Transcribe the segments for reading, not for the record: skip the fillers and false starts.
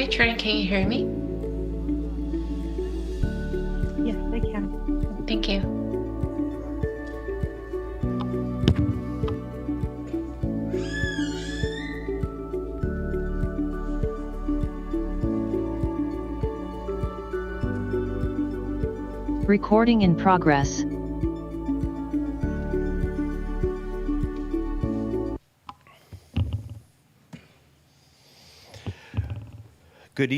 Attorney, can you hear me? Yes, I can. Thank you. Recording in progress. Good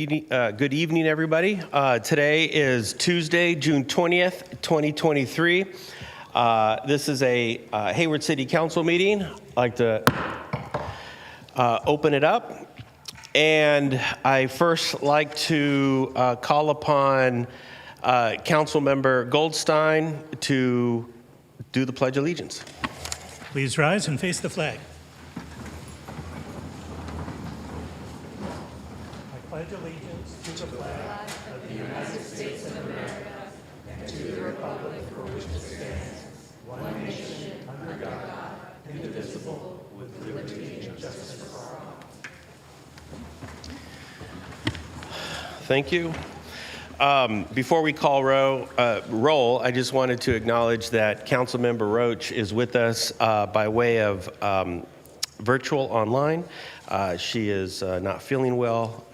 evening, everybody. Today is Tuesday, June 20th, 2023. This is a Hayward City Council meeting. I'd like to open it up. And I first like to call upon Councilmember Goldstein to do the Pledge of Allegiance. Please rise and face the flag. I pledge allegiance to the flag of the United States of America and to the republic for which it stands, one nation, under God, indivisible, with liberty and justice for all. Thank you. Before we call roll, I just wanted to acknowledge that Councilmember Roach is with us by way of virtual online. She is not feeling well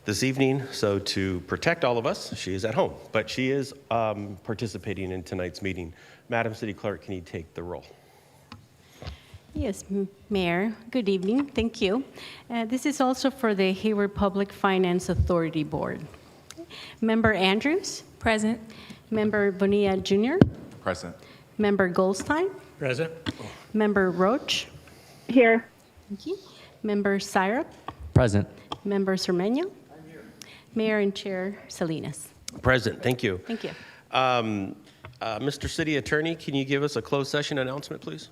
this evening, so to protect all of us, she is at home, but she is participating in tonight's meeting. Madam City Clerk, can you take the roll? Yes, Mayor. Good evening. Thank you. This is also for the Hayward Public Finance Authority Board. Member Andrews? Present. Member Bonilla Jr.? Present. Member Goldstein? Present. Member Roach? Here. Thank you. Member Syrup? Present. Member Cermeño? I'm here. Mayor and Chair Salinas. Present. Thank you. Thank you. Mr. City Attorney, can you give us a closed session announcement, please?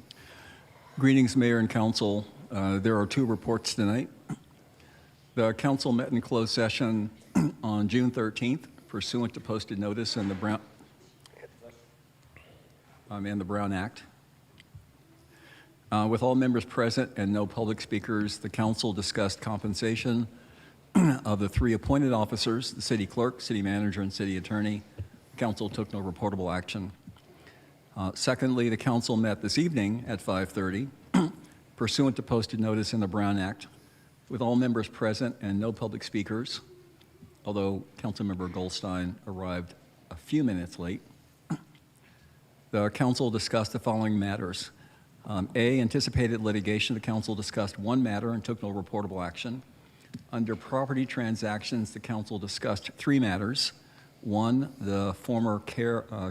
Greetings, Mayor and Council. There are two reports tonight. The Council met in closed session on June 13th, pursuant to posted notice in the Brown Act. With all members present and no public speakers, the Council discussed compensation of the three appointed officers, the City Clerk, City Manager, and City Attorney. The Council took no reportable action. Secondly, the Council met this evening at 5:30, pursuant to posted notice in the Brown Act, with all members present and no public speakers, although Councilmember Goldstein arrived a few minutes late. The Council discussed the following matters. A, anticipated litigation. The Council discussed one matter and took no reportable action. Under property transactions, the Council discussed three matters. One, the former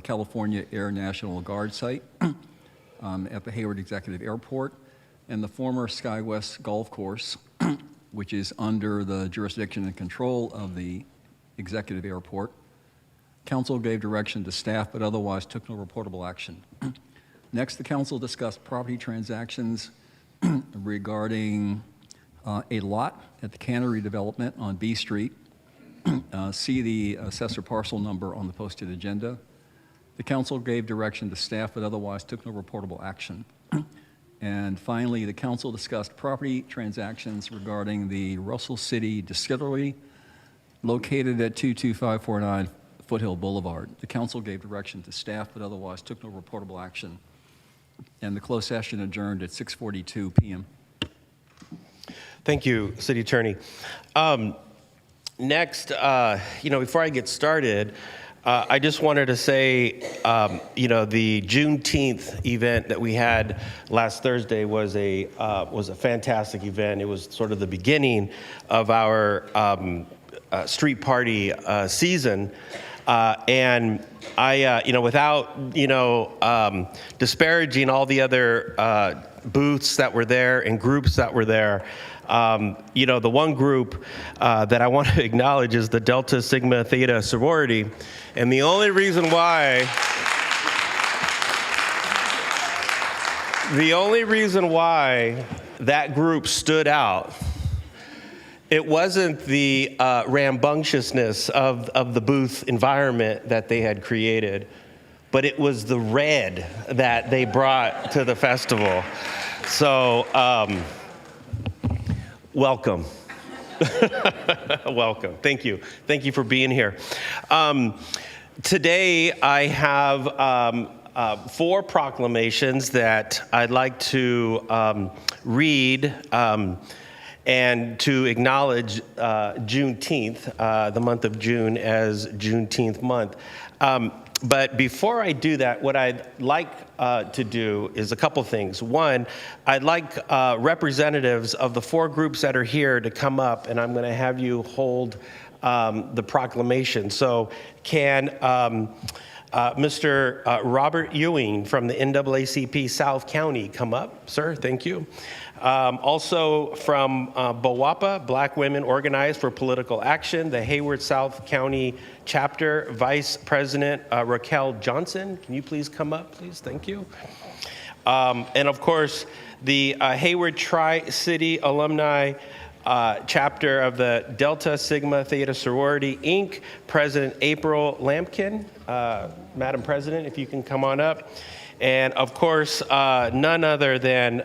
California Air National Guard site at the Hayward Executive Airport, and the former SkyWest Golf Course, which is under the jurisdiction and control of the Executive Airport. Council gave direction to staff, but otherwise took no reportable action. Next, the Council discussed property transactions regarding a lot at the Cannery Development on B Street. See the assessor parcel number on the posted agenda. The Council gave direction to staff, but otherwise took no reportable action. And finally, the Council discussed property transactions regarding the Russell City Distillery located at 22549 Foothill Boulevard. The Council gave direction to staff, but otherwise took no reportable action. And the closed session adjourned at 6:42 p.m. Thank you, City Attorney. Next, before I get started, I just wanted to say, the Juneteenth event that we had last Thursday was a fantastic event. It was sort of the beginning of our street party season. And I, without, disparaging all the other booths that were there and groups that were there, the one group that I want to acknowledge is the Delta Sigma Theta sorority. And the only reason why that group stood out, it wasn't the rambunctiousness of the booth environment that they had created, but it was the red that they brought to the festival. So, welcome. Welcome. Thank you. Thank you for being here. Today, I have 4 proclamations that I'd like to read and to acknowledge Juneteenth, the month of June, as Juneteenth month. But before I do that, what I'd like to do is a couple things. One, I'd like representatives of the 4 groups that are here to come up, and I'm going to have you hold the proclamation. So can Mr. Robert Ewing from the NAACP South County come up? Sir, thank you. Also from BOWAPA, Black Women Organized for Political Action, the Hayward South County Chapter, Vice President Raquel Johnson. Can you please come up, please? Thank you. And of course, the Hayward Tri-City Alumni Chapter of the Delta Sigma Theta Sorority, Inc., President April Lampkin. Madam President, if you can come on up. And of course, none other than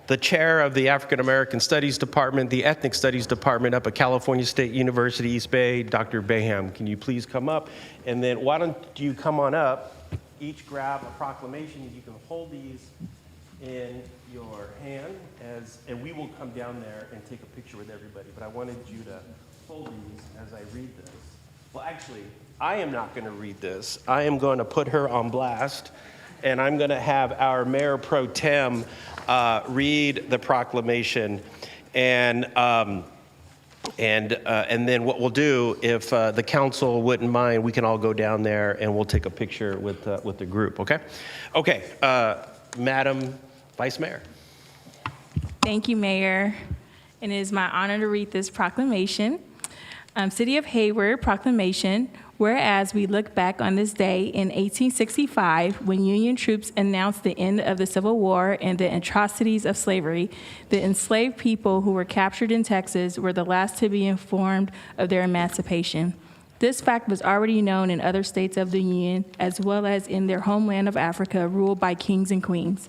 the chair of the African American Studies Department, the Ethnic Studies Department up at California State University, East Bay, Dr. Baham. Can you please come up? And then why don't you come on up, each grab a proclamation. You can hold these in your hand, and we will come down there and take a picture with everybody. But I wanted you to hold these as I read this. Well, actually, I am not going to read this. I am going to put her on blast, and I'm going to have our Mayor Pro Tem read the proclamation, and then what we'll do, if the council wouldn't mind, we can all go down there and we'll take a picture with the group. Okay? Okay, Madam Vice Mayor. Thank you, Mayor. And it is my honor to read this proclamation. City of Hayward proclamation. Whereas we look back on this day in 1865, when Union troops announced the end of the Civil War and the atrocities of slavery, the enslaved people who were captured in Texas were the last to be informed of their emancipation. This fact was already known in other states of the Union, as well as in their homeland of Africa, ruled by kings and queens.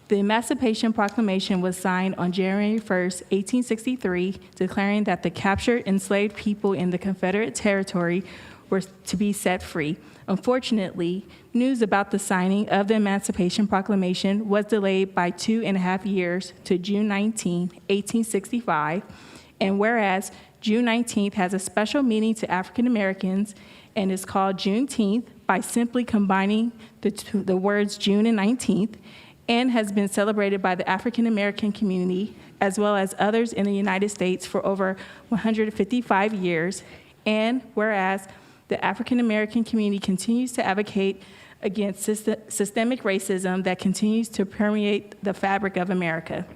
The Emancipation Proclamation was signed on January 1st, 1863, declaring that the captured enslaved people in the Confederate territory were to be set free. Unfortunately, news about the signing of the Emancipation Proclamation was delayed by 2.5 years to June 19, 1865. And whereas June 19th has a special meaning to African Americans and is called Juneteenth by simply combining the words June and 19th, and has been celebrated by the African American community as well as others in the United States for over 155 years. And whereas the African American community continues to advocate against systemic racism that continues to permeate the fabric of America.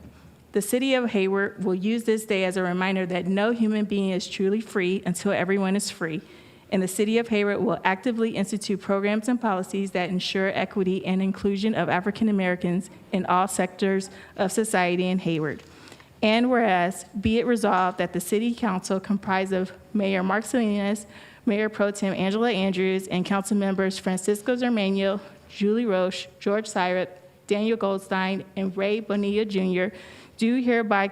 The City of Hayward will use this day as a reminder that no human being is truly free until everyone is free. And the City of Hayward will actively institute programs and policies that ensure equity and inclusion of African Americans in all sectors of society in Hayward. And whereas, be it resolved that the City Council, comprised of Mayor Mark Salinas, Mayor Pro Tem Angela Andrews, and council members Francisco Zermano, Julie Roche, George Syrup, Daniel Goldstein, and Ray Bonilla Jr., do hereby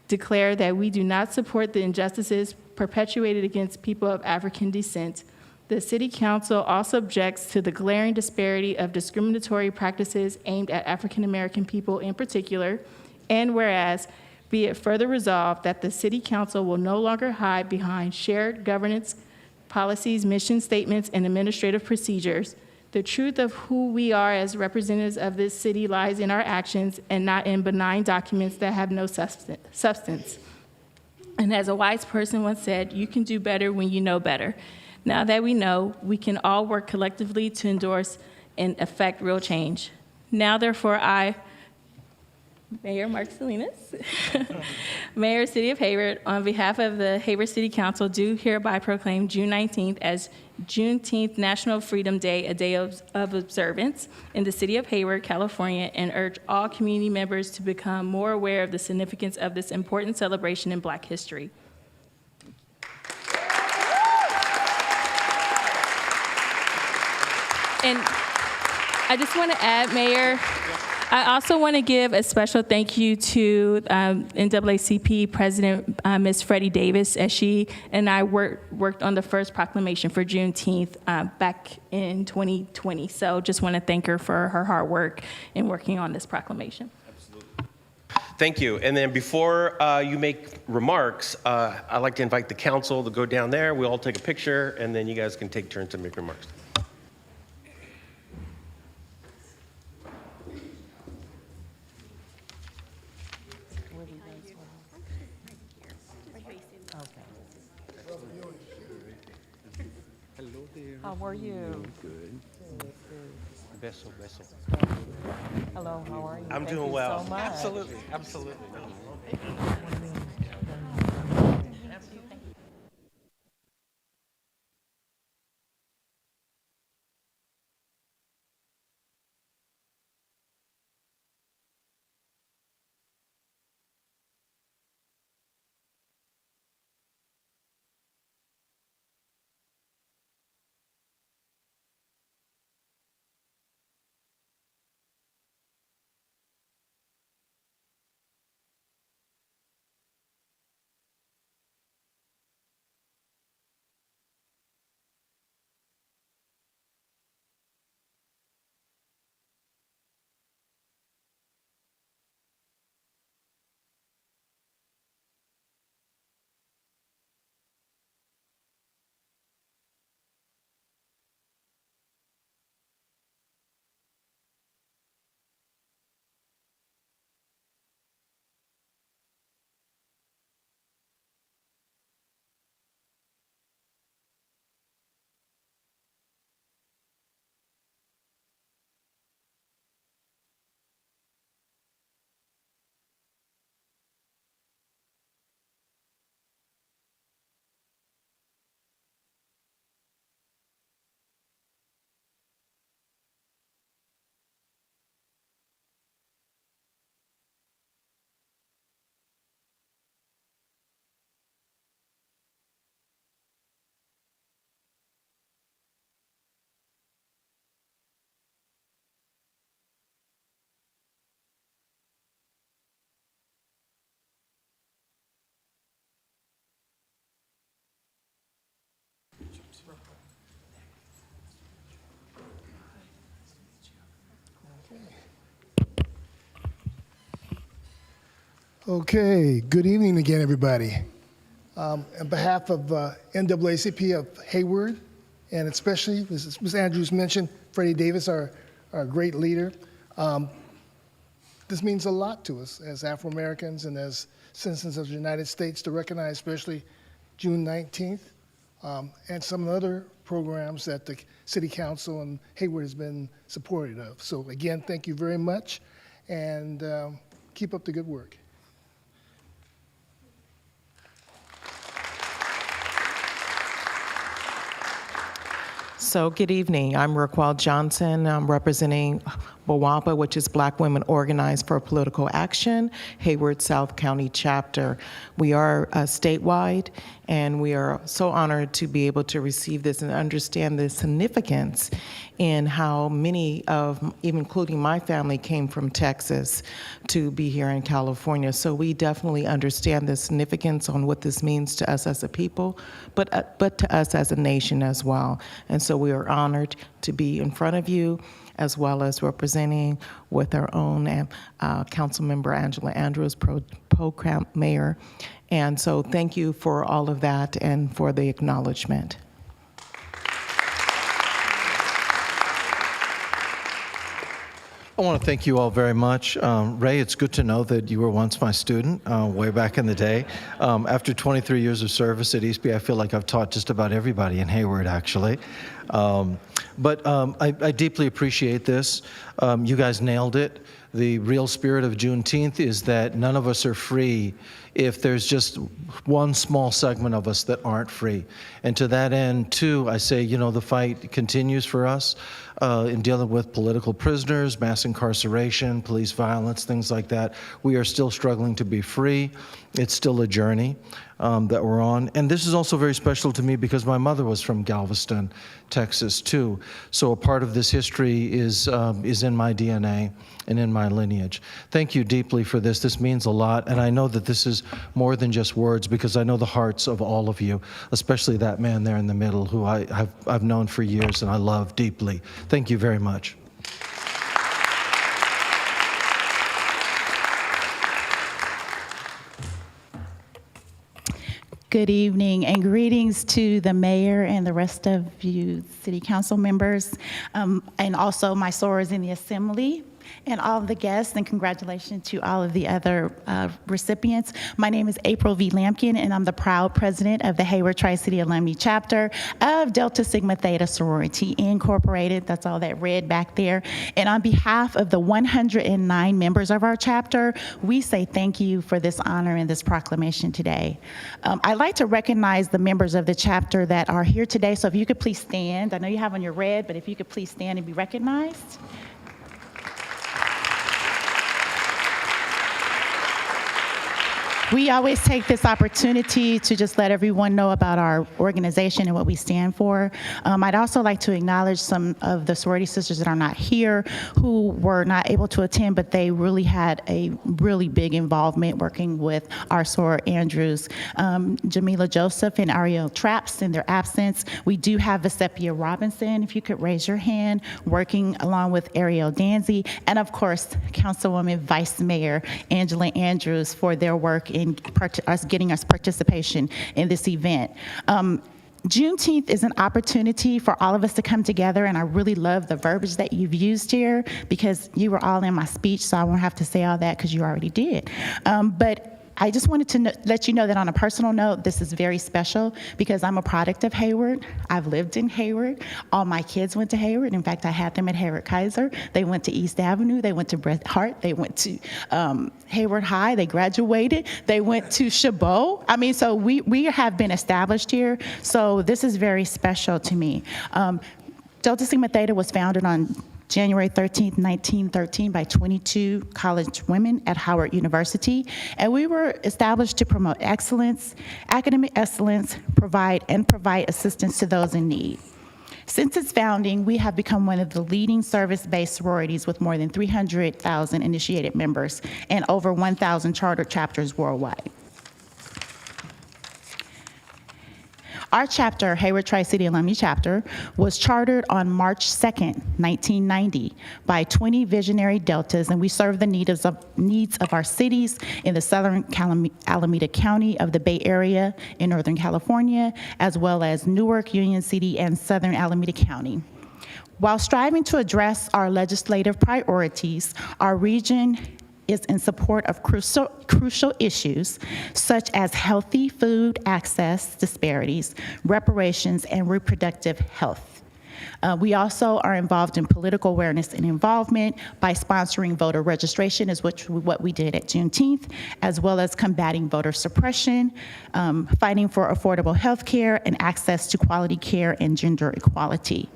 declare that we do not support the injustices perpetuated against people of African descent. The City Council also objects to the glaring disparity of discriminatory practices aimed at African American people in particular, and whereas, be it further resolved that the City Council will no longer hide behind shared governance policies, mission statements, and administrative procedures. The truth of who we are as representatives of this city lies in our actions and not in benign documents that have no substance. And as a wise person once said, you can do better when you know better. Now that we know, we can all work collectively to endorse and effect real change. Now, therefore, I, Mayor Mark Salinas, Mayor, City of Hayward, on behalf of the Hayward City Council, do hereby proclaim June 19th as Juneteenth National Freedom Day, a day of observance in the city of Hayward, California, and urge all community members to become more aware of the significance of this important celebration in Black history. And I just want to add, Mayor, I also want to give a special thank you to NAACP President Ms. Freddie Davis, as she and I worked on the first proclamation for Juneteenth back in 2020. So just want to thank her for her hard work in working on this proclamation. Thank you. And then before you make remarks, I'd like to invite the council to go down there. We'll all take a picture, and then you guys can take turns to make remarks. How are you? Good. Beso, beso. Hello, how are you? I'm Thank doing you well. so much. Absolutely, absolutely. Okay, good evening again, everybody. On behalf of NAACP of Hayward, and especially, as Ms. Andrews mentioned, Freddie Davis, our great leader, this means a lot to us as Afro-Americans and as citizens of the United States to recognize especially June 19th and some other programs that the City Council and Hayward has been supportive of. So again, thank you very much, and keep up the good work. So good evening. I'm Raquel Johnson. I'm representing BWAPA, which is Black Women Organized for Political Action, Hayward South County chapter. We are statewide, and we are so honored to be able to receive this and understand the significance in how many of, even including my family, came from Texas to be here in California. So we definitely understand the significance on what this means to us as a people, but to us as a nation as well. And so we are honored to be in front of you, as well as representing with our own council member Angela Andrews, pro mayor. And so thank you for all of that and for the acknowledgement. I want to thank you all very much. Ray, it's good to know that you were once my student way back in the day. After 23 years of service at Eastby, I feel like I've taught just about everybody in Hayward, actually. But I deeply appreciate this. You guys nailed it. The real spirit of Juneteenth is that none of us are free if there's just one small segment of us that aren't free. And to that end, too, I say, you know, the fight continues for us in dealing with political prisoners, mass incarceration, police violence, things like that. We are still struggling to be free. It's still a journey that we're on. And this is also very special to me because my mother was from Galveston, Texas, too. So a part of this history is in my DNA and in my my lineage. Thank you deeply for this. This means a lot, and I know that this is more than just words because I know the hearts of all of you, especially that man there in the middle who I've known for years and I love deeply. Thank you very much. Good evening and greetings to the mayor and the rest of you city council members, and also my sorors in the assembly and all of the guests, and congratulations to all of the other recipients. My name is April V. Lampkin, and I'm the proud president of the Hayward Tri-City Alumni Chapter of Delta Sigma Theta Sorority Incorporated. That's all that red back there. And on behalf of the 109 members of our chapter, we say thank you for this honor and this proclamation today. I'd like to recognize the members of the chapter that are here today. So if you could please stand. I know you have on your red, but if you could please stand and be recognized. We always take this opportunity to just let everyone know about our organization and what we stand for. I'd also like to acknowledge some of the sorority sisters that are not here who were not able to attend, but they really had a really big involvement working with our soror Andrews. Jamila Joseph and Ariel Traps in their absence. We do have Vesepia Robinson, if you could raise your hand, working along with Ariel Danzy, and of course, Councilwoman Vice Mayor Angela Andrews for their work in getting us participation in this event. Juneteenth is an opportunity for all of us to come together, and I really love the verbiage that you've used here because you were all in my speech, so I won't have to say all that because you already did. But I just wanted to let you know that on a personal note, this is very special because I'm a product of Hayward. I've lived in Hayward. All my kids went to Hayward. In fact, I had them at Hayward Kaiser. They went to East Avenue. They went to Bret Hart. They went to Hayward High. They graduated. They went to Chabot. I mean, so we have been established here. So this is very special to me. Delta Sigma Theta was founded on January 13th, 1913 by 22 college women at Howard University. And we were established to promote excellence, academic excellence, provide assistance to those in need. Since its founding, we have become one of the leading service-based sororities with more than 300,000 initiated members and over 1,000 charter chapters worldwide. Our chapter, Hayward Tri-City Alumni Chapter, was chartered on March 2nd, 1990 by 20 visionary Deltas, and we serve the needs of our cities in the southern Alameda County of the Bay Area in Northern California, as well as Newark, Union City, and southern Alameda County. While striving to address our legislative priorities, our region is in support of crucial issues such as healthy food access disparities, reparations, and reproductive health. We also are involved in political awareness and involvement by sponsoring voter registration, is what we did at Juneteenth, as well as combating voter suppression, fighting for affordable health care and access to quality care and gender equality.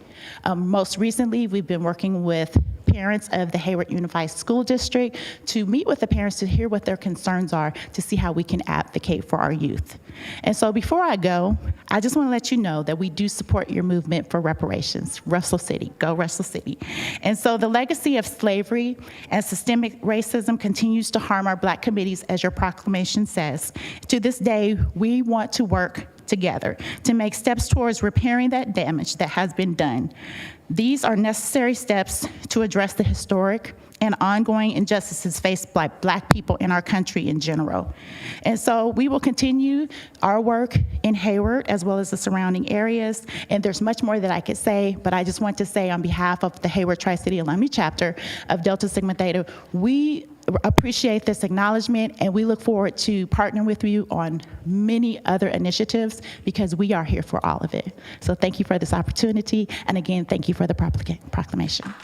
Most recently, we've been working with parents of the Hayward Unified School District to meet with the parents to hear what their concerns are to see how we can advocate for our youth. And so before I go, I just want to let you know that we do support your movement for reparations. Russell City, go Russell City. And so the legacy of slavery and systemic racism continues to harm our Black communities, as your proclamation says. To this day, we want to work together to make steps towards repairing that damage that has been done. These are necessary steps to address the historic and ongoing injustices faced by Black people in our country in general. And so we will continue our work in Hayward as well as the surrounding areas. And there's much more that I could say, but I just want to say on behalf of the Hayward Tri-City Alumni Chapter of Delta Sigma Theta, we appreciate this acknowledgement, and we look forward to partnering with you on many other initiatives because we are here for all of it. So thank you for this opportunity, and again, thank you for the proclamation.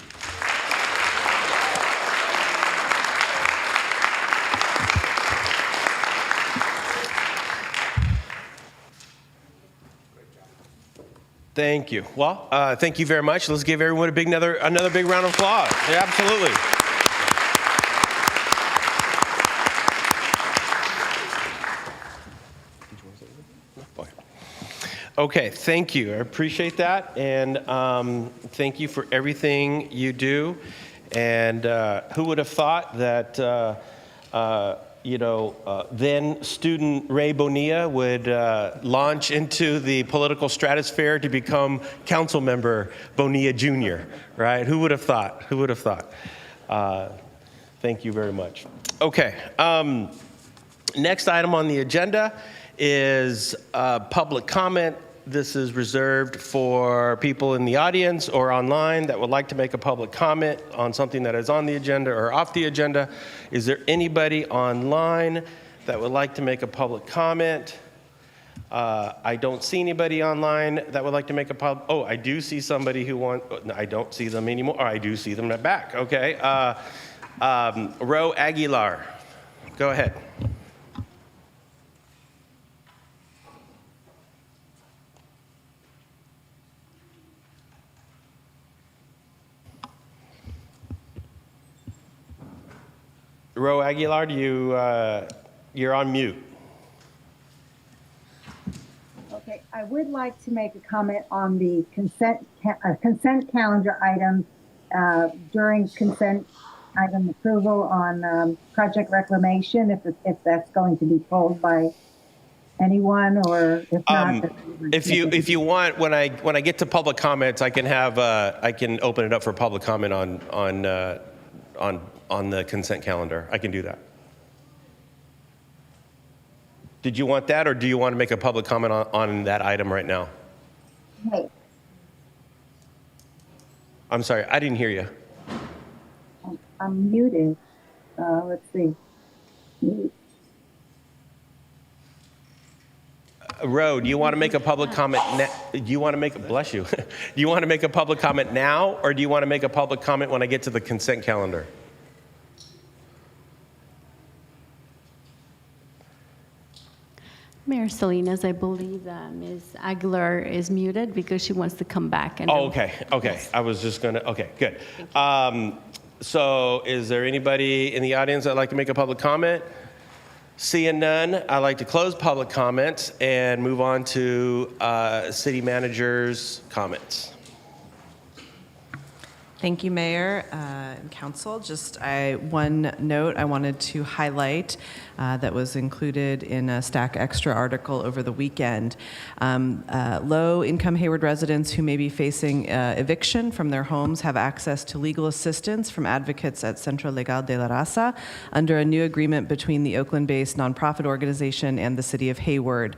Thank you. Well, thank you very much. Let's give everyone another big round of applause. Yeah, absolutely. Okay, thank you. I appreciate that, and thank you for everything you do. And who would have thought that, then student Ray Bonilla would launch into the political stratosphere to become council member Bonilla Jr., right? Who would have thought? Who would have thought? Thank you very much. Okay. Next item on the agenda is public comment. This is reserved for people in the audience or online that would like to make a public comment on something that is on the agenda or off the agenda. Is there anybody online that would like to make a public comment? I don't see anybody online that would like to make a public. Oh, I do see somebody who wants. I don't see them anymore. Or I do see them back. Okay. Ro Aguilar, go ahead. Ro Aguilar, you're on mute. Okay, I would like to make a comment on the consent calendar items during consent item approval on project reclamation, if that's going to be pulled by anyone, or if not. If you want, when I get to public comments, I can have I can open it up for public comment on the consent calendar. I can do that. Did you want that, or do you want to make a public comment on that item right now? Hey, I'm sorry, I didn't hear you. I'm muted. Let's see. Mute. Ro, do you want to make a public comment now? Do you want to make bless you? Do you want to make a public comment now, or do you want to make a public comment when I get to the consent calendar? Mayor Salinas, I believe Ms. Aguilar is muted because she wants to come back. And Oh, okay. Yes. I was just gonna. Okay, good. So, is there anybody in the audience that'd like to make a public comment? Seeing none, I'd like to close public comments and move on to city manager's comments. Thank you, Mayor and Council. Just one note I wanted to highlight that was included in a Stack Extra article over the weekend. Low-income Hayward residents who may be facing eviction from their homes have access to legal assistance from advocates at Centro Legal de la Raza under a new agreement between the Oakland-based nonprofit organization and the City of Hayward.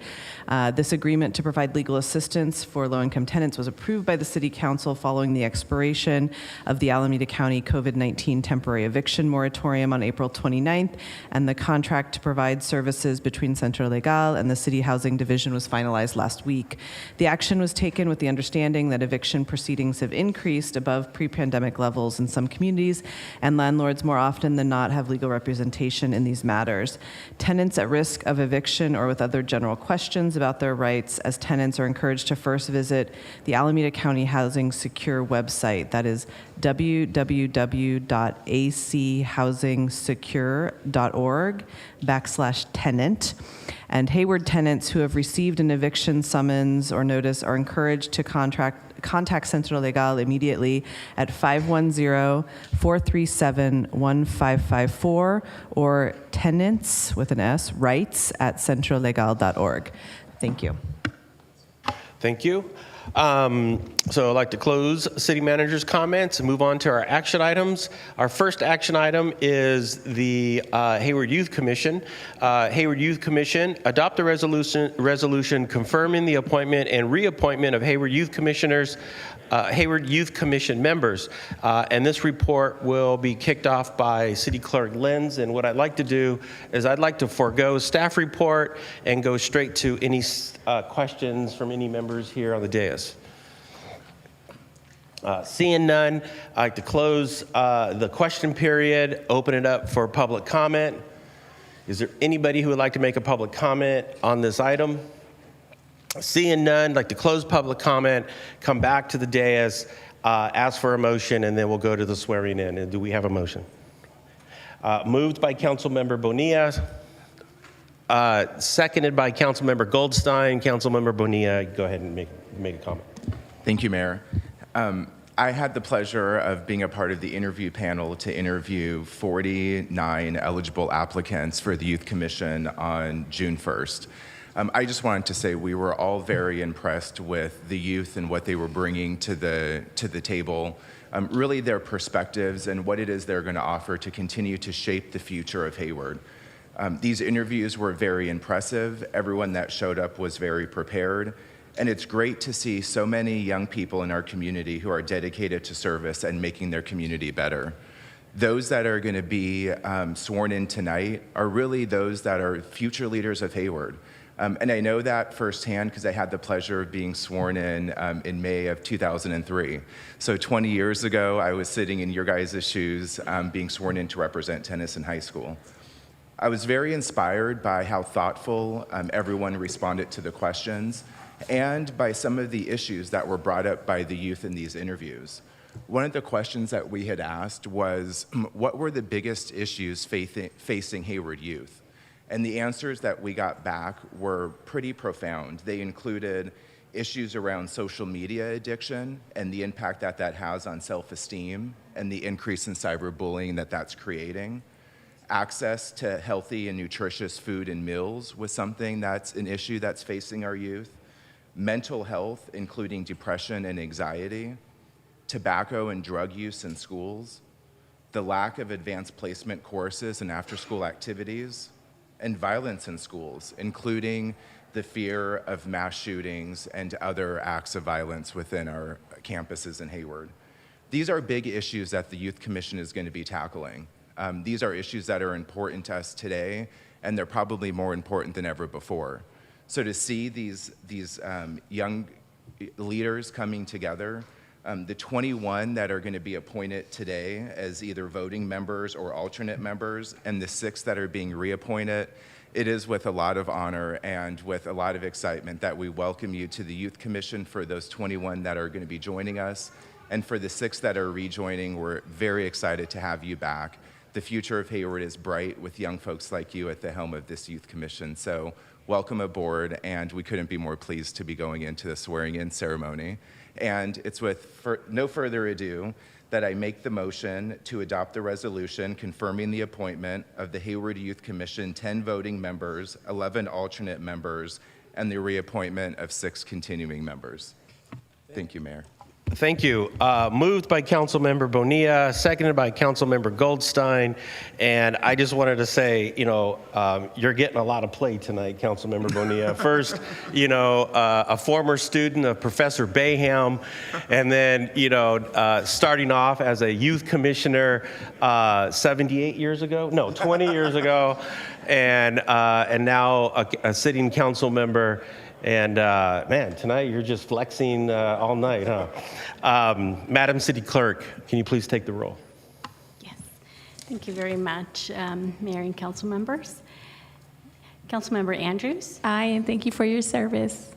This agreement to provide legal assistance for low-income tenants was approved by the City Council following the expiration of the Alameda County COVID-19 temporary eviction moratorium on April 29th, and the contract to provide services between Centro Legal and the City Housing Division was finalized last week. The action was taken with the understanding that eviction proceedings have increased above pre-pandemic levels in some communities, and landlords more often than not have legal representation in these matters. Tenants at risk of eviction or with other general questions about their rights as tenants are encouraged to first visit the Alameda County Housing Secure website. That is www.achousingsecure.org/tenant. And Hayward tenants who have received an eviction summons or notice are encouraged to contact Centro Legal immediately at 510-437-1554 or tenants with an S, rights at centrolegal.org. Thank you. Thank you. So I'd like to close city manager's comments and move on to our action items. Our first action item is the Hayward Youth Commission. Hayward Youth Commission adopt a resolution confirming the appointment and reappointment of Hayward Youth Commissioners, Hayward Youth Commission members. And this report will be kicked off by City Clerk Lenz. And what I'd like to do is I'd like to forego staff report and go straight to any questions from any members here on the dais. Seeing none, I'd like to close the question period, open it up for public comment. Is there anybody who would like to make a public comment on this item? Seeing none, I'd like to close public comment, come back to the dais, ask for a motion, and then we'll go to the swearing in. And do we have a motion? Moved by Councilmember Bonilla, seconded by Councilmember Goldstein. Councilmember Bonilla, go ahead and make a comment. Thank you, Mayor. I had the pleasure of being a part of the interview panel to interview 49 eligible applicants for the Youth Commission on June 1st. I just wanted to say we were all very impressed with the youth and what they were bringing to the table, really their perspectives and what it is they're going to offer to continue to shape the future of Hayward. These interviews were very impressive. Everyone that showed up was very prepared. And it's great to see so many young people in our community who are dedicated to service and making their community better. Those that are going to be sworn in tonight are really those that are future leaders of Hayward. And I know that firsthand because I had the pleasure of being sworn in May of 2003. So 20 years ago, I was sitting in your guys' shoes being sworn in to represent Tennyson High School. I was very inspired by how thoughtful everyone responded to the questions and by some of the issues that were brought up by the youth in these interviews. One of the questions that we had asked was, what were the biggest issues facing Hayward youth? And the answers that we got back were pretty profound. They included issues around social media addiction and the impact that that has on self-esteem and the increase in cyberbullying that that's creating. Access to healthy and nutritious food and meals was something that's an issue that's facing our youth. Mental health, including depression and anxiety, tobacco and drug use in schools, the lack of advanced placement courses and after-school activities, and violence in schools, including the fear of mass shootings and other acts of violence within our campuses in Hayward. These are big issues that the Youth Commission is going to be tackling. These are issues that are important to us today, and they're probably more important than ever before. So to see these young leaders coming together, the 21 that are going to be appointed today as either voting members or alternate members, and the 6 that are being reappointed, it is with a lot of honor and with a lot of excitement that we welcome you to the Youth Commission. For those 21 that are going to be joining us, and for the 6 that are rejoining, we're very excited to have you back. The future of Hayward is bright with young folks like you at the helm of this Youth Commission. So welcome aboard, and we couldn't be more pleased to be going into the swearing-in ceremony. And it's with no further ado that I make the motion to adopt the resolution confirming the appointment of the Hayward Youth Commission 10 voting members, 11 alternate members, and the reappointment of 6 continuing members. Thank you, Mayor. Thank you. Moved by Councilmember Bonilla, seconded by Councilmember Goldstein. And I just wanted to say, you're getting a lot of play tonight, Councilmember Bonilla. First, a former student of Professor Bayham, and then, starting off as a youth commissioner 78 years ago? No, 20 years ago. And now a sitting council member. And man, tonight you're just flexing all night, huh? Madam City Clerk, can you please take the roll? Yes, thank you very much, Mayor and council members. Councilmember Andrews. Aye, and thank you for your service.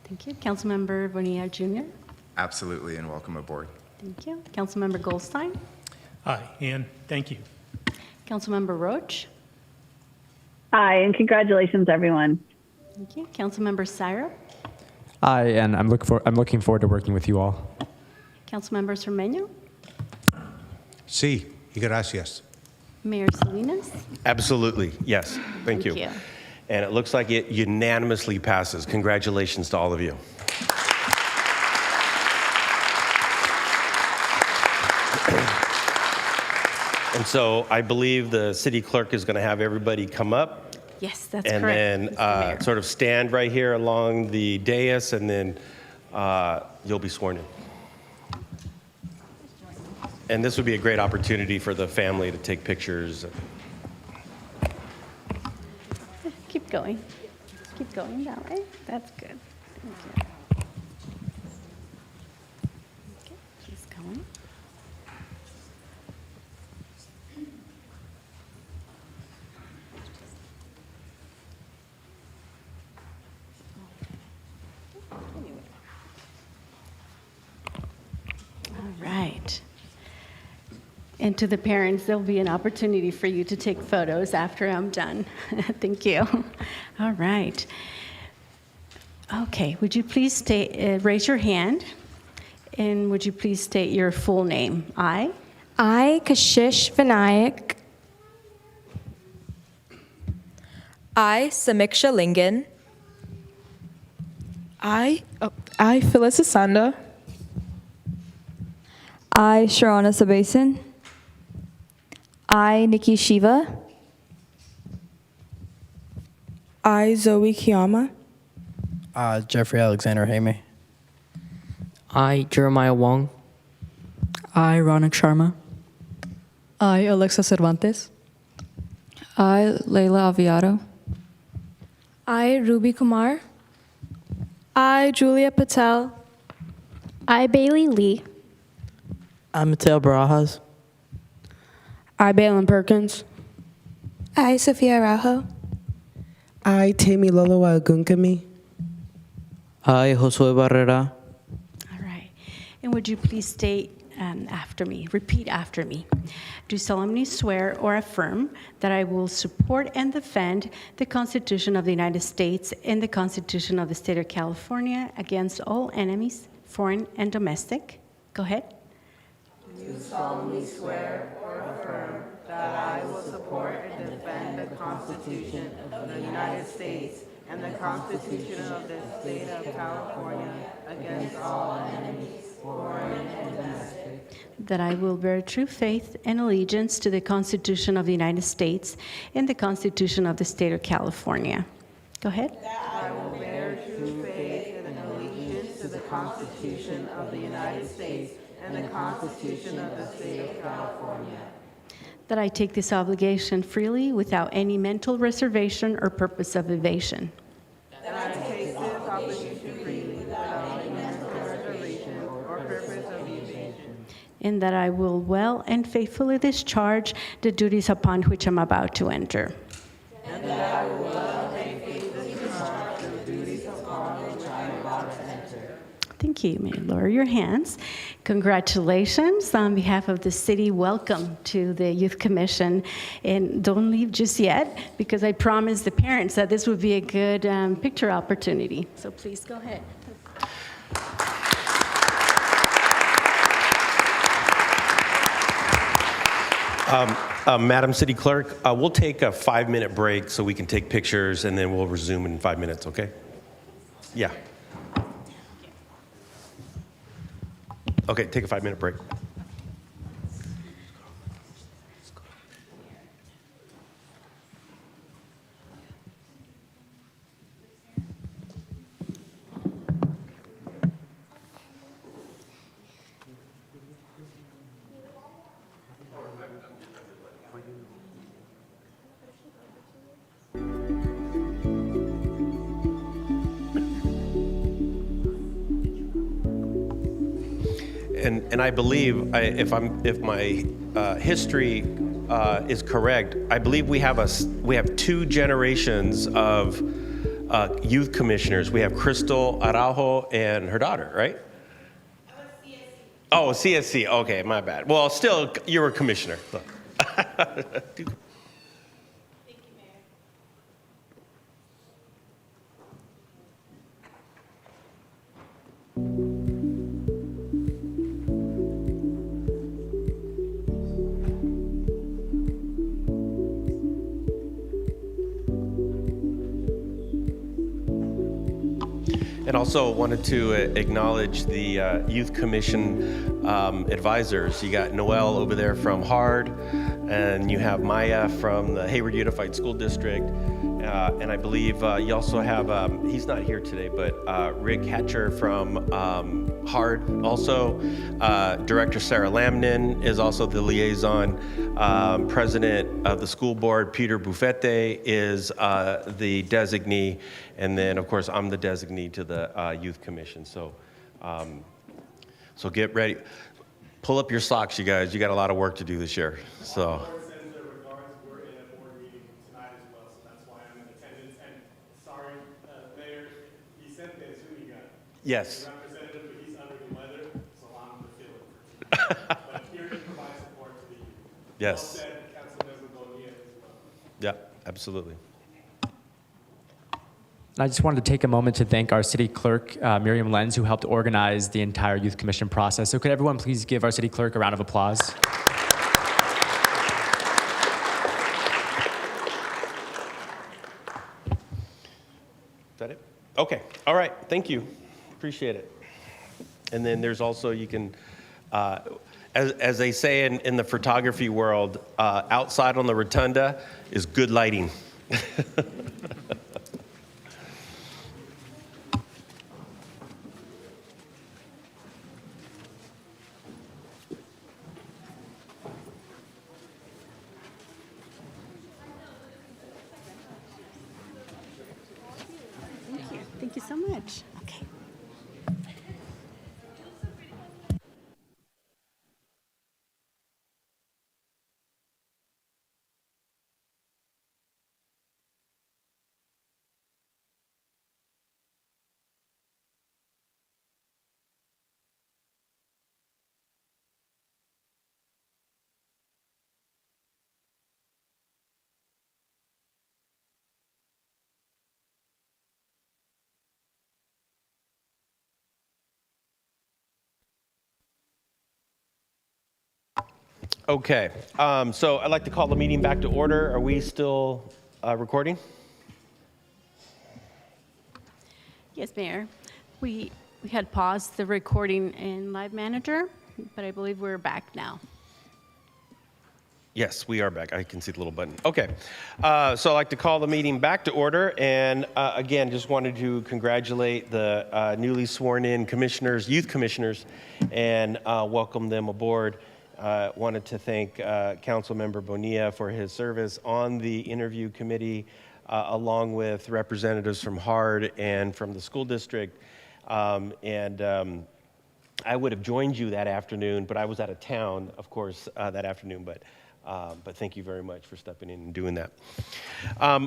Thank you. Councilmember Bonilla Jr. Absolutely, and welcome aboard. Thank you. Councilmember Goldstein. Aye, and thank you. Councilmember Roach. Aye, and congratulations, everyone. Thank you. Councilmember Syra. Aye, and I'm looking forward to working with you all. Councilmember Cermeño. Sí, y gracias. Mayor Salinas. Absolutely, yes. Thank you. And it looks like it unanimously passes. Congratulations to all of you. And so I believe the city clerk is going to have everybody come up. Yes, that's and correct. And then sort of stand right here along the dais, and then you'll be sworn in. And this would be a great opportunity for the family to take pictures. Keep going. Keep going that way. That's good. Thank you. Okay, keep going. All right. And to the parents, there'll be an opportunity for you to take photos after I'm done. Thank you. All right. Okay, would you please raise your hand And would you please state your full name? I Kashish Vinayak. I, Samiksha Lingan. I Phyllis Asanda. I, Sharona Sabason. I, Nikki Shiva. I, Zoe Kiyama. Jeffrey Alexander Hamey. I, Jeremiah Wong. I, Ronak Sharma. I, Alexa Cervantes. I, Layla Aviado. I, Ruby Kumar. I, Julia Patel. I, Bailey Lee. I, Mateo Barajas. I, Balin Perkins. I, Sophia Araujo. I, Tammy Lolo Agunkami. I, Josue Barrera. All right. And would you please state after me, repeat after me. Do solemnly swear or affirm that I will support and defend the Constitution of the United States and the Constitution of the State of California against all enemies, foreign and domestic. Go ahead. Do solemnly swear or affirm that I will support and defend the Constitution of the United States and the Constitution of the State of California against all enemies, foreign and domestic. That I will bear true faith and allegiance to the Constitution of the United States and the Constitution of the State of California. Go ahead. That I will bear true faith and allegiance to the Constitution of the United States and the Constitution of the State of California. That I take this obligation freely without any mental reservation or purpose of evasion. That I take this obligation freely without any mental reservation or purpose of evasion. And that I will well and faithfully discharge the duties upon which I'm about to enter. And that I will well and faithfully discharge the duties upon which I am about to enter. Thank you. You may lower your hands. Congratulations. On behalf of the city, welcome to the Youth Commission. And don't leave just yet, because I promised the parents that this would be a good picture opportunity. So please go ahead. Madam City Clerk, we'll take a 5-minute break so we can take pictures, and then we'll resume in 5 minutes, okay? Yeah. Okay, take a 5-minute break. And I believe, if my history is correct, I believe we have 2 generations of youth commissioners. We have Crystal Araujo and her daughter, right? Oh, CSC. Okay, my bad. Well, still, you were a commissioner. And also wanted to acknowledge the Youth Commission advisors. You got Noel over there from HARD, and you have Maya from the Hayward Unified School District. And I believe you also have, he's not here today, but Rick Hatcher from HARD also. Director Sarah Lamnin is also the liaison. President of the school board, Peter Buffette, is the designee. And then, of course, I'm the designee to the Youth Commission. So, so get ready. Pull up your socks, you guys. You got a lot of work to do this year. So. Yes. Representative, but he's under the weather, so I'm the fill-in. But here to provide support to the youth. Yes. Well said, Councilmember Bonilla as well. Yeah, absolutely. And I just wanted to take a moment to thank our city clerk, Miriam Lenz, who helped organize the entire Youth Commission process. So could everyone please give our city clerk a round of applause? Is that it? Okay. All right. Thank you. Appreciate it. And then there's also, you can, as they say in the photography world, outside on the rotunda is good lighting. Thank you so much. Okay. Okay. So I'd like to call the meeting back to order. Are we still recording? Yes, Mayor. We had paused the recording in Live Manager, but I believe we're back now. Yes, we are back. I can see the little button. Okay. So I'd like to call the meeting back to order. And again, just wanted to congratulate the newly sworn in commissioners, youth commissioners, and welcome them aboard. Wanted to thank Councilmember Bonilla for his service on the interview committee, along with representatives from HARD and from the school district. I would have joined you that afternoon, but I was out of town, of course, that afternoon. But thank you very much for stepping in and doing that.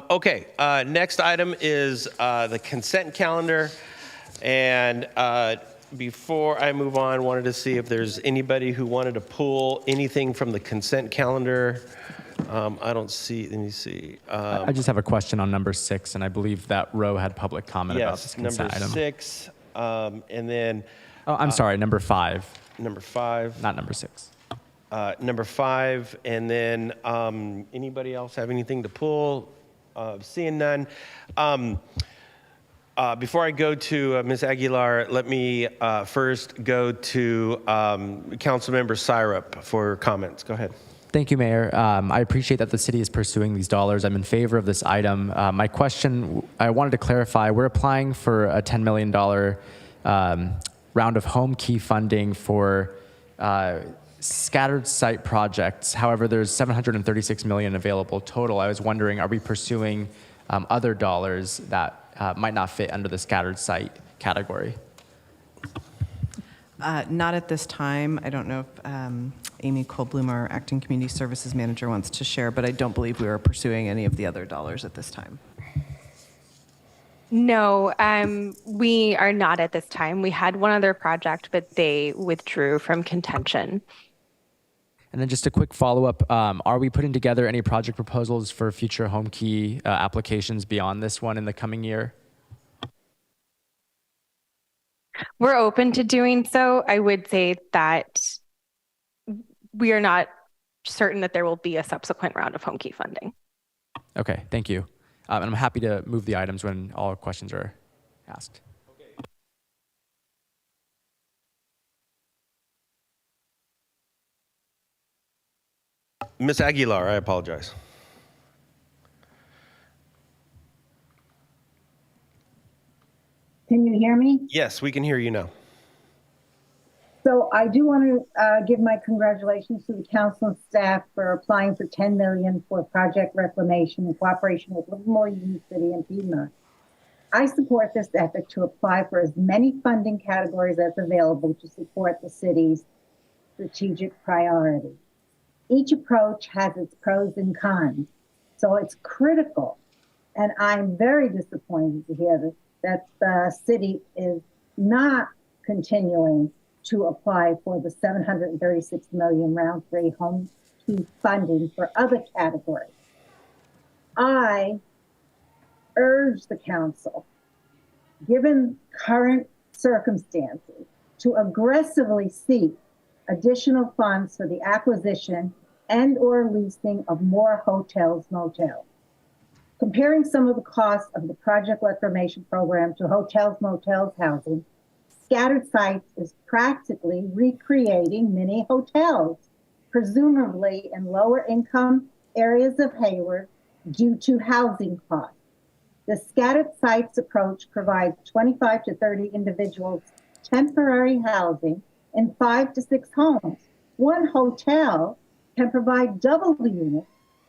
Okay, next item is the consent calendar. And before I move on, wanted to see if there's anybody who wanted to pull anything from the consent calendar. I don't see, let me see. I just have a question on number 6, and I believe that row had public comment about this consent item. Yes, number 6, and then. Oh, I'm sorry, number 5. Number 5. Not number 6. Number 5, and then anybody else have anything to pull? Seeing none. Before I go to Ms. Aguilar, let me first go to Councilmember Syrup for comments. Go ahead. Thank you, Mayor. I appreciate that the city is pursuing these dollars. I'm in favor of this item. My question, I wanted to clarify, we're applying for a $10 million round of home key funding for scattered site projects. However, there's $736 million available total. I was wondering, are we pursuing other dollars that might not fit under the scattered site category? Not at this time. I don't know if Amy Kohlblum, our acting community services manager, wants to share, but I don't believe we are pursuing any of the other dollars at this time. No, we are not at this time. We had one other project, but they withdrew from contention. And then just a quick follow-up, are we putting together any project proposals for future home key applications beyond this one in the coming year? We're open to doing so. I would say that we are not certain that there will be a subsequent round of home key funding. Okay, thank you. And I'm happy to move the items when all questions are asked. Ms. Aguilar, I apologize. Can you hear me? Yes, we can hear you now. So I do want to give my congratulations to the council and staff for applying for $10 million for project reclamation in cooperation with Livermore Union City and Piedmont. I support this effort to apply for as many funding categories as available to support the city's strategic priorities. Each approach has its pros and cons, so it's critical. And I'm very disappointed to hear that the city is not continuing to apply for the $736 million round 3 home key funding for other categories. I urge the council given current circumstances, to aggressively seek additional funds for the acquisition and or leasing of more hotels, motels. Comparing some of the costs of the project reclamation program to hotels, motels, housing, Scattered Sites is practically recreating mini hotels, presumably in lower income areas of Hayward due to housing costs. The Scattered Sites approach provides 25 to 30 individuals temporary housing in 5 to 6 homes. One hotel can provide double the units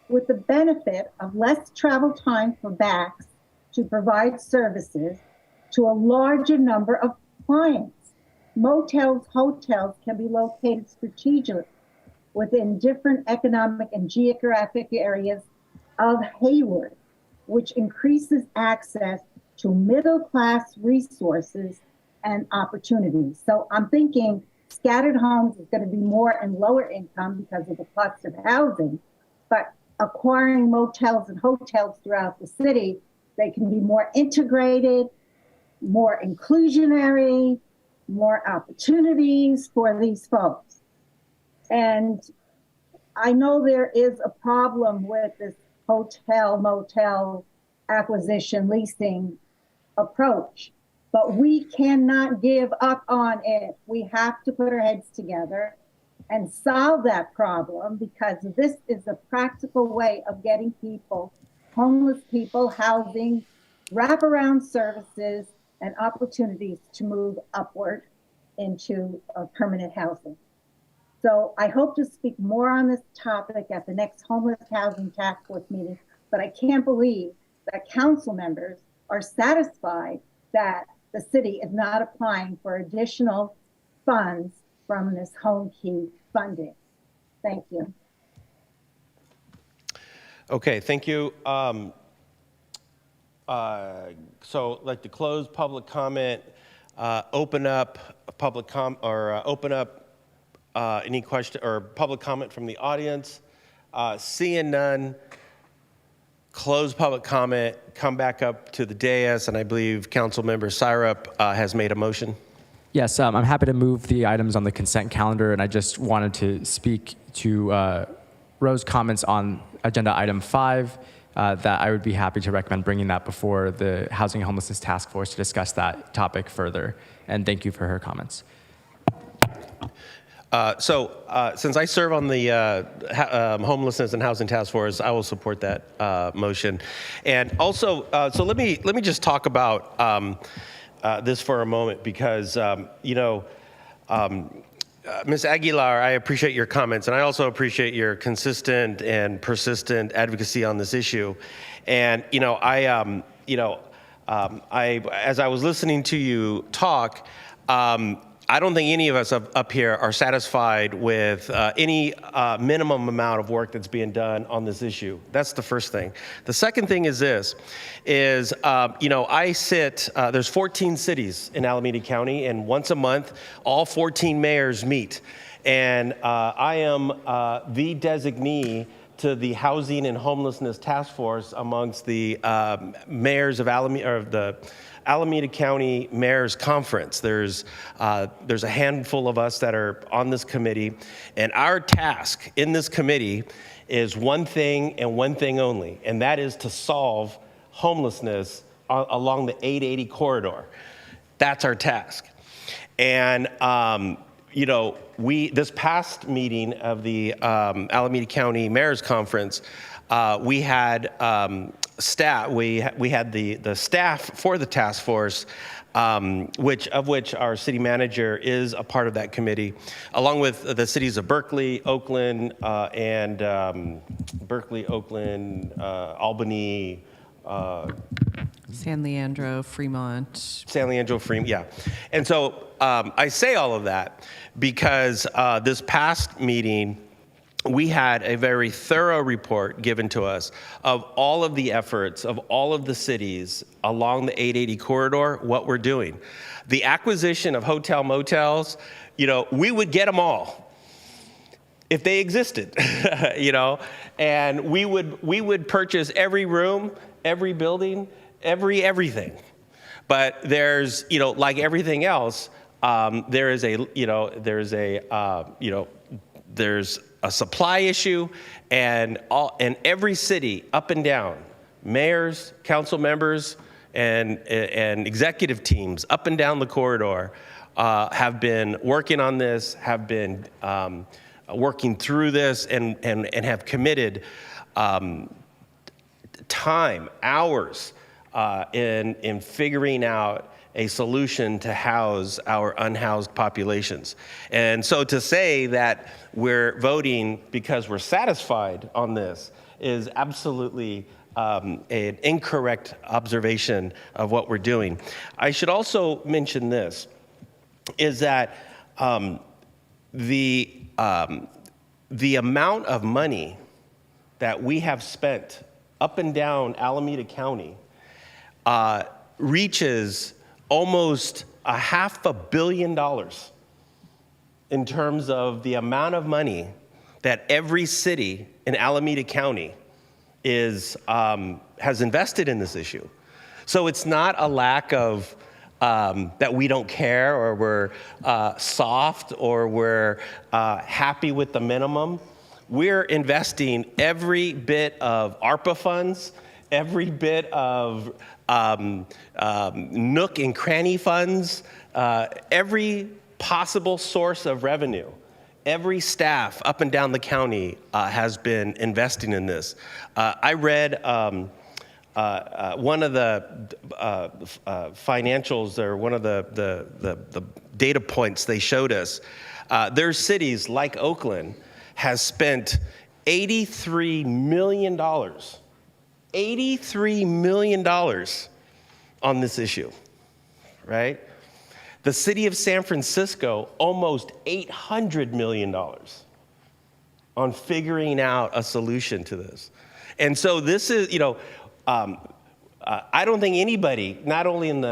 with the benefit of less travel time for backs to provide services to a larger number of clients. Motels, hotels can be located strategically within different economic and geographic areas of Hayward, which increases access to middle-class resources and opportunities. So I'm thinking scattered homes is going to be more in lower income because of the cost of housing, but acquiring motels and hotels throughout the city, they can be more integrated, more inclusionary, more opportunities for these folks. And I know there is a problem with this hotel, motel acquisition, leasing approach, but we cannot give up on it. We have to put our heads together and solve that problem, because this is a practical way of getting people, homeless people, housing, wraparound services, and opportunities to move upward into permanent housing. So I hope to speak more on this topic at the next Homeless Housing Task Force meeting, but I can't believe that council members are satisfied that the city is not applying for additional funds from this home key funding. Thank you. Okay, thank you. So I'd like to close public comment, open up public any question or public comment from the audience. Seeing none, close public comment, come back up to the dais, and I believe Councilmember Syrup has made a motion. Yes, I'm happy to move the items on the consent calendar, and I just wanted to speak to Rose's comments on agenda item 5, that I would be happy to recommend bringing that before the Housing and Homelessness Task Force to discuss that topic further. And thank you for her comments. Since I serve on the Homelessness and Housing Task Force, I will support that motion. And also, so let me just talk about this for a moment, because Ms. Aguilar, I appreciate your comments, and I also appreciate your consistent and persistent advocacy on this issue. And as I was listening to you talk, I don't think any of us up here are satisfied with any minimum amount of work that's being done on this issue. That's the first thing. The second thing is this, I sit, there's 14 cities in Alameda County, and once a month, all 14 mayors meet. And I am the designee to the Housing and Homelessness Task Force amongst the mayors of the Alameda County Mayor's Conference. There's a handful of us that are on this committee, and our task in this committee is one thing and one thing only, and that is to solve homelessness along the 880 corridor. That's our task. And this past meeting of the Alameda County Mayor's Conference, we had staff. We had the staff for the task force, which our city manager is a part of that committee, along with the cities of Berkeley, Oakland, Albany, San Leandro, Fremont. Yeah. And so I say all of that because this past meeting, we had a very thorough report given to us of all of the efforts of all of the cities along the 880 corridor, what we're doing. The acquisition of hotel motels, we would get them all if they existed, and we would purchase every room, every building, everything. But there's, like everything else, there's a supply issue, and every city up and down, mayors, council members, and executive teams up and down the corridor have been working on this, have been working through this, and have committed time, hours in figuring out a solution to house our unhoused populations. And so to say that we're voting because we're satisfied on this is absolutely an incorrect observation of what we're doing. I should also mention this, is that the amount of money that we have spent up and down Alameda County reaches almost $500 million in terms of the amount of money that every city in Alameda County has invested in this issue. So it's not a lack of that we don't care, or we're soft, or we're happy with the minimum. We're investing every bit of ARPA funds, every bit of nook and cranny funds, every possible source of revenue. Every staff up and down the county has been investing in this. I read one of the financials, or one of the data points they showed us. Their cities, like Oakland, has spent $83 million on this issue, right? The city of San Francisco, almost $800 million on figuring out a solution to this. And so this is, I don't think anybody, not only in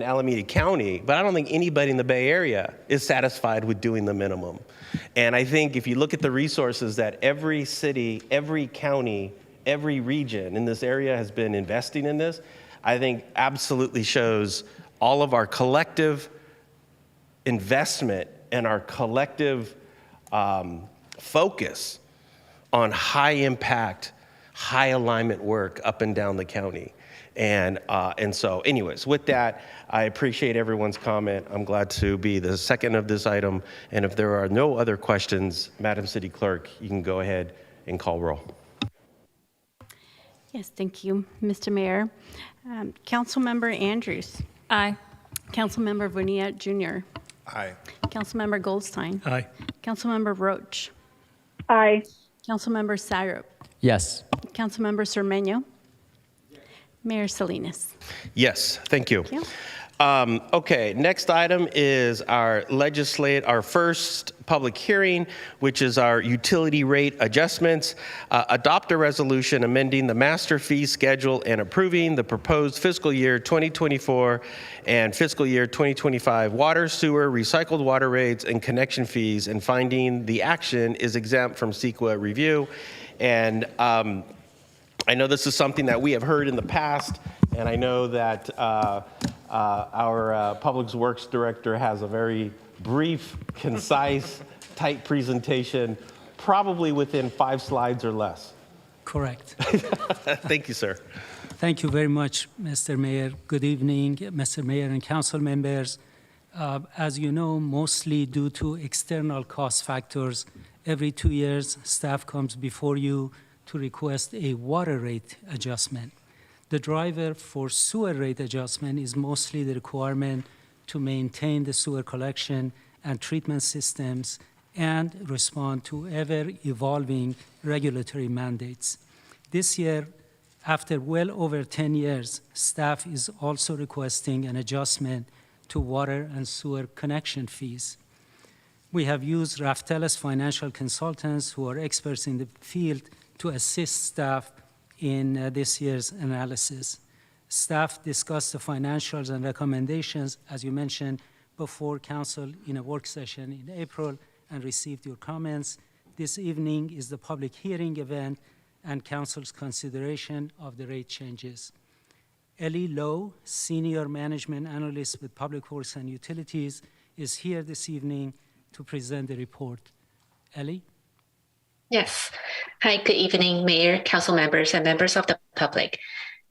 Alameda County, but I don't think anybody in the Bay Area is satisfied with doing the minimum. And I think if you look at the resources that every city, every county, every region in this area has been investing in this, I think absolutely shows all of our collective investment and our collective focus on high impact, high alignment work up and down the county. And so anyways, with that, I appreciate everyone's comment. I'm glad to be the second of this item. And if there are no other questions, Madam City Clerk, you can go ahead and call roll. Yes, thank you, Mr. Mayor. Councilmember Andrews. Aye. Councilmember Bonilla Jr. Aye. Councilmember Goldstein. Aye. Councilmember Roach. Aye. Councilmember Syrup. Yes. Councilmember Cermeño. Mayor Salinas. Yes, thank you. Thank you. Okay, next item is our first public hearing, which is our utility rate adjustments. Adopt a resolution amending the master fee schedule and approving the proposed fiscal year 2024 and fiscal year 2025 water, sewer, recycled water rates, and connection fees, and finding the action is exempt from CEQA review. And I know this is something that we have heard in the past, and I know that our Public Works Director has a very brief, concise, tight presentation, probably within 5 slides or less. Correct. Thank you, sir. Thank you very much, Mr. Mayor. Good evening, Mr. Mayor and council members. As you know, mostly due to external cost factors, every 2 years, staff comes before you to request a water rate adjustment. The driver for sewer rate adjustment is mostly the requirement to maintain the sewer collection and treatment systems and respond to ever-evolving regulatory mandates. This year, after well over 10 years, staff is also requesting an adjustment to water and sewer connection fees. We have used Raftelis financial consultants who are experts in the field to assist staff in this year's analysis. Staff discussed the financials and recommendations, as you mentioned, before council in a work session in April and received your comments. This evening is the public hearing event and council's consideration of the rate changes. Ellie Lowe, Senior Management Analyst with Public Works and Utilities, is here this evening to present the report. Ellie? Yes. Hi, good evening, Mayor, council members, and members of the public.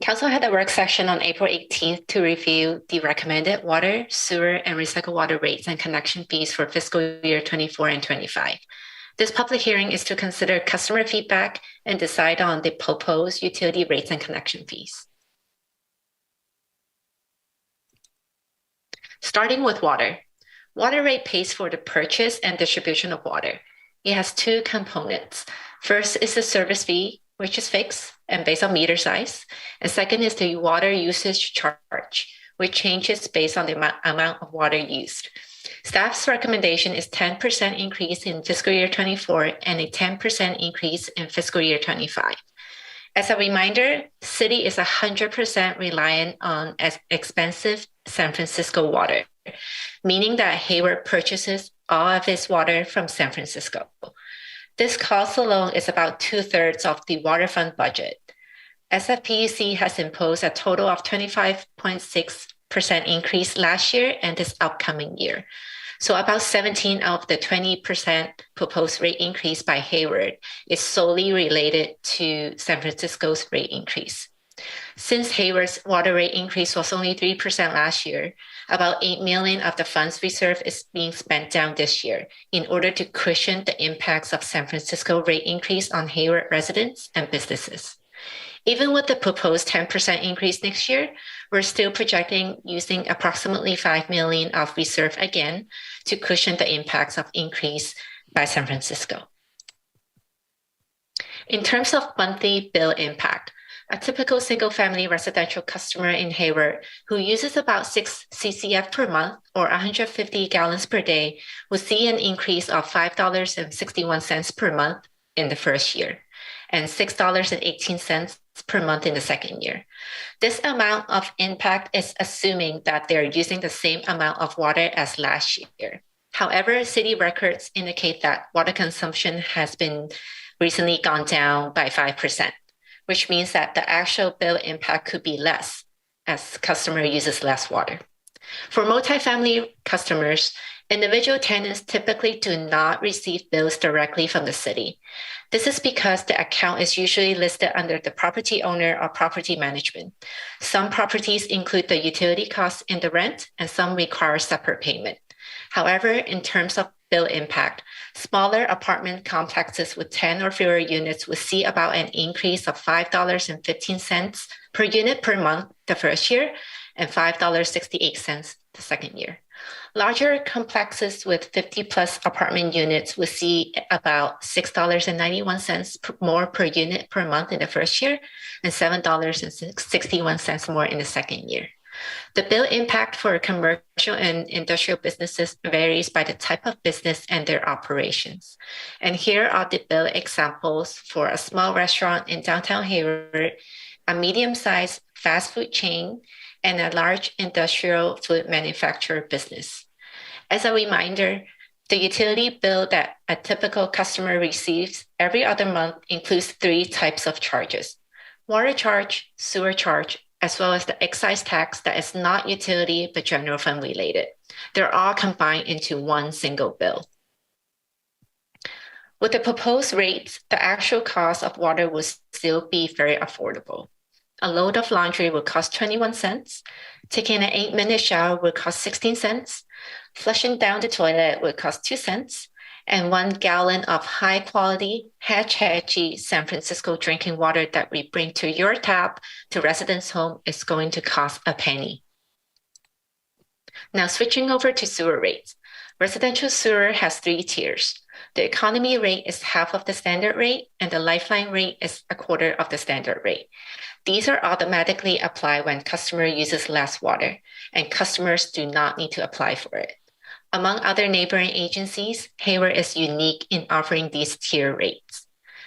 Council had a work session on April 18th to review the recommended water, sewer, and recycled water rates and connection fees for fiscal year 24 and 25. This public hearing is to consider customer feedback and decide on the proposed utility rates and connection fees. Starting with water. Water rate pays for the purchase and distribution of water. It has two components. First is the service fee, which is fixed and based on meter size. And second is the water usage charge, which changes based on the amount of water used. Staff's recommendation is 10% increase in fiscal year 24 and a 10% increase in fiscal year 25. As a reminder, city is 100% reliant on expensive San Francisco water, meaning that Hayward purchases all of its water from San Francisco. This cost alone is about 2/3 of the water fund budget. SFPUC has imposed a total of 25.6% increase last year and this upcoming year. So about 17 of the 20% proposed rate increase by Hayward is solely related to San Francisco's rate increase. Since Hayward's water rate increase was only 3% last year, about $8 million of the funds reserve is being spent down this year in order to cushion the impacts of San Francisco rate increase on Hayward residents and businesses. Even with the proposed 10% increase next year, we're still projecting using approximately $5 million of reserve again to cushion the impacts of increase by San Francisco. In terms of monthly bill impact, a typical single-family residential customer in Hayward who uses about 6 CCF per month or 150 gallons per day will see an increase of $5.61 per month in the first year and $6.18 per month in the second year. This amount of impact is assuming that they're using the same amount of water as last year. However, city records indicate that water consumption has been recently gone down by 5%. Which means that the actual bill impact could be less as customer uses less water. For multifamily customers, individual tenants typically do not receive bills directly from the city. This is because the account is usually listed under the property owner or property management. Some properties include the utility costs in the rent and some require separate payment. However, in terms of bill impact, smaller apartment complexes with 10 or fewer units will see about an increase of $5.15 per unit per month the first year and $5.68 the second year. Larger complexes with 50-plus apartment units will see about $6.91 more per unit per month in the first year and $7.61 more in the second year. The bill impact for commercial and industrial businesses varies by the type of business and their operations. And here are the bill examples for a small restaurant in downtown Hayward, a medium-sized fast food chain, and a large industrial food manufacturer business. As a reminder, the utility bill that a typical customer receives every other month includes 3 types of charges: water charge, sewer charge, as well as the excise tax that is not utility but general fund related. They're all combined into one single bill. With the proposed rates, the actual cost of water will still be very affordable. A load of laundry will cost 21 cents, taking an 8-minute shower will cost 16 cents, flushing down the toilet will cost 2 cents, and 1 gallon of high-quality, Hatch-Hatchy San Francisco drinking water that we bring to your tap to residents' home is going to cost a penny. Now switching over to sewer rates. Residential sewer has 3 tiers. The economy rate is half of the standard rate, and the lifeline rate is a quarter of the standard rate. These are automatically applied when customer uses less water, and customers do not need to apply for it. Among other neighboring agencies, Hayward is unique in offering these tier rates.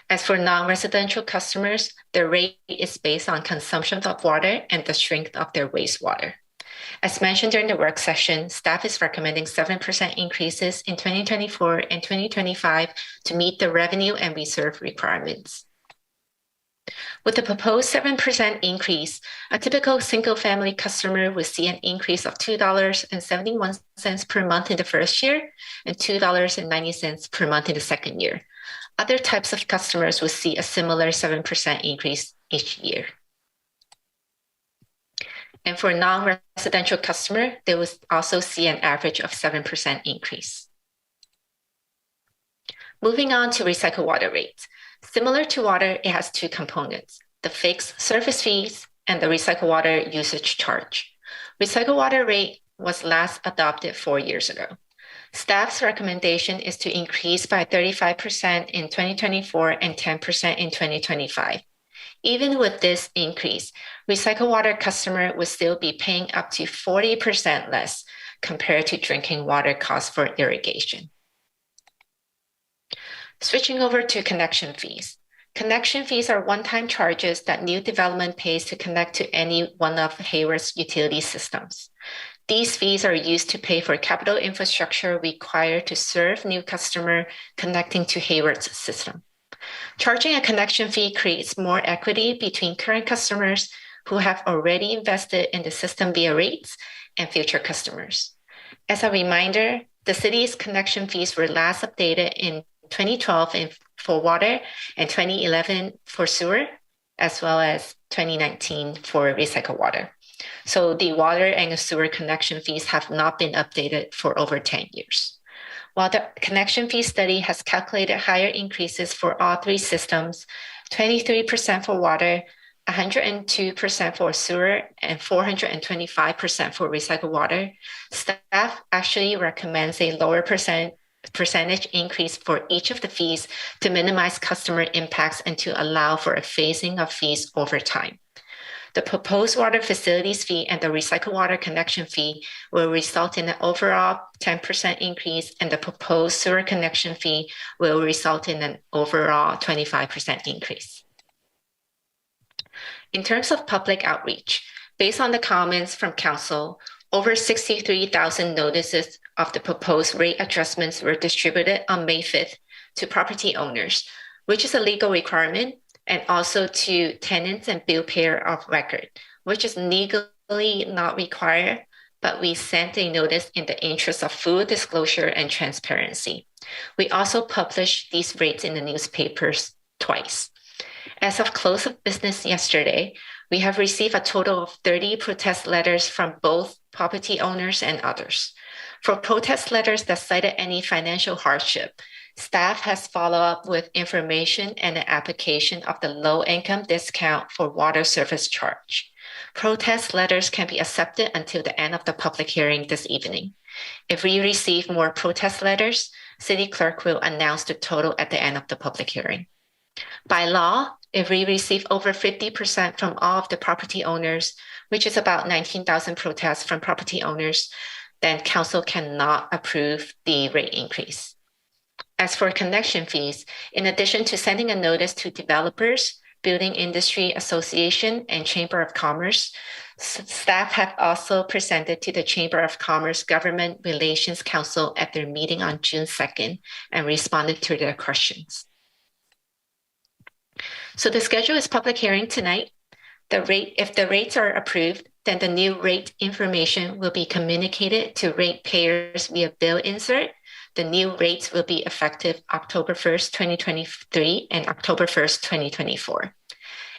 As for non-residential customers, the rate is based on consumption of water and the strength of their wastewater. As mentioned during the work session, staff is recommending 7% increases in 2024 and 2025 to meet the revenue and reserve requirements. With the proposed 7% increase, a typical single-family customer would see an increase of $2.71 per month in the first year and $2.90 per month in the second year. Other types of customers would see a similar 7% increase each year. And for non-residential customer, they would also see an average of 7% increase. Moving on to recycled water rates. Similar to water, it has two components, the fixed service fees and the recycled water usage charge. Recycled water rate was last adopted 4 years ago. Staff's recommendation is to increase by 35% in 2024 and 10% in 2025. Even with this increase, recycled water customer would still be paying up to 40% less compared to drinking water costs for irrigation. Switching over to connection fees. Connection fees are one-time charges that new development pays to connect to any one of Hayward's utility systems. These fees are used to pay for capital infrastructure required to serve new customer connecting to Hayward's system. Charging a connection fee creates more equity between current customers who have already invested in the system via rates and future customers. As a reminder, the city's connection fees were last updated in 2012 for water and 2011 for sewer, as well as 2019 for recycled water. So the water and sewer connection fees have not been updated for over 10 years. While the connection fee study has calculated higher increases for all three systems, 23% for water, 102% for sewer, and 425% for recycled water, staff actually recommends a lower percentage increase for each of the fees to minimize customer impacts and to allow for a phasing of fees over time. The proposed water facilities fee and the recycled water connection fee will result in an overall 10% increase, and the proposed sewer connection fee will result in an overall 25% increase. In terms of public outreach, based on the comments from council, over 63,000 notices of the proposed rate adjustments were distributed on May 5th to property owners, which is a legal requirement, and also to tenants and bill payer of record, which is legally not required, but we sent a notice in the interest of full disclosure and transparency. We also published these rates in the newspapers twice. As of close of business yesterday, we have received a total of 30 protest letters from both property owners and others. For protest letters that cited any financial hardship, staff has followed up with information and an application of the low-income discount for water service charge. Protest letters can be accepted until the end of the public hearing this evening. If we receive more protest letters, City Clerk will announce the total at the end of the public hearing. By law, if we receive over 50% from all of the property owners, which is about 19,000 protests from property owners, then council cannot approve the rate increase. As for connection fees, in addition to sending a notice to developers, Building Industry Association, and Chamber of Commerce, staff have also presented to the Chamber of Commerce Government Relations Council at their meeting on June 2nd and responded to their questions. So the schedule is public hearing tonight. If the rates are approved, then the new rate information will be communicated to ratepayers via bill insert. The new rates will be effective October 1st, 2023 and October 1st, 2024.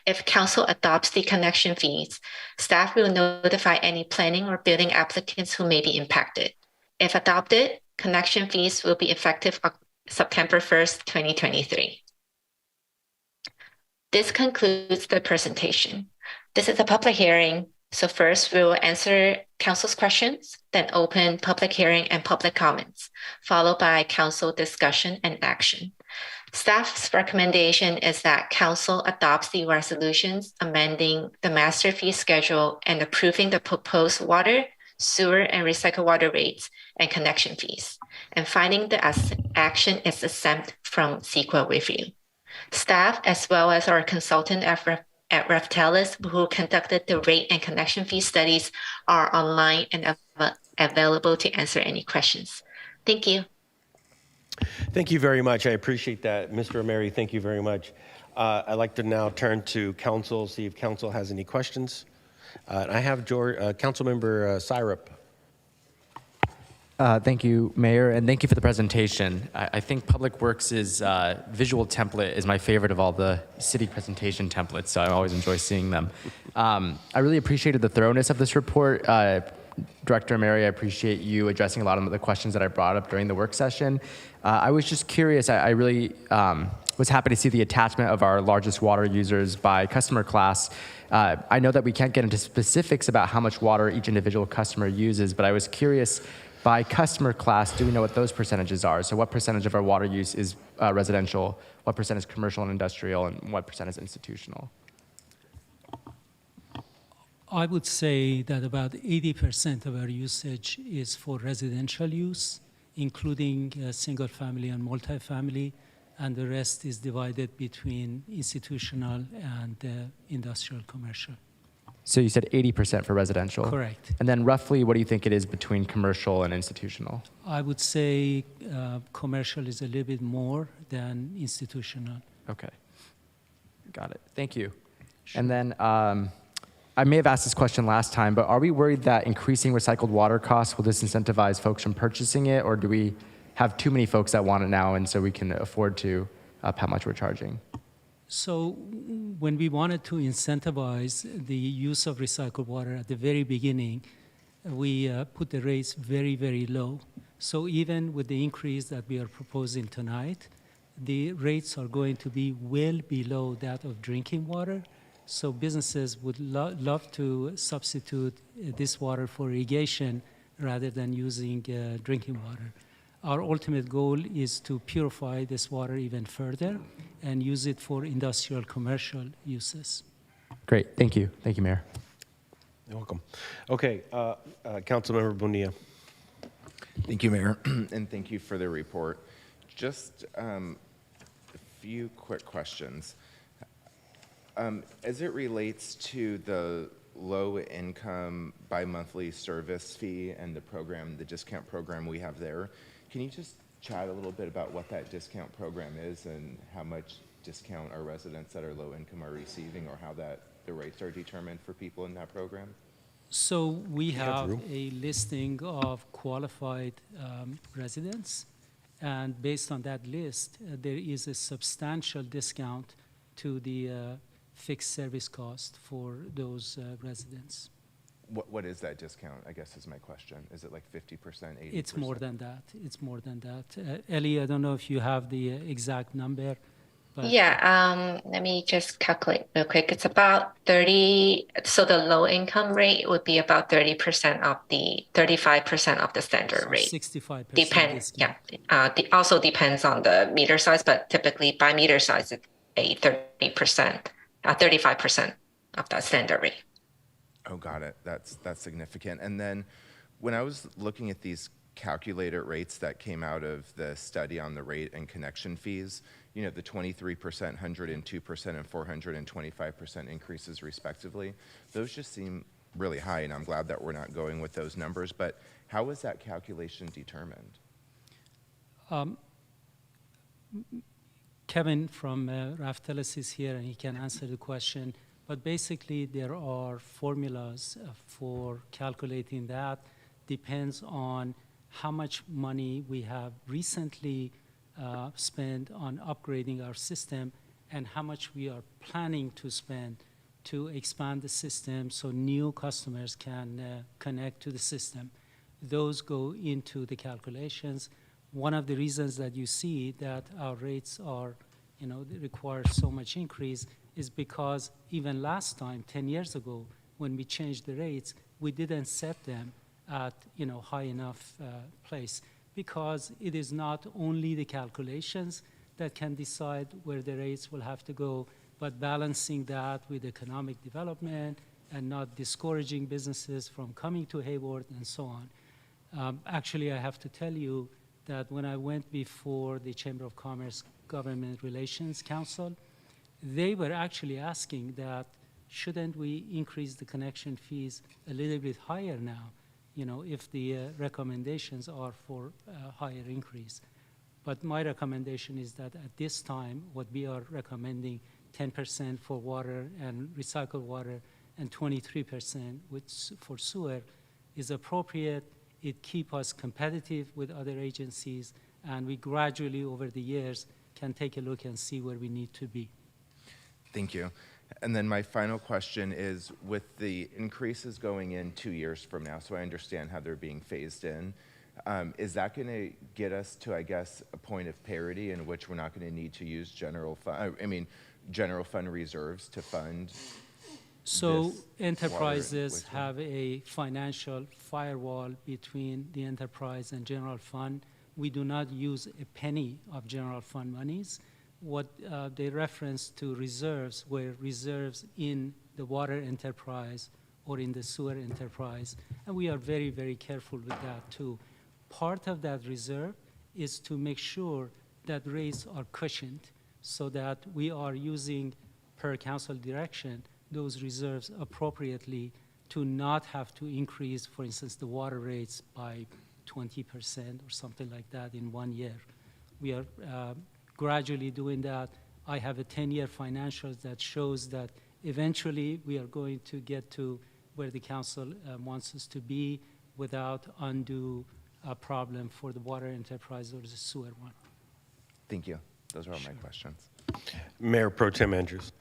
If council adopts the connection fees, staff will notify any planning or building applicants who may be impacted. If adopted, connection fees will be effective September 1st, 2023. This concludes the presentation. This is a public hearing. So first, we will answer council's questions, then open public hearing and public comments, followed by council discussion and action. Staff's recommendation is that council adopts the resolutions amending the master fee schedule and approving the proposed water, sewer, and recycled water rates and connection fees, and finding the action is exempt from CEQA review. Staff, as well as our consultant at Reftelis, who conducted the rate and connection fee studies, are online and available to answer any questions. Thank you. Thank you very much. I appreciate that. Mr. O'Mary, thank you very much. I'd like to now turn to council, see if council has any questions. I have Councilmember Syrup. Thank you, Mayor, and thank you for the presentation. I think Public Works' visual template is my favorite of all the city presentation templates, so I always enjoy seeing them. I really appreciated the thoroughness of this report. Director Mary, I appreciate you addressing a lot of the questions that I brought up during the work session. I was just curious, I really was happy to see the attachment of our largest water users by customer class. I know that we can't get into specifics about how much water each individual customer uses, but I was curious, by customer class, do we know what those percentages are? So what percentage of our water use is residential, what percent is commercial and industrial, and what percent is institutional? I would say that about 80% of our usage is for residential use, including single family and multifamily, and the rest is divided between institutional and industrial commercial. So you said 80% for residential? Correct. And then roughly, what do you think it is between commercial and institutional? I would say commercial is a little bit more than institutional. Okay. Got it. Thank you. Sure. And then I may have asked this question last time, but are we worried that increasing recycled water costs will disincentivize folks from purchasing it, or do we have too many folks that want it now and so we can afford to up how much we're charging? So when we wanted to incentivize the use of recycled water at the very beginning, we put the rates very, very low. So even with the increase that we are proposing tonight, the rates are going to be well below that of drinking water. So businesses would love to substitute this water for irrigation rather than using drinking water. Our ultimate goal is to purify this water even further and use it for industrial commercial uses. Great, thank you. Thank you, Mayor. You're welcome. Okay, Councilmember Bonilla. Thank you, Mayor, and thank you for the report. Just a few quick questions. As it relates to the low-income bi-monthly service fee and the program, the discount program we have there, can you just chat a little bit about what that discount program is and how much discount our residents that are low income are receiving, or how the rates are determined for people in that program? So we have a listing of qualified residents, and based on that list, there is a substantial discount to the fixed service cost for those residents. What is that discount, I guess is my question. Is it like 50%, 80%? It's more than that. It's more than that. Ellie, I don't know if you have the exact number. But yeah, let me just calculate real quick. It's about 30. So the low income rate would be about 30% of the 35% of the standard rate. 65%. Depends. Yeah. Also depends on the meter size, but typically by meter size, it's a 30%, 35% of that standard rate. Oh, got it. That's significant. And then when I was looking at these calculated rates that came out of the study on the rate and connection fees, you know, the 23%, 102%, and 425% increases respectively, those just seem really high, and I'm glad that we're not going with those numbers. But how was that calculation determined? Kevin from Raftelis is here, and he can answer the question. But basically, there are formulas for calculating that. Depends on how much money we have recently spent on upgrading our system and how much we are planning to spend to expand the system so new customers can connect to the system. Those go into the calculations. One of the reasons that you see that our rates are, require so much increase is because even last time, 10 years ago, when we changed the rates, we didn't set them at high enough place, because it is not only the calculations that can decide where the rates will have to go, but balancing that with economic development and not discouraging businesses from coming to Hayward and so on. Actually, I have to tell you that when I went before the Chamber of Commerce Government Relations Council, they were actually asking that shouldn't we increase the connection fees a little bit higher now, if the recommendations are for a higher increase. But my recommendation is that at this time, what we are recommending, 10% for water and recycled water, and 23% for sewer is appropriate. It keeps us competitive with other agencies, and we gradually, over the years, can take a look and see where we need to be. Thank you. And then my final question is, with the increases going in 2 years from now, so I understand how they're being phased in, is that going to get us to, I guess, a point of parity in which we're not going to need to use general fund reserves to fund? So this enterprises water have a financial firewall between the enterprise and general fund. We do not use a penny of general fund monies. What they reference to reserves were reserves in the water enterprise or in the sewer enterprise. And we are very, very careful with that too. Part of that reserve is to make sure that rates are cushioned so that we are using, per council direction, those reserves appropriately to not have to increase, for instance, the water rates by 20% or something like that in 1 year. We are gradually doing that. I have a 10-year financials that shows that eventually we are going to get to where the council wants us to be without undue problem for the water enterprise or the sewer one. Thank you. Those are all my questions. Mayor Pro Tem Andrews.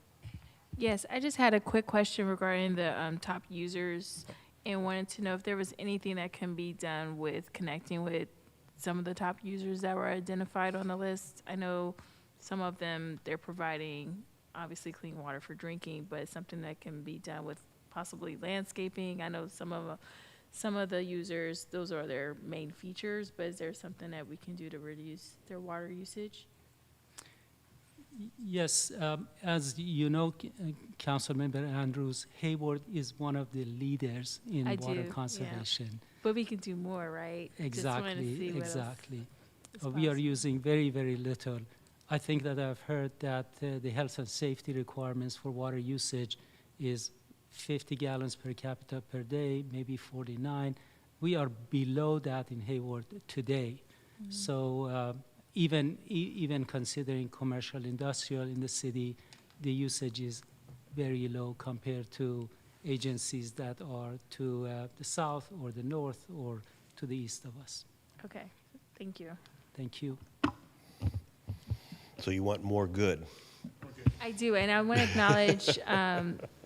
Yes, I just had a quick question regarding the top users and wanted to know if there was anything that can be done with connecting with some of the top users that were identified on the list. I know some of them, they're providing obviously clean water for drinking, but it's something that can be done with possibly landscaping. I know some of the users, those are their main features, but is there something that we can do to reduce their water usage? Yes, as you know, Councilmember Andrews, Hayward is one of the leaders in water conservation. Yeah. But we can do more, right? Exactly, exactly. We are using very, very little. I think that I've heard that the health and safety requirements for water usage is 50 gallons per capita per day, maybe 49. We are below that in Hayward today. Mm-hmm. So even considering commercial industrial in the city, the usage is very low compared to agencies that are to the south or the north or to the east of us. Okay, thank you. Thank you. So you want more good? I do, and I want to acknowledge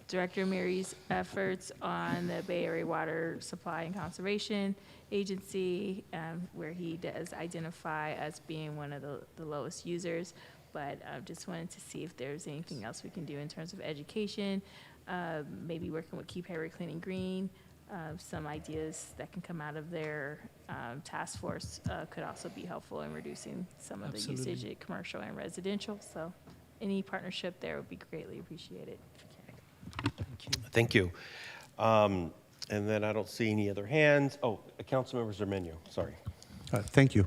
Director Mary's efforts on the Bay Area Water Supply and Conservation Agency, where he does identify as being one of the lowest users. But just wanted to see if there's anything else we can do in terms of education, maybe working with Keep Hayward Clean and Green. Some ideas that can come out of their task force could also be helpful in reducing some of the usage at commercial and residential. So any partnership there would be greatly appreciated. Thank you. And then I don't see any other hands. Oh, Councilmember Zermenio, sorry. Thank you.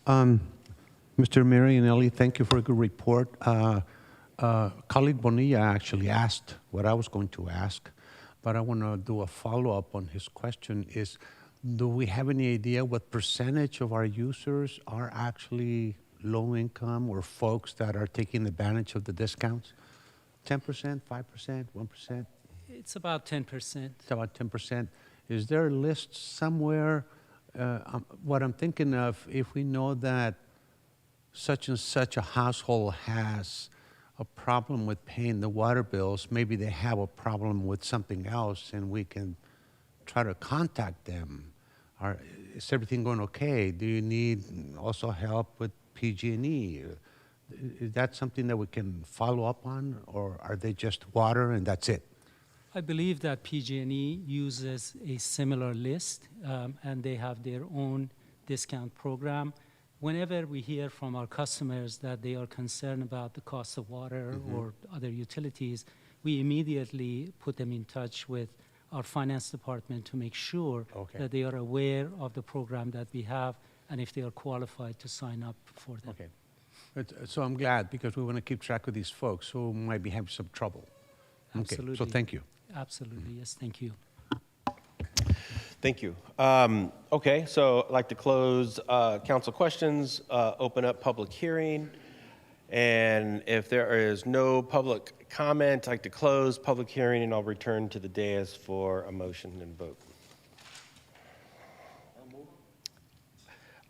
Mr. Marianelli, thank you for a good report. Khalid Bonilla actually asked what I was going to ask, but I want to do a follow-up on his question is, do we have any idea what percentage of our users are actually low income or folks that are taking advantage of the discounts? 10%, 5%, 1%? It's about 10%. It's about 10%. Is there a list somewhere? What I'm thinking of, if we know that such and such a household has a problem with paying the water bills, maybe they have a problem with something else, and we can try to contact them. Is everything going okay? Do you need also help with PG&E? Is that something that we can follow up on, or are they just water and that's it? I believe that PG&E uses a similar list, and they have their own discount program. Whenever we hear from our customers that they are concerned about the cost of water or other utilities, we immediately put them in touch with our finance department to make sure that they are aware of the program that we have and if they are qualified to sign up for them. Okay. So I'm glad, because we want to keep track of these folks who might be having some trouble. Absolutely. Okay, so thank you. Absolutely, yes, thank you. Thank you. Okay, so I'd like to close council questions, open up public hearing, And if there is no public comment, I'd like to close public hearing, and I'll return to the dais for a motion and vote.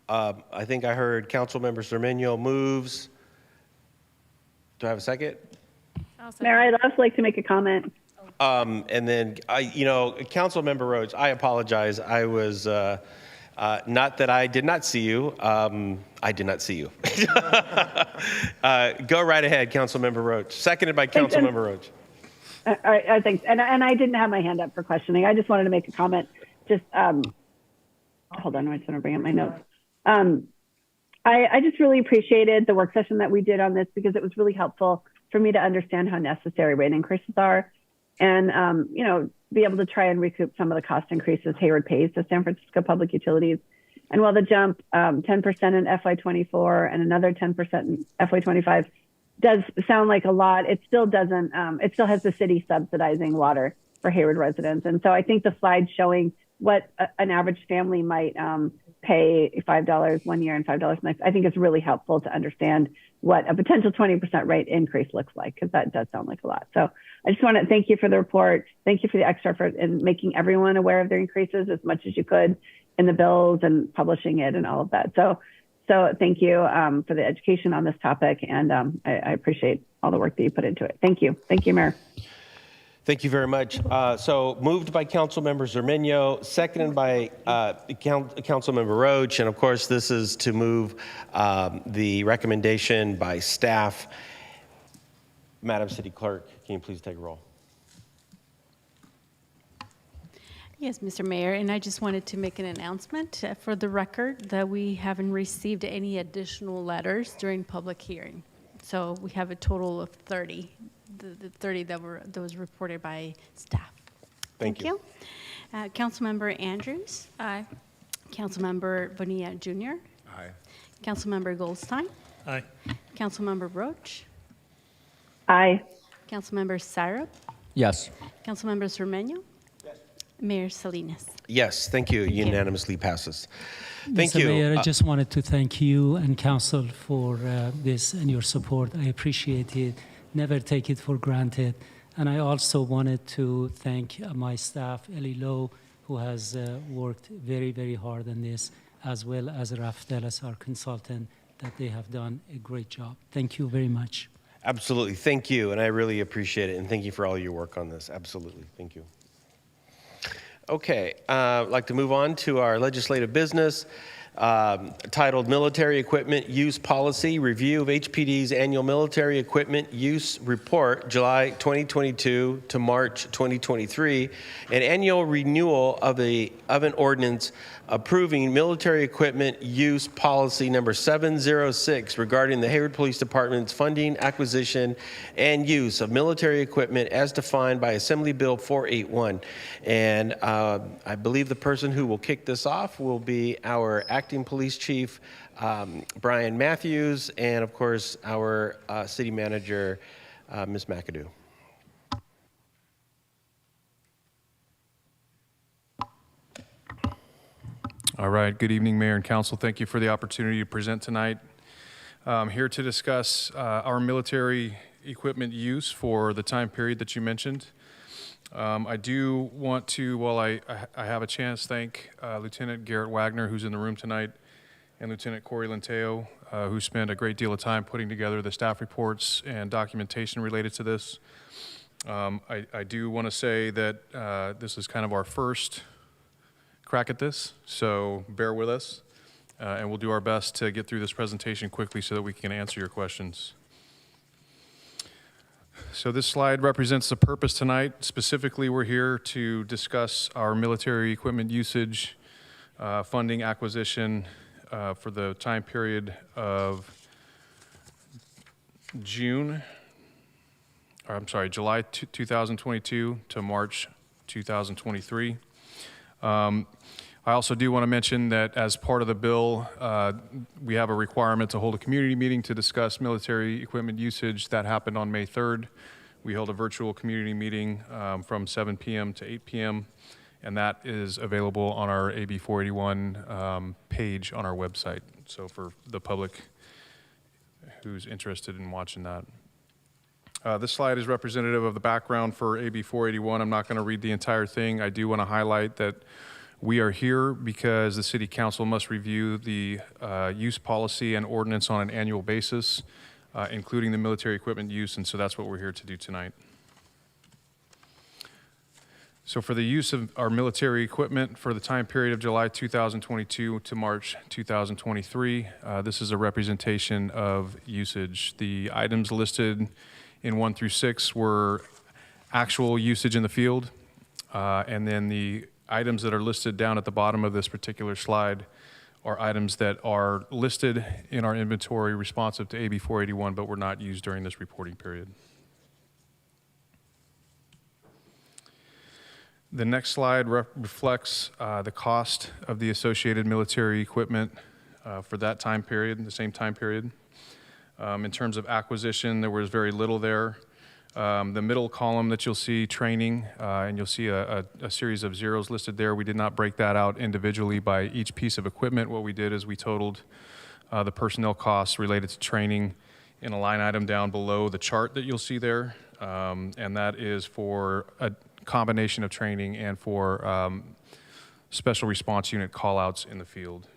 I think I heard Councilmember Cermeño moves. Do I have a second? Mayor, I'd also like to make a comment. And then, Councilmember Rhodes, I apologize. I was, not that I did not see you. I did not see you. Go right ahead, Councilmember Rhodes. Seconded by Councilmember Rhodes. Thanks. And I didn't have my hand up for questioning. I just wanted to make a comment. Just hold on, I just want to bring up my notes. I just really appreciated the work session that we did on this because it was really helpful for me to understand how necessary rate increases are and, be able to try and recoup some of the cost increases Hayward pays to San Francisco Public Utilities. And while the jump 10% in FY24 and another 10% in FY25 does sound like a lot, it still doesn't, it still has the city subsidizing water for Hayward residents. And so I think the slide showing what an average family might pay $5 one year and $5 next, I think is really helpful to understand what a potential 20% rate increase looks like, because that does sound like a lot. So I just want to thank you for the report. Thank you for the extra effort in making everyone aware of their increases as much as you could in the bills and publishing it and all of that. So thank you for the education on this topic, and I appreciate all the work that you put into it. Thank you. Thank you, Mayor. Thank you very much. So moved by Councilmember Cermeño, seconded by Councilmember Roach, and of course this is to move the recommendation by staff. Madam City Clerk, can you please take a roll? Yes, Mr. Mayor, and I just wanted to make an announcement for the record that we haven't received any additional letters during public hearing. So we have a total of 30. The 30 that was reported by staff. Thank you. Councilmember Andrews. Aye. Councilmember Bonilla Jr. Aye. Councilmember Goldstein. Aye. Councilmember Roach. Aye. Councilmember Syrup. Yes. Councilmember Cermeño. Yes. Mayor Salinas. Yes, thank you. Unanimously passes. Thank Mr. you. Mayor, I just wanted to thank you and council for this and your support. I appreciate it. Never take it for granted. And I also wanted to thank my staff, Ellie Lowe, who has worked very, very hard on this, as well as Raf Dallas, our consultant, that they have done a great job. Thank you very much. Absolutely. Thank you. And I really appreciate it. And thank you for all your work on this. Absolutely. Thank you. Okay. I'd like to move on to our legislative business. Titled Military Equipment Use Policy, Review of HPD's Annual Military Equipment Use Report, July 2022 to March 2023, and Annual Renewal of an Ordinance approving Military Equipment Use Policy number 706 regarding the Hayward Police Department's funding, acquisition, and use of military equipment as defined by Assembly Bill 481. And I believe the person who will kick this off will be our Acting Police Chief, Brian Matthews, and of course, our City Manager, Ms. McAdoo. All right, good evening, Mayor and Council. Thank you for the opportunity to present tonight. I'm here to discuss our military equipment use for the time period that you mentioned. I do want to, while I have a chance, thank Lieutenant Garrett Wagner, who's in the room tonight, and Lieutenant Corey Lenteo, who spent a great deal of time putting together the staff reports and documentation related to this. I do want to say that this is kind of our first crack at this, so bear with us, and we'll do our best to get through this presentation quickly so that we can answer your questions. So this slide represents the purpose tonight. Specifically, we're here to discuss our military equipment usage, funding, acquisition for the time period of July 2022 to March 2023. I also do want to mention that as part of the bill, we have a requirement to hold a community meeting to discuss military equipment usage. That happened on May 3rd. We held a virtual community meeting from 7 p.m. to 8 p.m., and that is available on our AB 481 page on our website. So for the public who's interested in watching that. This slide is representative of the background for AB 481. I'm not going to read the entire thing. I do want to highlight that we are here because the City Council must review the use policy and ordinance on an annual basis, including the military equipment use, and so that's what we're here to do tonight. So for the use of our military equipment for the time period of July 2022 to March 2023, this is a representation of usage. The items listed in 1 through 6 were actual usage in the field, and then the items that are listed down at the bottom of this particular slide are items that are listed in our inventory responsive to AB 481, but were not used during this reporting period. The next slide reflects the cost of the associated military equipment for that time period, the same time period. In terms of acquisition, there was very little there. The middle column that you'll see, training, and you'll see a series of zeros listed there. We did not break that out individually by each piece of equipment. What we did is we totaled the personnel costs related to training in a line item down below the chart that you'll see there, and that is for a combination of training and for special response unit callouts in the field.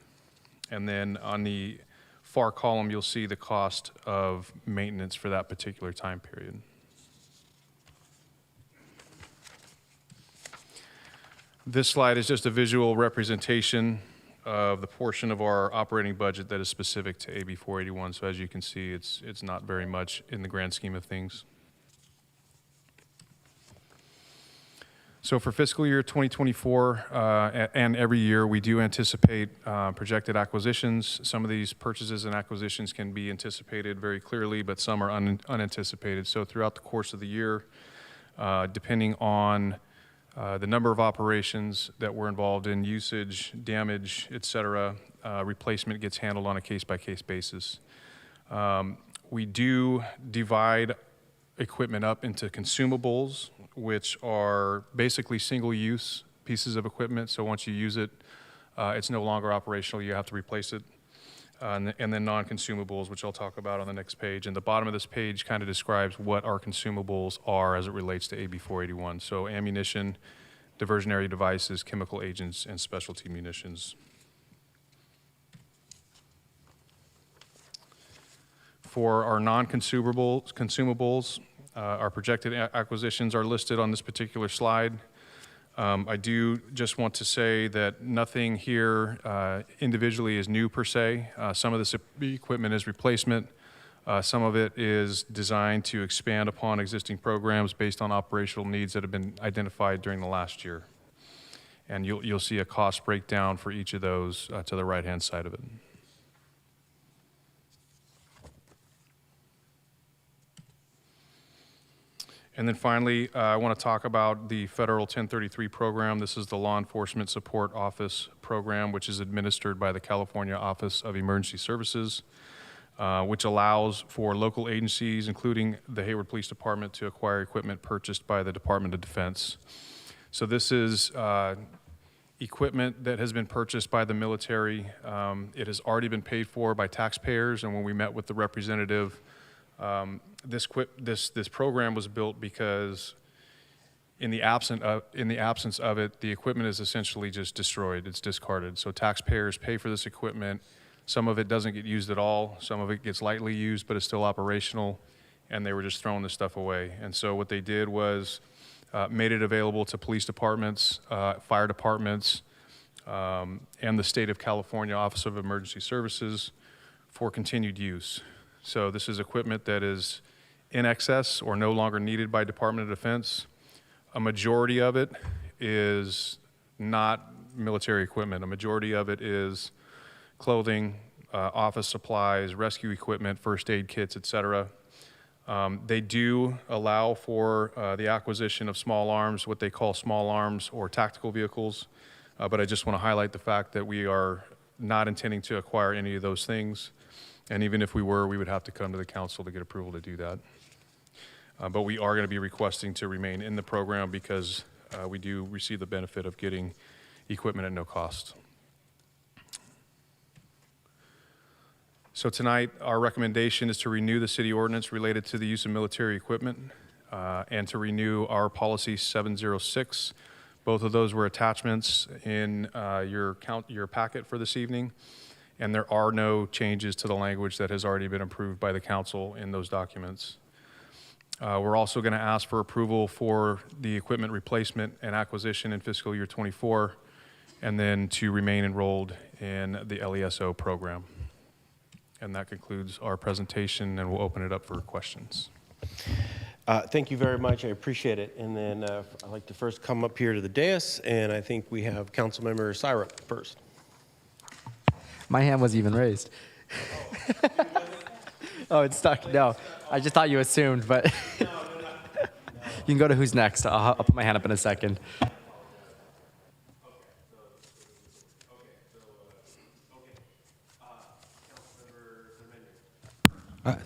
And then on the far column, you'll see the cost of maintenance for that particular time period. This slide is just a visual representation of the portion of our operating budget that is specific to AB 481. So as you can see, it's not very much in the grand scheme of things. So for fiscal year 2024 and every year, we do anticipate projected acquisitions. Some of these purchases and acquisitions can be anticipated very clearly, but some are unanticipated. So throughout the course of the year, depending on the number of operations that we're involved in, usage, damage, et cetera, replacement gets handled on a case-by-case basis. We do divide equipment up into consumables, which are basically single-use pieces of equipment. So once you use it, it's no longer operational. You have to replace it. And then non-consumables, which I'll talk about on the next page. And the bottom of this page kind of describes what our consumables are as it relates to AB 481. So ammunition, diversionary devices, chemical agents, and specialty munitions. For our non-consumables, our projected acquisitions are listed on this particular slide. I do just want to say that nothing here individually is new per se. Some of this equipment is replacement. Some of it is designed to expand upon existing programs based on operational needs that have been identified during the last year. And you'll see a cost breakdown for each of those to the right-hand side of it. And then finally, I want to talk about the Federal 1033 program. This is the Law Enforcement Support Office program, which is administered by the California Office of Emergency Services, which allows for local agencies, including the Hayward Police Department, to acquire equipment purchased by the Department of Defense. So this is equipment that has been purchased by the military. It has already been paid for by taxpayers, and when we met with the representative, this program was built because in the absence of it, the equipment is essentially just destroyed. It's discarded. So taxpayers pay for this equipment. Some of it doesn't get used at all. Some of it gets lightly used, but it's still operational, and they were just throwing this stuff away. And so what they did was made it available to police departments, fire departments, and the State of California Office of Emergency Services for continued use. So this is equipment that is in excess or no longer needed by Department of Defense. A majority of it is not military equipment. A majority of it is clothing, office supplies, rescue equipment, first aid kits, et cetera. They do allow for the acquisition of small arms, what they call small arms or tactical vehicles. But I just want to highlight the fact that we are not intending to acquire any of those things. And even if we were, we would have to come to the council to get approval to do that. But we are going to be requesting to remain in the program because we do receive the benefit of getting equipment at no cost. So tonight, our recommendation is to renew the city ordinance related to the use of military equipment and to renew our policy 706. Both of those were attachments in your packet for this evening, and there are no changes to the language that has already been approved by the council in those documents. We're also going to ask for approval for the equipment replacement and acquisition in fiscal year 24, and then to remain enrolled in the LESO program. And that concludes our presentation, and we'll open it up for questions. Thank you very much. I appreciate it. And then I'd like to first come up here to the dais, and I think we have Councilmember Syrup first. My hand wasn't even raised. Oh, it's stuck. No, I just thought you assumed, but you can go to who's next. I'll put my hand up in a second.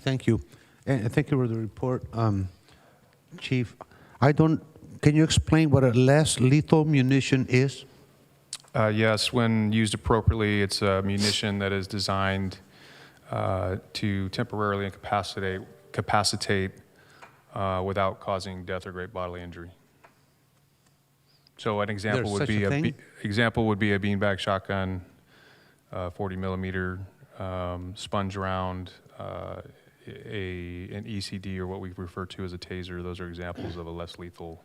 Thank you. And thank you for the report, Chief. Can you explain what a less lethal munition is? Yes, when used appropriately, it's a munition that is designed to temporarily incapacitate without causing death or great bodily injury. So an example would be a beanbag shotgun, 40 millimeter sponge round, an ECD, or what we refer to as a taser. Those are examples of a less lethal.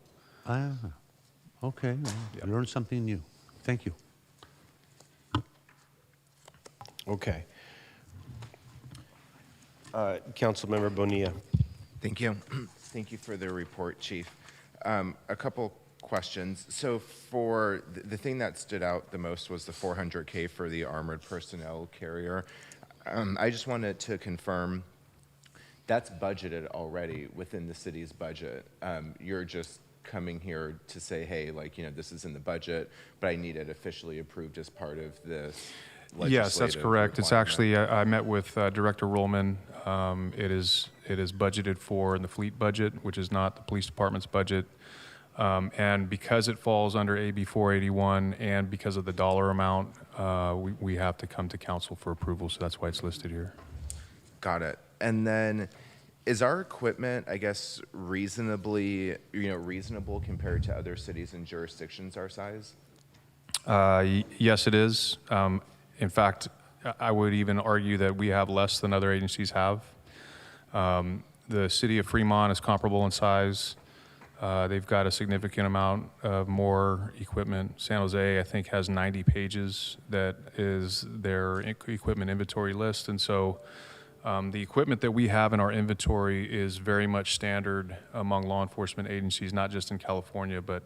Okay. I learned something new. Thank you. Okay. Councilmember Bonilla. Thank you. Thank you for the report, Chief. A couple questions. So for the thing that stood out the most was the $400K for the armored personnel carrier. I just wanted to confirm that's budgeted already within the city's budget. You're just coming here to say, hey, this is in the budget, but I need it officially approved as part of this legislative Yes, that's correct. It's actually, I met with Director Rollman. It is budgeted for in the fleet budget, which is not the police department's budget. And because it falls under AB 481 and because of the dollar amount, we have to come to council for approval, so that's why it's listed here. Got it. And then is our equipment, I guess, reasonable compared to other cities and jurisdictions our size? Yes, it is. In fact, I would even argue that we have less than other agencies have. The city of Fremont is comparable in size. They've got a significant amount of more equipment. San Jose, I think, has 90 pages that is their equipment inventory list. And so the equipment that we have in our inventory is very much standard among law enforcement agencies, not just in California, but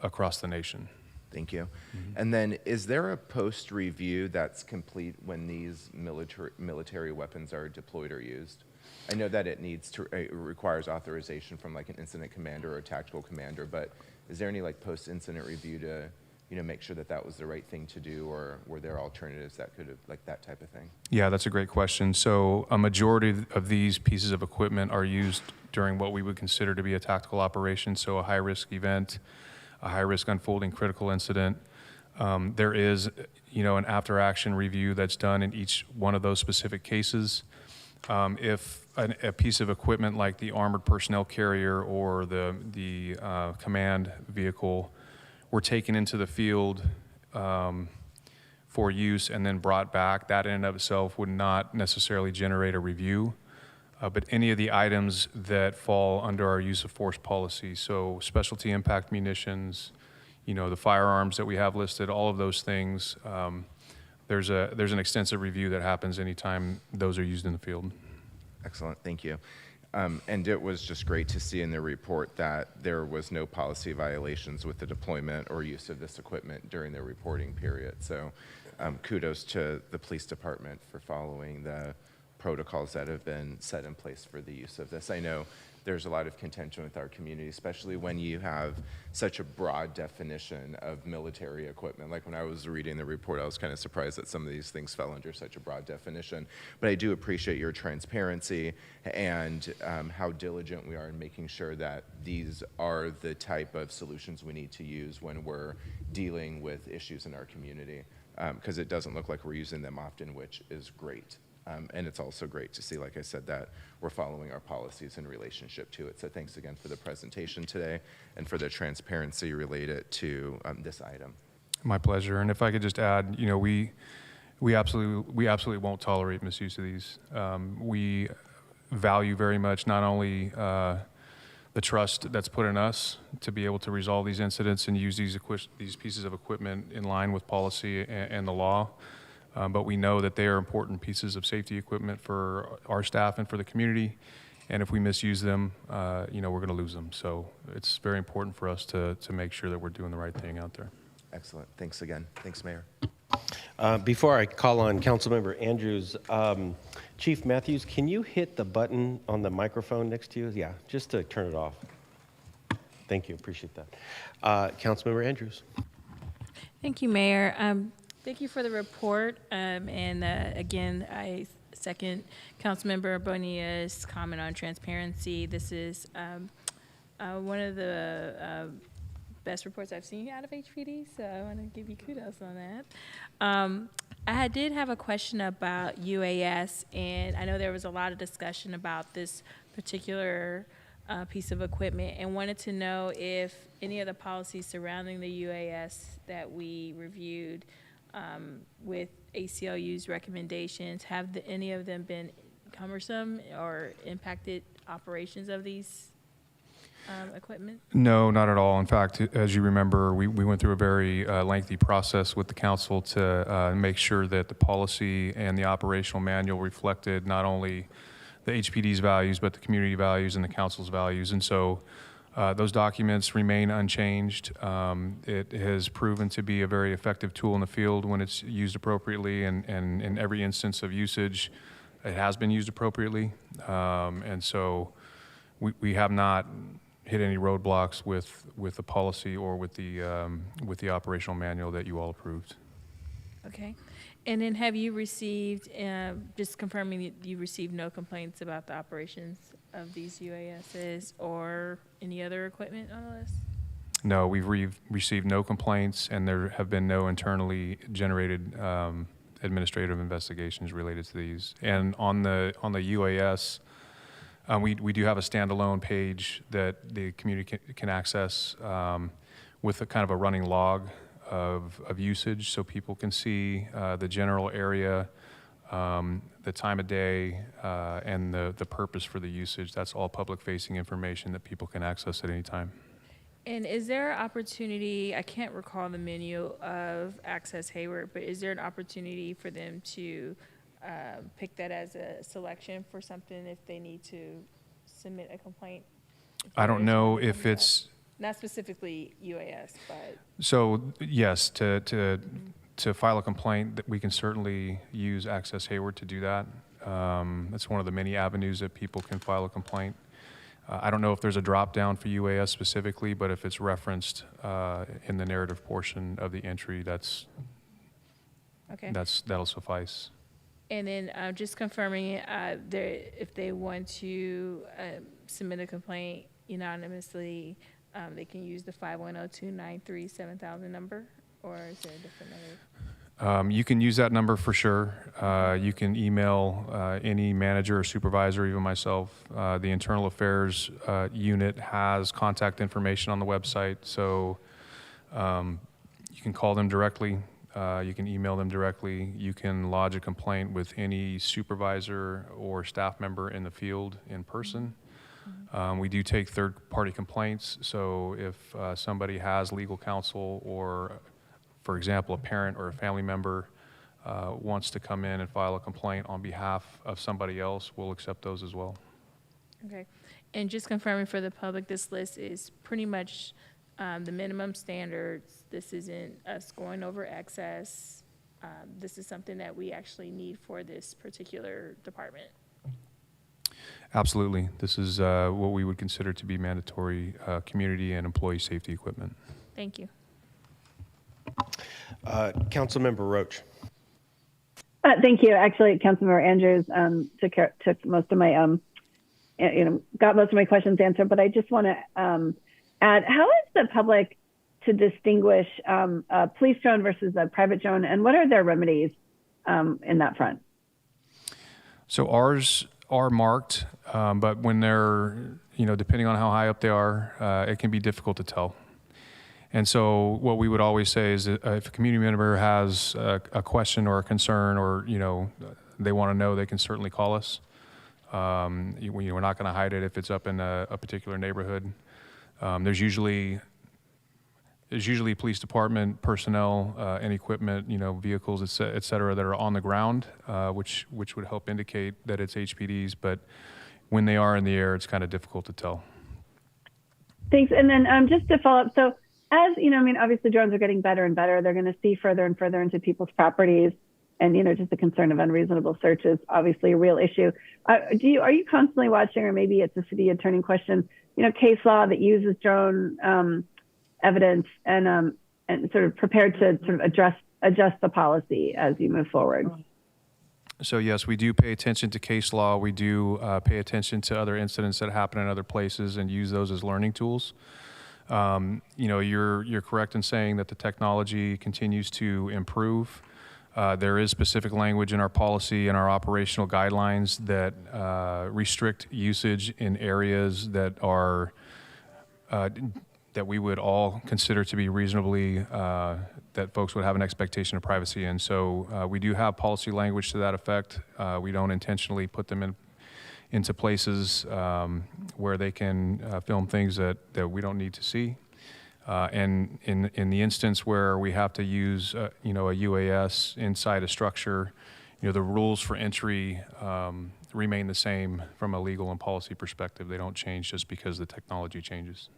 across the nation. Thank you. Mm-hmm. And then is there a post-review that's complete when these military weapons are deployed or used? I know that it requires authorization from an incident commander or a tactical commander, but is there any post-incident review to make sure that that was the right thing to do, or were there alternatives that could have, that type of thing? Yeah, that's a great question. So a majority of these pieces of equipment are used during what we would consider to be a tactical operation, so a high-risk event, a high-risk unfolding critical incident. There is, an after-action review that's done in each one of those specific cases. If a piece of equipment like the armored personnel carrier or the command vehicle were taken into the field for use and then brought back, that in and of itself would not necessarily generate a review. But any of the items that fall under our use of force policy, so specialty impact munitions, the firearms that we have listed, all of those things, there's an extensive review that happens anytime those are used in the field. Excellent, thank you. And it was just great to see in the report that there was no policy violations with the deployment or use of this equipment during the reporting period. So kudos to the police department for following the protocols that have been set in place for the use of this. I know there's a lot of contention with our community, especially when you have such a broad definition of military equipment. Like when I was reading the report, I was kind of surprised that some of these things fell under such a broad definition. But I do appreciate your transparency and how diligent we are in making sure that these are the type of solutions we need to use when we're dealing with issues in our community, because it doesn't look like we're using them often, which is great. And it's also great to see, like I said, that we're following our policies in relationship to it. So thanks again for the presentation today and for the transparency related to this item. My pleasure. And if I could just add, you know, we absolutely won't tolerate misuse of these. We value very much not only the trust that's put in us to be able to resolve these incidents and use these pieces of equipment in line with policy and the law, but we know that they are important pieces of safety equipment for our staff and for the community. And if we misuse them, you know, we're going to lose them. So it's very important for us to make sure that we're doing the right thing out there. Excellent. Thanks again. Thanks, Mayor. Before I call on Councilmember Andrews, Chief Matthews, can you hit the button on the microphone next to you? Yeah, just to turn it off. Thank you. Appreciate that. Councilmember Andrews. Thank you, Mayor. Thank you for the report. Again, I second Councilmember Bonilla's comment on transparency. This is one of the best reports I've seen out of HPD, so I want to give you kudos on that. I did have a question about UAS, and I know there was a lot of discussion about this particular piece of equipment, and wanted to know if any of the policies surrounding the UAS that we reviewed with ACLU's recommendations, have any of them been cumbersome or impacted operations of these equipment? No, not at all. In fact, as you remember, we went through a very lengthy process with the council to make sure that the policy and the operational manual reflected not only the HPD's values, but the community values and the council's values. And so those documents remain unchanged. It has proven to be a very effective tool in the field when it's used appropriately, and in every instance of usage, it has been used appropriately. And so we have not hit any roadblocks with the policy or with the operational manual that you all approved. Okay. And then have you received, just confirming that you received no complaints about the operations of these UASs or any other equipment on the list? No, we've received no complaints, and there have been no internally generated administrative investigations related to these. And on the UAS, we do have a standalone page that the community can access with a kind of a running log of usage, so people can see the general area, the time of day, and the purpose for the usage. That's all public-facing information that people can access at any time. And is there an opportunity, I can't recall the menu of Access Hayward, but is there an opportunity for them to pick that as a selection for something if they need to submit a complaint? I don't know if it's... Not specifically UAS, but... So, yes, to file a complaint, that we can certainly use Access Hayward to do that. That's one of the many avenues that people can file a complaint. I don't know if there's a drop down for UAS specifically, but if it's referenced in the narrative portion of the entry, that'll suffice. And then just confirming if they want to submit a complaint anonymously, they can use the 510-293-7000 number, or is there a different number? You can use that number for sure. You can email any manager or supervisor, even myself. The Internal Affairs unit has contact information on the website, so you can call them directly. You can email them directly. You can lodge a complaint with any supervisor or staff member in the field in person. We do take third-party complaints, so if somebody has legal counsel or, for example, a parent or a family member wants to come in and file a complaint on behalf of somebody else, we'll accept those as well. Okay. And just confirming for the public, this list is pretty much the minimum standards. This isn't us going over excess. This is something that we actually need for this particular department. Absolutely. This is what we would consider to be mandatory community and employee safety equipment. Thank you. Councilmember Roach. Thank you. Actually, Councilmember Andrews took most of my, got most of my questions answered, but I just want to add, how is the public to distinguish a police drone versus a private drone, and what are their remedies in that front? So ours are marked, but when they're, depending on how high up they are, it can be difficult to tell. And so what we would always say is that if a community member has a question or a concern or, they want to know, they can certainly call us. We're not going to hide it if it's up in a particular neighborhood. There's usually police department personnel and equipment, vehicles, et cetera, that are on the ground, which would help indicate that it's HPDs. But when they are in the air, it's kind of difficult to tell. Thanks. And then just to follow up, so as obviously drones are getting better and better. They're going to see further and further into people's properties, and just the concern of unreasonable search is obviously a real issue. Are you constantly watching, or maybe it's a city attorney question, case law that uses drone evidence and sort of prepared to sort of adjust the policy as you move forward? So yes, we do pay attention to case law. We do pay attention to other incidents that happen in other places and use those as learning tools. You're correct in saying that the technology continues to improve. There is specific language in our policy and our operational guidelines that restrict usage in areas that are that we would all consider to be reasonably, that folks would have an expectation of privacy in. So we do have policy language to that effect. We don't intentionally put them into places where they can film things that we don't need to see. And in the instance where we have to use a UAS inside a structure, the rules for entry remain the same from a legal and policy perspective. They don't change just because the technology changes.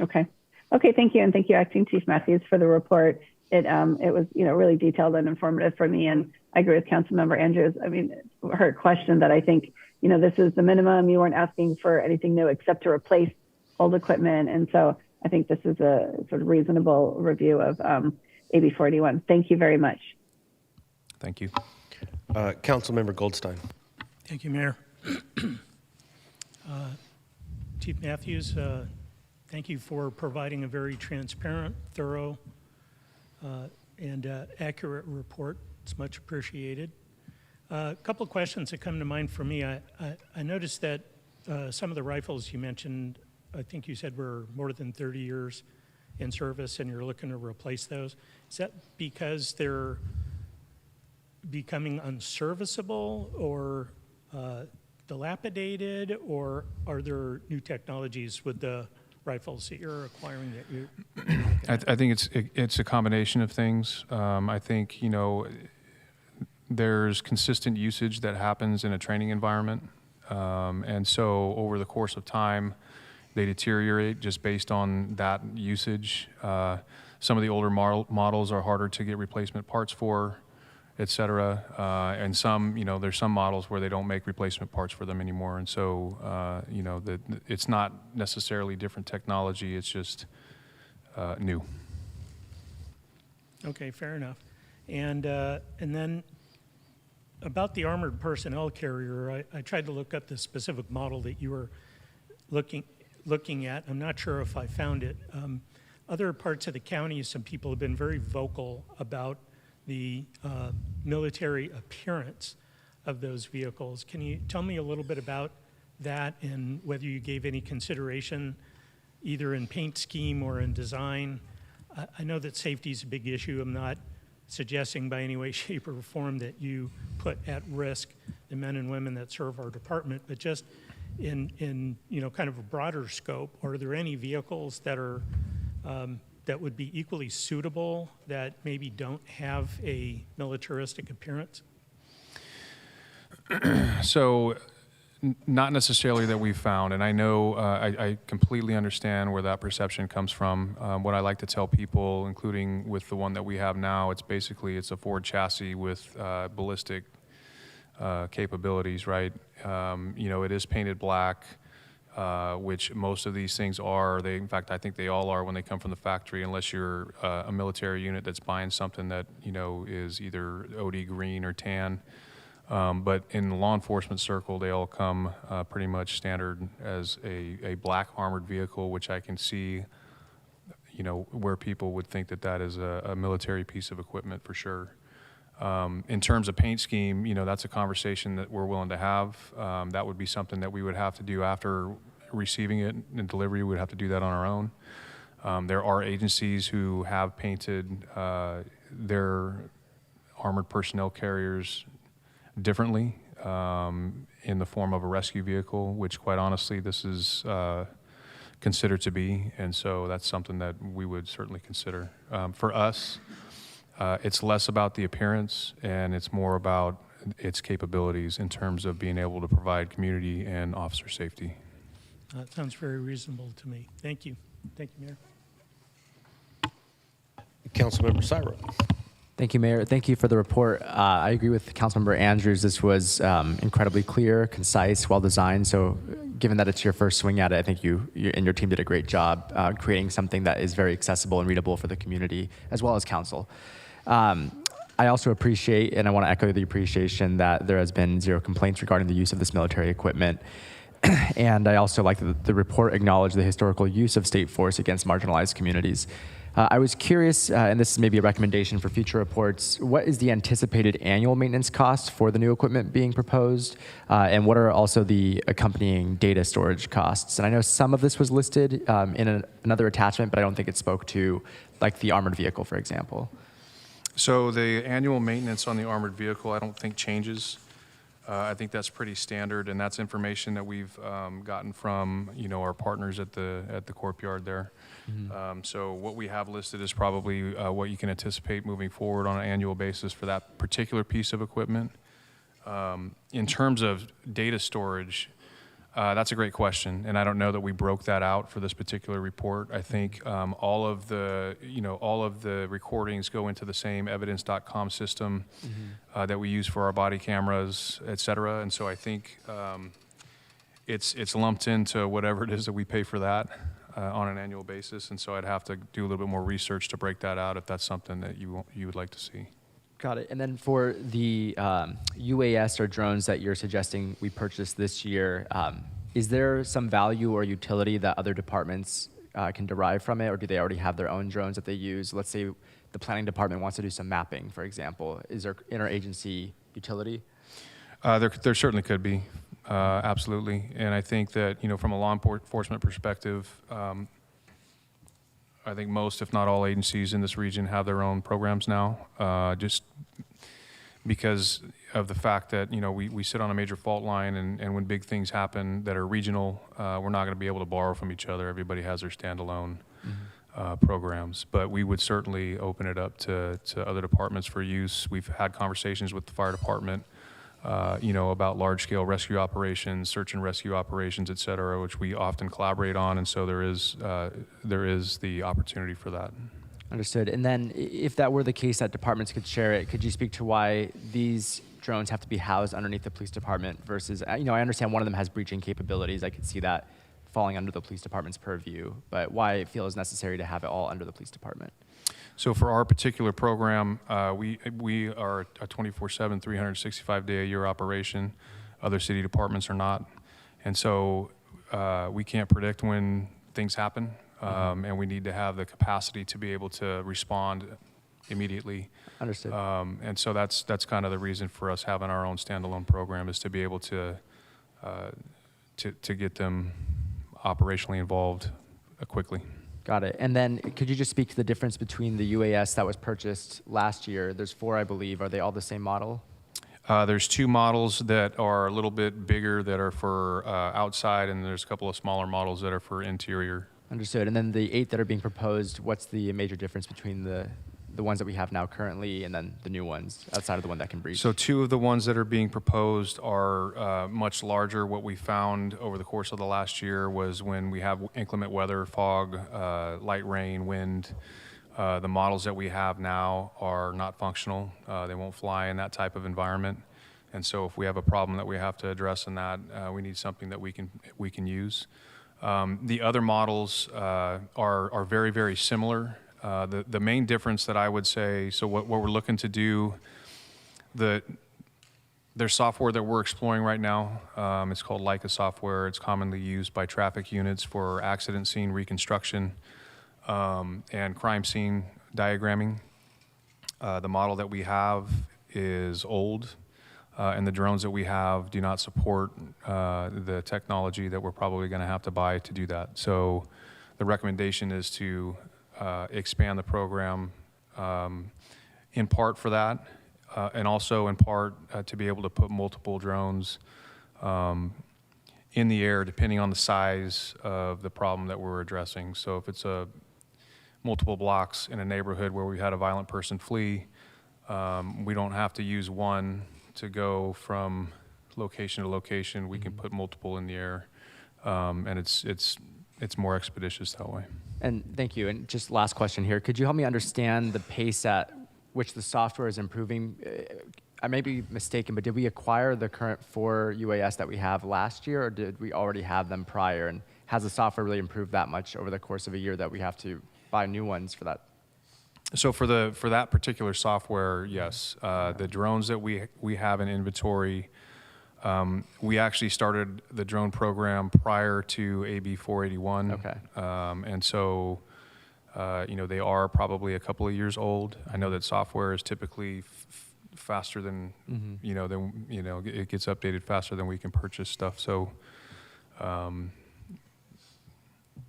Okay, thank you, and thank you, Acting Chief Matthews, for the report. It was really detailed and informative for me, and I agree with Councilmember Andrews. Her question that I think this is the minimum. You weren't asking for anything new except to replace old equipment, and so I think this is a sort of reasonable review of AB 41. Thank you very much. Thank you. Councilmember Goldstein. Thank you, Mayor. Chief Matthews, thank you for providing a very transparent, thorough, and accurate report. It's much appreciated. A couple of questions that come to mind for me. I noticed that some of the rifles you mentioned, I think you said were more than 30 years in service and you're looking to replace those. Is that because they're becoming unserviceable or dilapidated, or are there new technologies with the rifles that you're acquiring that you? I think it's a combination of things. I think there's consistent usage that happens in a training environment, and so over the course of time, they deteriorate just based on that usage. Some of the older models are harder to get replacement parts for, et cetera. And some, there's some models where they don't make replacement parts for them anymore. And so, it's not necessarily different technology, it's just new. Okay, fair enough. And then about the armored personnel carrier, I tried to look up the specific model that you were looking at. I'm not sure if I found it. Other parts of the county, some people have been very vocal about the military appearance of those vehicles. Can you tell me a little bit about that and whether you gave any consideration either in paint scheme or in design? I know that safety is a big issue. I'm not suggesting by any way, shape, or form that you put at risk the men and women that serve our department, but just in kind of a broader scope, are there any vehicles that are that would be equally suitable that maybe don't have a militaristic appearance? So, not necessarily that we've found, and I know I completely understand where that perception comes from. What I like to tell people, including with the one that we have now, it's a Ford chassis with ballistic capabilities, right? It is painted black, which most of these things are. In fact, I think they all are when they come from the factory, unless you're a military unit that's buying something that is either OD green or tan. But in the law enforcement circle, they all come pretty much standard as a black armored vehicle, which I can see, where people would think that is a military piece of equipment for sure. In terms of paint scheme, that's a conversation that we're willing to have. That would be something that we would have to do after receiving it in delivery. We would have to do that on our own. There are agencies who have painted their armored personnel carriers differently in the form of a rescue vehicle, which quite honestly this is considered to be, and so that's something that we would certainly consider. For us, it's less about the appearance and it's more about its capabilities in terms of being able to provide community and officer safety. That sounds very reasonable to me. Thank you. Thank you, Mayor. Councilmember Syro. Thank you, Mayor. Thank you for the report. I agree with Councilmember Andrews. This was incredibly clear, concise, well-designed. So given that it's your first swing at it, I think you and your team did a great job creating something that is very accessible and readable for the community, as well as council. I also appreciate, and I want to echo the appreciation that there has been 0 complaints regarding the use of this military equipment. And I also like that the report acknowledged the historical use of state force against marginalized communities. I was curious, and this is maybe a recommendation for future reports, what is the anticipated annual maintenance cost for the new equipment being proposed? And what are also the accompanying data storage costs? And I know some of this was listed in another attachment, but I don't think it spoke to like the armored vehicle, for example. So the annual maintenance on the armored vehicle, I don't think changes. I think that's pretty standard, and that's information that we've gotten from our partners at the Corp Yard there. Mm-hmm. So what we have listed is probably what you can anticipate moving forward on an annual basis for that particular piece of equipment. In terms of data storage, that's a great question, and I don't know that we broke that out for this particular report. I think all of the recordings go into the same evidence.com system that we use for our body cameras, et cetera. And so I think it's lumped into whatever it is that we pay for that on an annual basis. And so I'd have to do a little bit more research to break that out if that's something that you would like to see. Got it. And then for the UAS or drones that you're suggesting we purchase this year, is there some value or utility that other departments can derive from it, or do they already have their own drones that they use? Let's say the planning department wants to do some mapping, for example. Is there interagency utility? There certainly could be, absolutely. And I think that, from a law enforcement perspective, I think most, if not all, agencies in this region have their own programs now, just because of the fact that, we sit on a major fault line, and when big things happen that are regional, we're not going to be able to borrow from each other. Everybody has their standalone programs. But we would certainly open it up to other departments for use. We've had conversations with the fire department, about large-scale rescue operations, search and rescue operations, et cetera, which we often collaborate on, and so there is the opportunity for that. Understood. And then if that were the case that departments could share it, could you speak to why these drones have to be housed underneath the police department versus, I understand one of them has breaching capabilities. I could see that falling under the police department's purview, but why it feels necessary to have it all under the police department? So for our particular program, we are a 24/7, 365-day-a-year operation. Other city departments are not. And so we can't predict when things happen, and we need to have the capacity to be able to respond immediately. Understood. And so that's kind of the reason for us having our own standalone program, is to be able to get them operationally involved quickly. Got it. And then could you just speak to the difference between the UAS that was purchased last year? There's 4, I believe. Are they all the same model? There's 2 models that are a little bit bigger that are for outside, and there's a couple of smaller models that are for interior. Understood. And then the 8 that are being proposed, what's the major difference between the ones that we have now currently and then the new ones outside of the one that can breach? So 2 of the ones that are being proposed are much larger. What we found over the course of the last year was when we have inclement weather, fog, light rain, wind, the models that we have now are not functional. They won't fly in that type of environment. And so if we have a problem that we have to address in that, we need something that we can use. The other models are very, very similar. The main difference that I would say, so what we're looking to do, there's software that we're exploring right now. It's called Leica software. It's commonly used by traffic units for accident scene reconstruction and crime scene diagramming. The model that we have is old, and the drones that we have do not support the technology that we're probably going to have to buy to do that. So the recommendation is to expand the program in part for that, and also in part to be able to put multiple drones in the air depending on the size of the problem that we're addressing. So if it's multiple blocks in a neighborhood where we had a violent person flee, we don't have to use one to go from location to location. We can put multiple in the air, and it's more expeditious that way. And thank you. And just last question here. Could you help me understand the pace at which the software is improving? I may be mistaken, but did we acquire the current 4 UAS that we have last year, or did we already have them prior? And has the software really improved that much over the course of a year that we have to buy new ones for that? So for that particular software, yes. The drones that we have in inventory, we actually started the drone program prior to AB 481. Okay. And so, they are probably a couple of years old. I know that software is typically faster than, it gets updated faster than we can purchase stuff. So,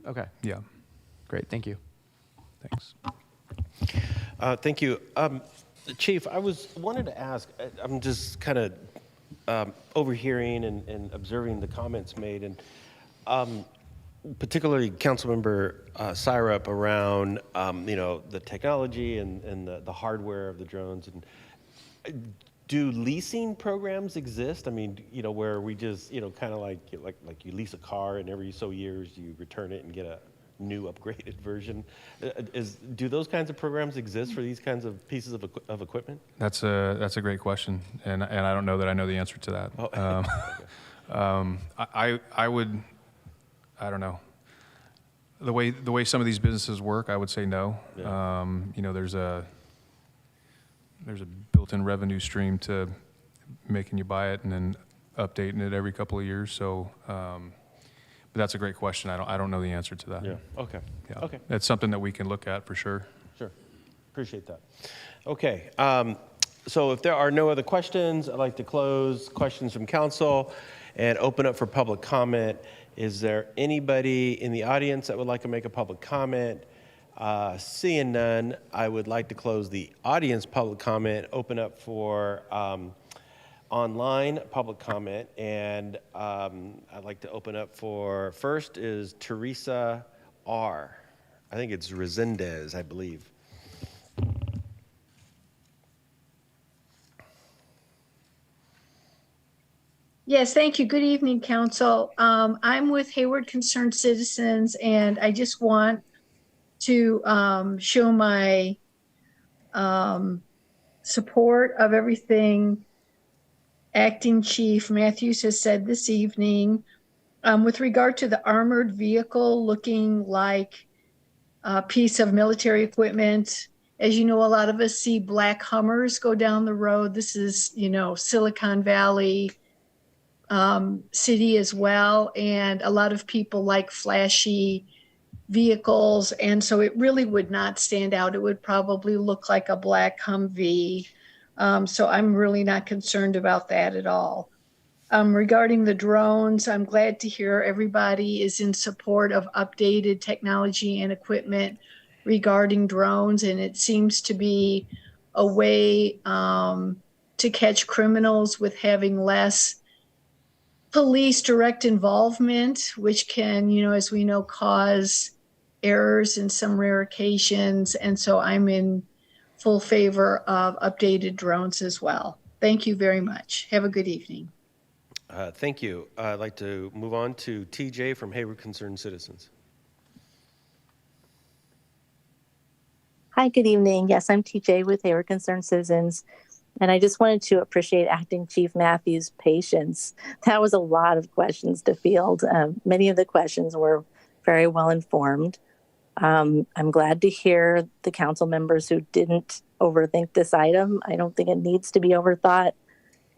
okay. Yeah. Great. Thank you. Thanks. Thank you. Chief, I wanted to ask, I'm just kind of overhearing and observing the comments made, and particularly Councilmember Syrup around, the technology and the hardware of the drones. And do leasing programs exist? I mean, where we just, kind of like you lease a car and every so years you return it and get a new upgraded version. Do those kinds of programs exist for these kinds of pieces of equipment? That's a great question, and I don't know that I know the answer to that. Oh. I don't know. The way some of these businesses work, I would say no. Yeah. There's a built-in revenue stream to making you buy it and then updating it every couple of years. So, but that's a great question. I don't know the answer to that. Yeah. Okay. Yeah. Okay. It's something that we can look at for sure. Sure. Appreciate that. Okay. So if there are no other questions, I'd like to close questions from council and open up for public comment. Is there anybody in the audience that would like to make a public comment? Seeing none, I would like to close the audience public comment, open up for online public comment, and I'd like to open up for, first is Teresa R. I think it's Resendez, I believe. Yes, thank you. Good evening, Council. I'm with Hayward Concerned Citizens, and I just want to show my support of everything Acting Chief Matthews has said this evening. With regard to the armored vehicle looking like a piece of military equipment, as you know, a lot of us see black Hummers go down the road. This is, Silicon Valley city as well, and a lot of people like flashy vehicles, and so it really would not stand out. It would probably look like a black Humvee, so I'm really not concerned about that at all. Regarding the drones, I'm glad to hear everybody is in support of updated technology and equipment regarding drones, and it seems to be a way to catch criminals with having less police direct involvement, which can, as we know, cause errors in some rare occasions. And so I'm in full favor of updated drones as well. Thank you very much. Have a good evening. Thank you. I'd like to move on to TJ from Hayward Concerned Citizens. Hi, good evening. Yes, I'm TJ with Hayward Concerned Citizens. And I just wanted to appreciate Acting Chief Matthews' patience. That was a lot of questions to field. Many of the questions were very well informed. I'm glad to hear the council members who didn't overthink this item. I don't think it needs to be overthought.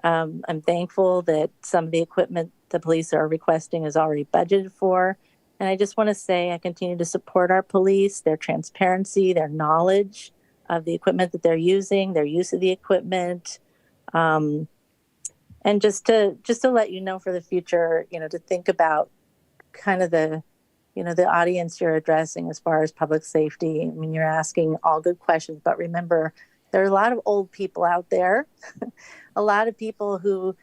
I'm thankful that some of the equipment the police are requesting is already budgeted for. And I just want to say I continue to support our police, their transparency, their knowledge of the equipment that they're using, their use of the equipment. And just to let you know for the future, to think about kind of the audience you're addressing as far as public safety. I mean, you're asking all good questions, but remember, there are a lot of old people out there, a lot of people who,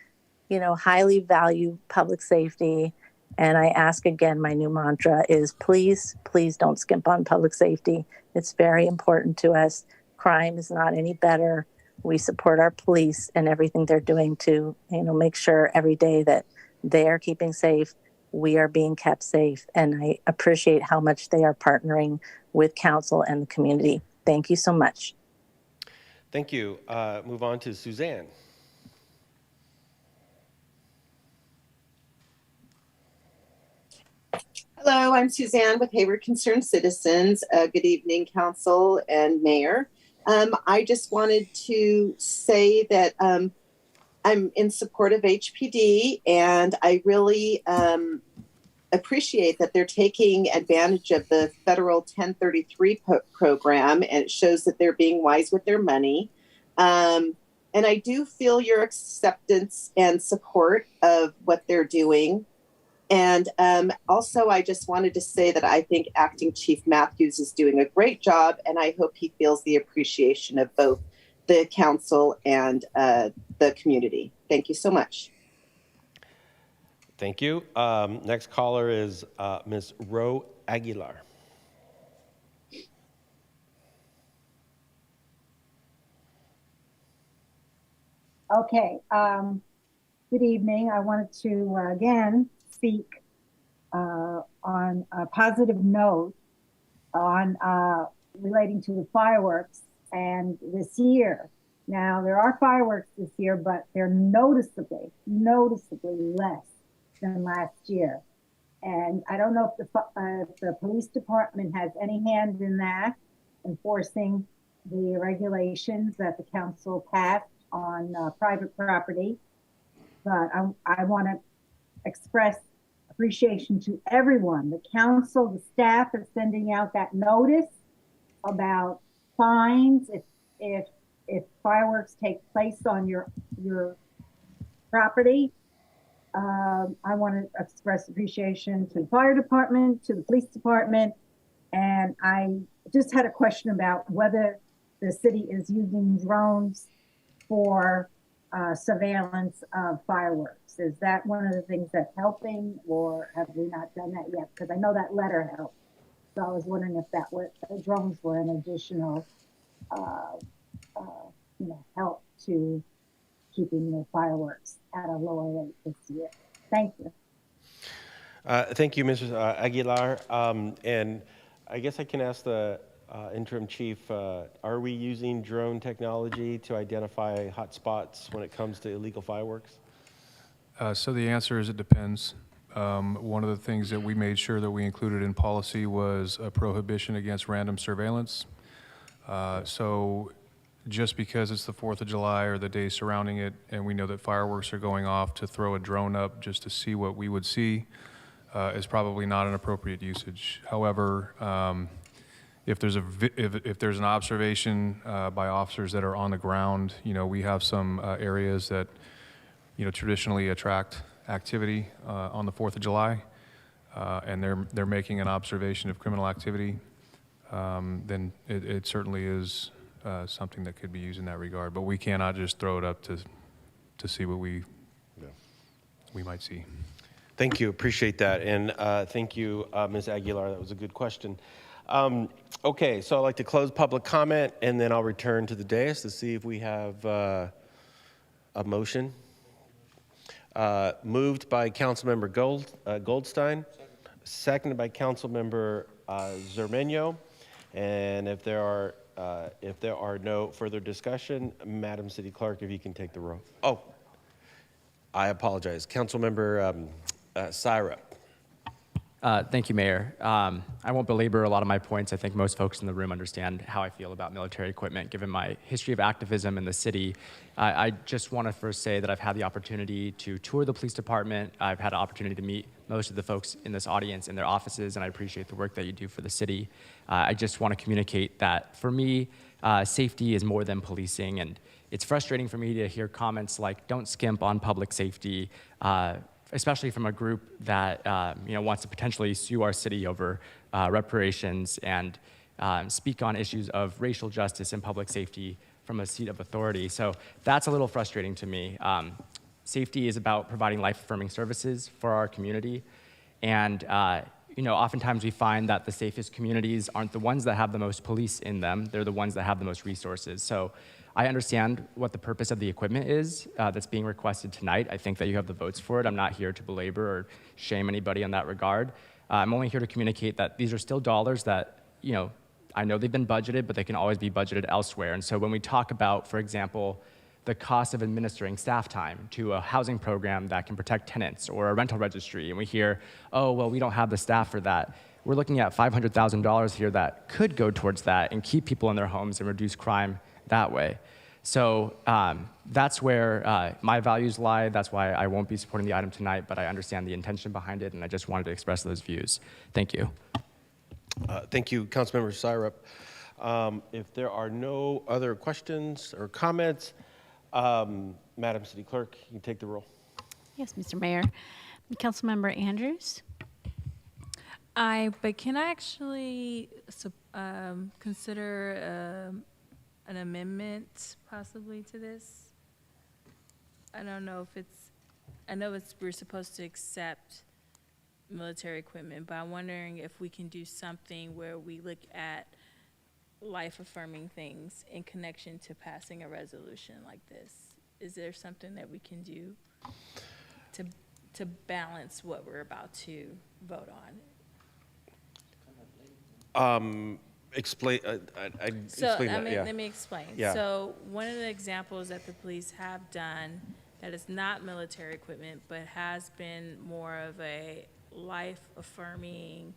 highly value public safety. And I ask again, my new mantra is please, please don't skimp on public safety. It's very important to us. Crime is not any better. We support our police and everything they're doing to, make sure every day that they are keeping safe, we are being kept safe. And I appreciate how much they are partnering with council and the community. Thank you so much. Thank you. Move on to Suzanne. Hello, I'm Suzanne with Hayward Concerned Citizens. Good evening, Council and Mayor. I just wanted to say that I'm in support of HPD, and I really appreciate that they're taking advantage of the federal 1033 program, and it shows that they're being wise with their money. And I do feel your acceptance and support of what they're doing. And also, I just wanted to say that I think Acting Chief Matthews is doing a great job, and I hope he feels the appreciation of both the council and the community. Thank you so much. Thank you. Next caller is Ms. Ro Aguilar. Okay. Good evening. I wanted to again speak on a positive note on relating to the fireworks and this year. Now, there are fireworks this year, but they're noticeably less than last year. And I don't know if the police department has any hand in that, enforcing the regulations that the council passed on private property. But I want to express appreciation to everyone. The council, the staff are sending out that notice about fines if fireworks take place on your property. I want to express appreciation to the fire department, to the police department, and I just had a question about whether the city is using drones for surveillance of fireworks. Is that one of the things that's helping, or have we not done that yet? Because I know that letter helped. So I was wondering if that were drones were an additional, help to keeping the fireworks at a lower rate this year. Thank you. Thank you, Mrs. Aguilar. And I guess I can ask the interim chief, are we using drone technology to identify hot spots when it comes to illegal fireworks? So the answer is it depends. One of the things that we made sure that we included in policy was a prohibition against random surveillance. So just because it's the 4th of July or the day surrounding it, and we know that fireworks are going off, to throw a drone up just to see what we would see is probably not an appropriate usage. However, if there's an observation by officers that are on the ground, we have some areas that traditionally attract activity on the 4th of July, and they're making an observation of criminal activity, then it certainly is something that could be used in that regard. But we cannot just throw it up to see what we might see. Thank you, appreciate that. And thank you, Ms. Aguilar, that was a good question. Okay, so I'd like to close public comment, and then I'll return to the dais to see if we have a motion. Moved by Councilmember Goldstein, seconded by Councilmember Zermeño. And if there are no further discussion, Madam City Clerk, if you can take the roll. Oh, I apologize. Councilmember Syra. Thank you, Mayor. I won't belabor a lot of my points. I think most folks in the room understand how I feel about military equipment, given my history of activism in the city. I just want to first say that I've had the opportunity to tour the police department. I've had an opportunity to meet most of the folks in this audience in their offices, and I appreciate the work that you do for the city. I just want to communicate that for me, safety is more than policing, and it's frustrating for me to hear comments like, don't skimp on public safety, especially from a group that wants to potentially sue our city over reparations and speak on issues of racial justice and public safety from a seat of authority. So that's a little frustrating to me. Safety is about providing life-affirming services for our community. And oftentimes we find that the safest communities aren't the ones that have the most police in them. They're the ones that have the most resources. So I understand what the purpose of the equipment is that's being requested tonight. I think that you have the votes for it. I'm not here to belabor or shame anybody in that regard. I'm only here to communicate that these are still dollars that, I know they've been budgeted, but they can always be budgeted elsewhere. And so when we talk about, for example, the cost of administering staff time to a housing program that can protect tenants or a rental registry, and we hear, oh, well, we don't have the staff for that. We're looking at $500,000 here that could go towards that and keep people in their homes and reduce crime that way. So that's where my values lie. That's why I won't be supporting the item tonight, but I understand the intention behind it, and I just wanted to express those views. Thank you. Thank you, Councilmember Syrup. If there are no other questions or comments, Madam City Clerk, you can take the roll. Yes, Mr. Mayor. Councilmember Andrews? Aye, but can I actually consider an amendment possibly to this? I don't know if we're supposed to accept military equipment, but I'm wondering if we can do something where we look at life-affirming things in connection to passing a resolution like this. Is there something that we can do to balance what we're about to vote on? Explain. Let me explain. Yeah. So one of the examples that the police have done that is not military equipment, but has been more of a life-affirming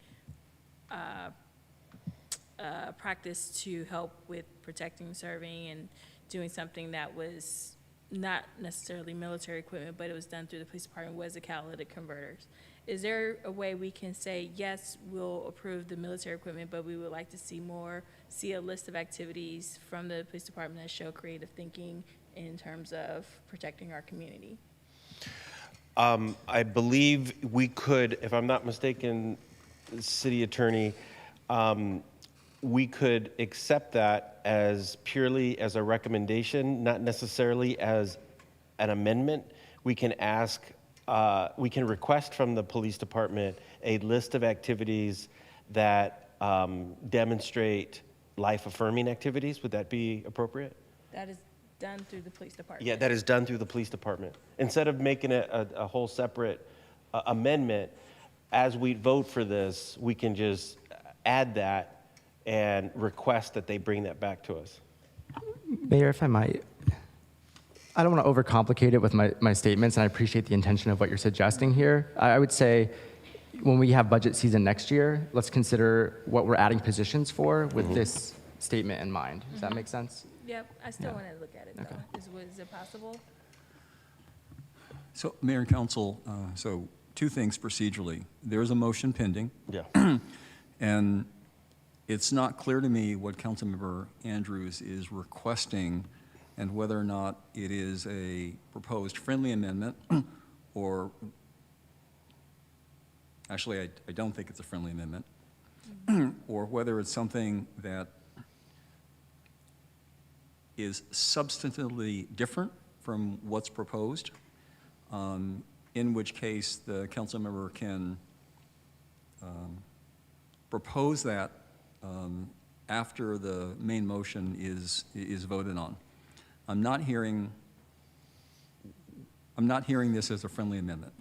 practice to help with protecting, serving, and doing something that was not necessarily military equipment, but it was done through the police department, was the catalytic converters. Is there a way we can say, yes, we'll approve the military equipment, but we would like to see a list of activities from the police department that show creative thinking in terms of protecting our community? I believe we could, if I'm not mistaken, City Attorney, we could accept that as purely as a recommendation, not necessarily as an amendment. We can we can request from the police department a list of activities that demonstrate life-affirming activities. Would that be appropriate? That is done through the police department. Yeah, that is done through the police department. Instead of making it a whole separate amendment, as we vote for this, we can just add that and request that they bring that back to us. Mayor, if I might, I don't want to overcomplicate it with my statements, and I appreciate the intention of what you're suggesting here. I would say when we have budget season next year, let's consider what we're adding positions for with this statement in mind. Does that make sense? Yep, I still want to look at it though. Is it possible? So, Mayor and Council, so two things procedurally. There's a motion pending. Yeah. And it's not clear to me what Councilmember Andrews is requesting and whether or not it is a proposed friendly amendment or, actually, I don't think it's a friendly amendment, or whether it's something that is substantively different from what's proposed, in which case the council member can propose that after the main motion is voted on. I'm not hearing this as a friendly amendment.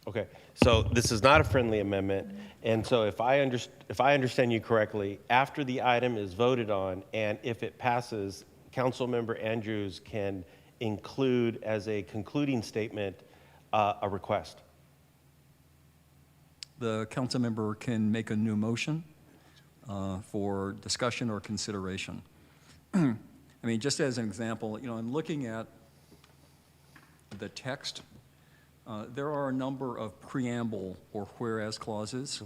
Okay, so this is not a friendly amendment, and so if I understand you correctly, after the item is voted on, and if it passes, Councilmember Andrews can include as a concluding statement a request. The council member can make a new motion for discussion or consideration. I mean, just as an example, in looking at the text, there are a number of preamble or whereas clauses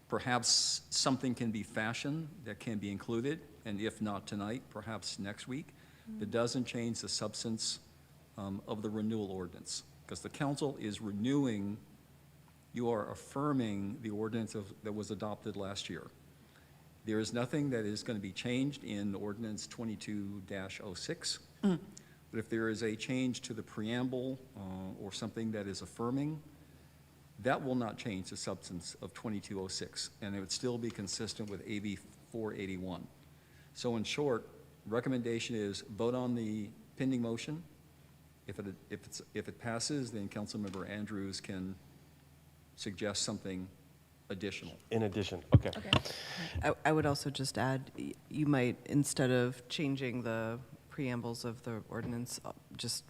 Perhaps something can be fashioned that can be included, and if not tonight, perhaps next week. That doesn't change the substance of the renewal ordinance, because the council is renewing, you are affirming the ordinance that was adopted last year. There is nothing that is going to be changed in ordinance 22-06, but if there is a change to the preamble or something that is affirming, that will not change the substance of 2206, and it would still be consistent with AB 481. So in short, recommendation is vote on the pending motion. If it passes, then Councilmember Andrews can suggest something additional. In addition, okay. I would also just add, you might, instead of changing the preambles of the ordinance, just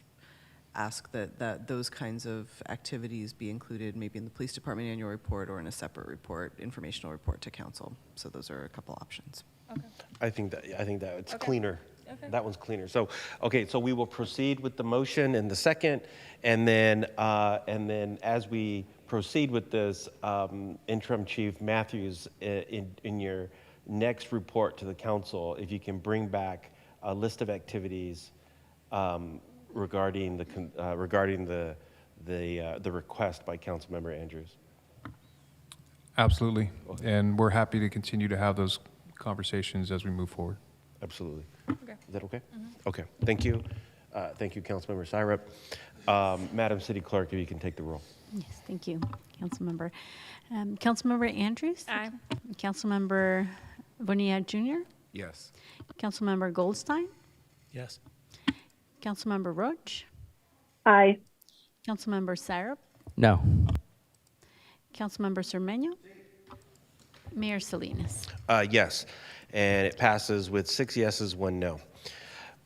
ask that those kinds of activities be included maybe in the police department annual report or in a separate report, informational report to council. So those are a couple options. Okay. I think that it's Okay. cleaner. Okay. That one's cleaner. So, okay, so we will proceed with the motion and the second, and then as we proceed with this, Interim Chief Matthews, in your next report to the council, if you can bring back a list of activities regarding the request by Councilmember Andrews. Absolutely. And we're happy to continue to have those conversations as we move forward. Absolutely. Okay. Is that okay? Okay. Thank you. Thank you, Councilmember Syrup. Madam City Clerk, if you can take the roll. Yes, thank you, Councilmember. Councilmember Andrews? Aye. Councilmember Bonilla Jr.? Yes. Councilmember Goldstein? Yes. Councilmember Roach? Aye. Councilmember Syrup? No. Councilmember Cermeño? Mayor Salinas? Yes, and it passes with 6 yeses, 1 no.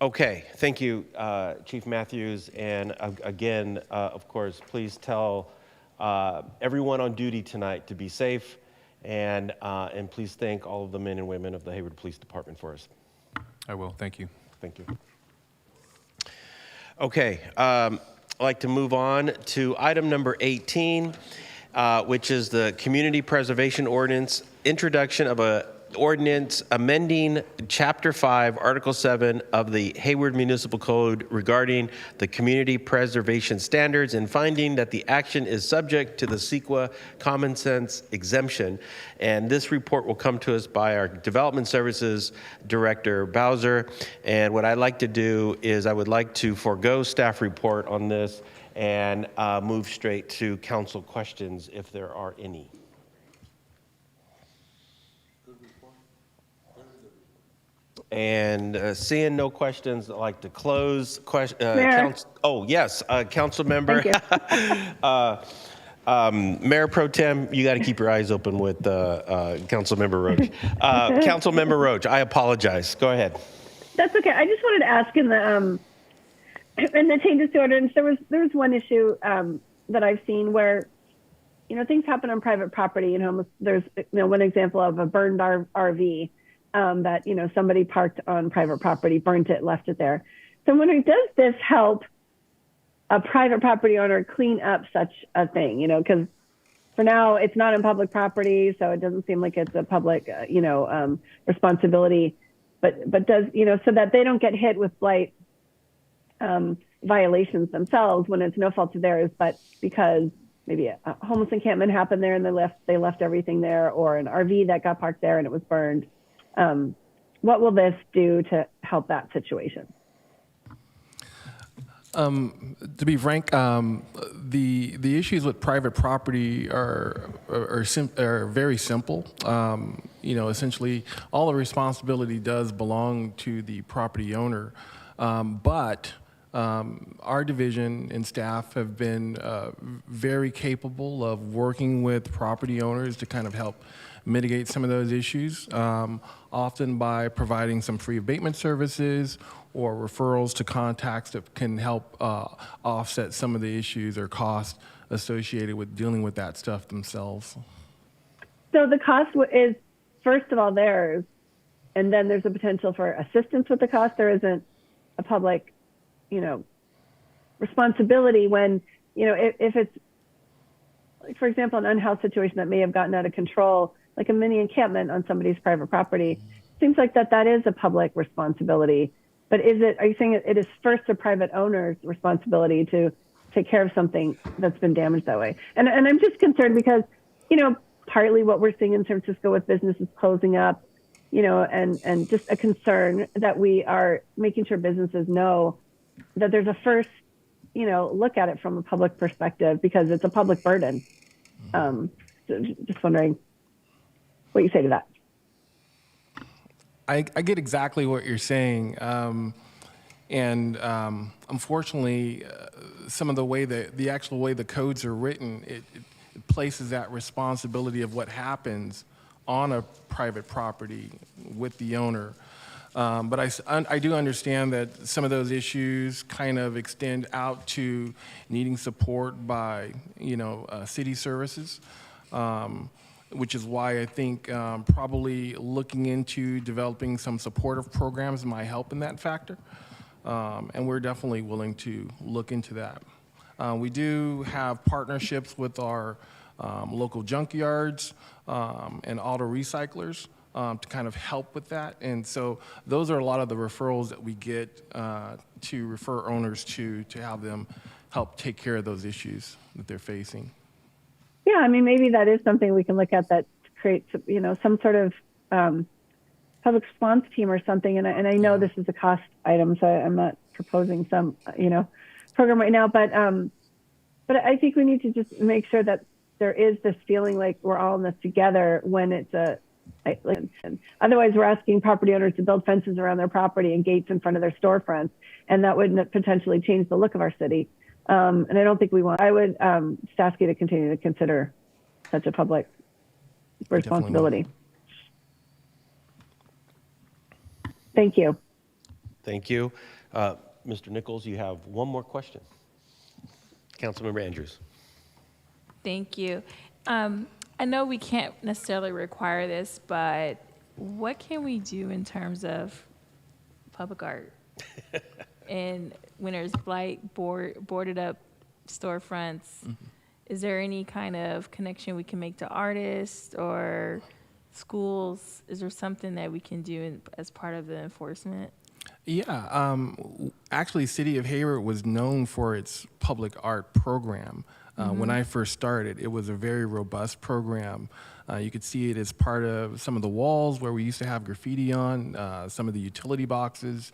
Okay, thank you, Chief Matthews. And again, of course, please tell everyone on duty tonight to be safe, and please thank all of the men and women of the Hayward Police Department for us. I will. Thank you. Thank you. Okay, I'd like to move on to item number 18, which is the Community Preservation Ordinance, introduction of a ordinance amending Chapter 5, Article 7 of the Hayward Municipal Code regarding the community preservation standards and finding that the action is subject to the CEQA common sense exemption. And this report will come to us by our Development Services Director, Bowser. And what I'd like to do is I would like to forego staff report on this and move straight to council questions if there are any. And seeing no questions, I'd like to close. Oh, yes, council member. Mayor Pro Tem, you got to keep your eyes open with Council Member Roach. Council Member Roach, I apologize. Go ahead. That's okay. I just wanted to ask in the changes to ordinance, there was one issue that I've seen where, things happen on private property. There's one example of a burned RV. That somebody parked on private property, burnt it, left it there. So I'm wondering, does this help a private property owner clean up such a thing? Because for now it's not on public property, so it doesn't seem like it's a public responsibility. But does so that they don't get hit with blight violations themselves when it's no fault of theirs, but because maybe a homeless encampment happened there and they left everything there, or an RV that got parked there and it was burned. What will this do to help that situation? To be frank, the issues with private property are very simple. Essentially, all the responsibility does belong to the property owner, but our division and staff have been very capable of working with property owners to kind of help mitigate some of those issues, often by providing some free abatement services or referrals to contacts that can help offset some of the issues or costs associated with dealing with that stuff themselves. So the cost is, first of all, theirs, and then there's a potential for assistance with the cost. There isn't a public, responsibility when, if it's, like, for example, an unhoused situation that may have gotten out of control, like a mini encampment on somebody's private property, seems like that is a public responsibility. But are you saying it is first a private owner's responsibility to take care of something that's been damaged that way? And I'm just concerned because, partly what we're seeing in San Francisco with businesses closing up, and just a concern that we are making sure businesses know that there's a first, look at it from a public perspective because it's a public burden. So just wondering what you say to that. I get exactly what you're saying. Unfortunately, some of the way the actual way the codes are written, it places that responsibility of what happens on a private property with the owner. But I do understand that some of those issues kind of extend out to needing support by, city services, which is why I think probably looking into developing some supportive programs might help in that factor. And we're definitely willing to look into that. We do have partnerships with our local junkyards and auto recyclers to kind of help with that. And so those are a lot of the referrals that we get to refer owners to have them help take care of those issues that they're facing. Yeah, I mean, maybe that is something we can look at that creates, some sort of public response team or something. And I know this is a cost item, so I'm not proposing some, program right now. But I think we need to just make sure that there is this feeling like we're all in this together when it's otherwise we're asking property owners to build fences around their property and gates in front of their storefronts, and that would potentially change the look of our city. And I don't think we want. I would just ask you to continue to consider such a public responsibility. Thank you. Thank you. Mr. Nichols, you have one more question. Councilmember Andrews. Thank you. I know we can't necessarily require this, but what can we do in terms of public art? And when there's boarded up storefronts, is there any kind of connection we can make to artists or schools? Is there something that we can do as part of the enforcement? Yeah, actually, City of Hayward was known for its public art program. When I first started, it was a very robust program. You could see it as part of some of the walls where we used to have graffiti on, some of the utility boxes.